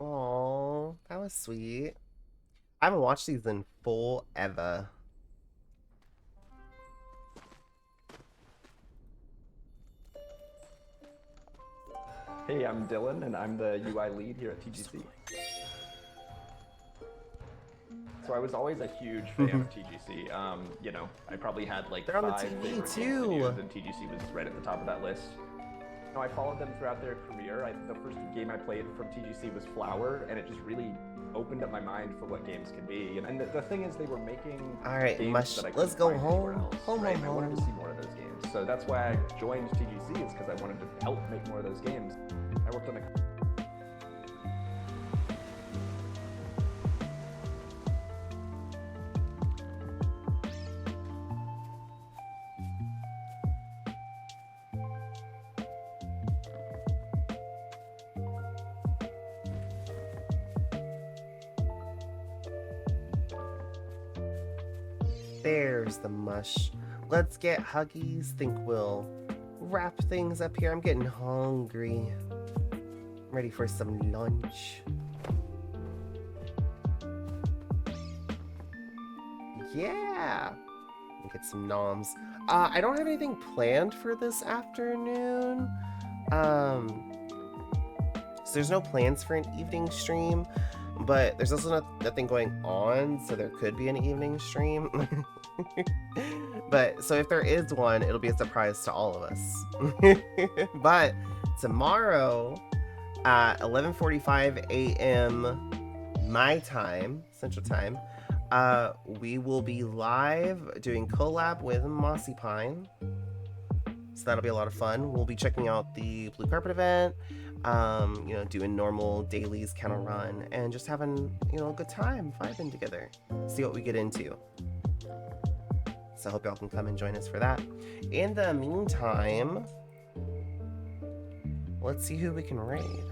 Aww, that was sweet. I haven't watched these in full ever. Hey, I'm Dylan, and I'm the UI lead here at TGC. So I was always a huge fan of TGC. You know, I probably had like They're on the 5 TV favorite too. games to use, and TGC was right at the top of that list. You know, I followed them throughout their career. The first game I played from TGC was Flower, and it just really opened up my mind for what games could be. And the thing is, they were making Alright, games that I let's couldn't go find home. anywhere else, Home, right? home, I wanted to home. see more of those games. So that's why I joined TGC, is because I wanted to help make more of those games. I worked on a There's the mush. Let's get Huggies. Think we'll wrap things up here. I'm getting hungry. I'm ready for some lunch. Yeah. Get some noms. I don't have anything planned for this afternoon. So there's no plans for an evening stream, but there's also nothing going on, so there could be an evening stream. But so if there is one, it'll be a surprise to all of us. But tomorrow at 11:45 a.m. my time, Central Time, we will be live doing collab with Mossy Pine. So that'll be a lot of fun. We'll be checking out the Blue Carpet event, you know, doing normal dailies kind of run, and just having, you know, a good time vibing together. See what we get into. So I hope y'all can come and join us for that. In the meantime, let's see who we can raid.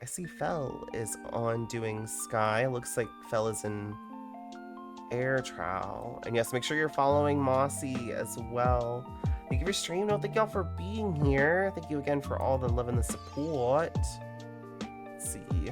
see Fel is on doing Sky. Looks like Fel is in Air Trial. And yes, make sure you're following Mossy as well. Thank you for streaming. No, thank y'all for being here. Thank you again for all the love and the support. Let's see.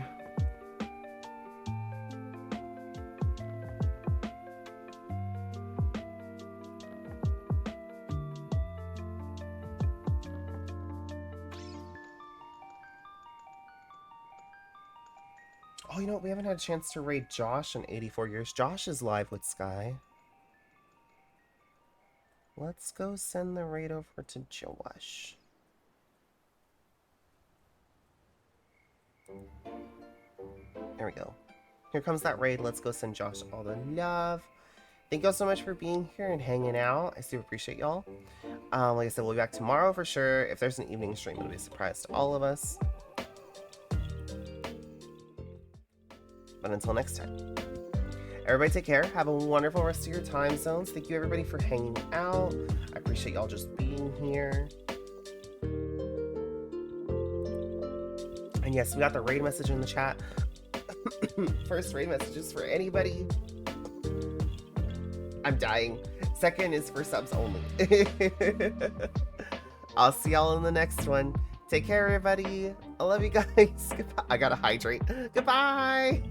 Oh, you know what? We haven't had a chance to raid Josh in 84 years. Josh is live with Sky. Let's go send the raid over to Josh. There we go. Here comes that raid. Let's go send Josh all the love. Thank y'all so much for being here and hanging out. I super appreciate y'all. Like I said, we'll be back tomorrow for sure. If there's an evening stream, it'll be a surprise to all of us. But until next time, everybody take care. Have a wonderful rest of your time zones. Thank you everybody for hanging out. I appreciate y'all just being here. And yes, we got the raid message in the chat. First raid messages for anybody. I'm dying. Second is for subs only. I'll see y'all in the next one. Take care, everybody. I love you guys. Goodbye. I gotta hydrate. Goodbye.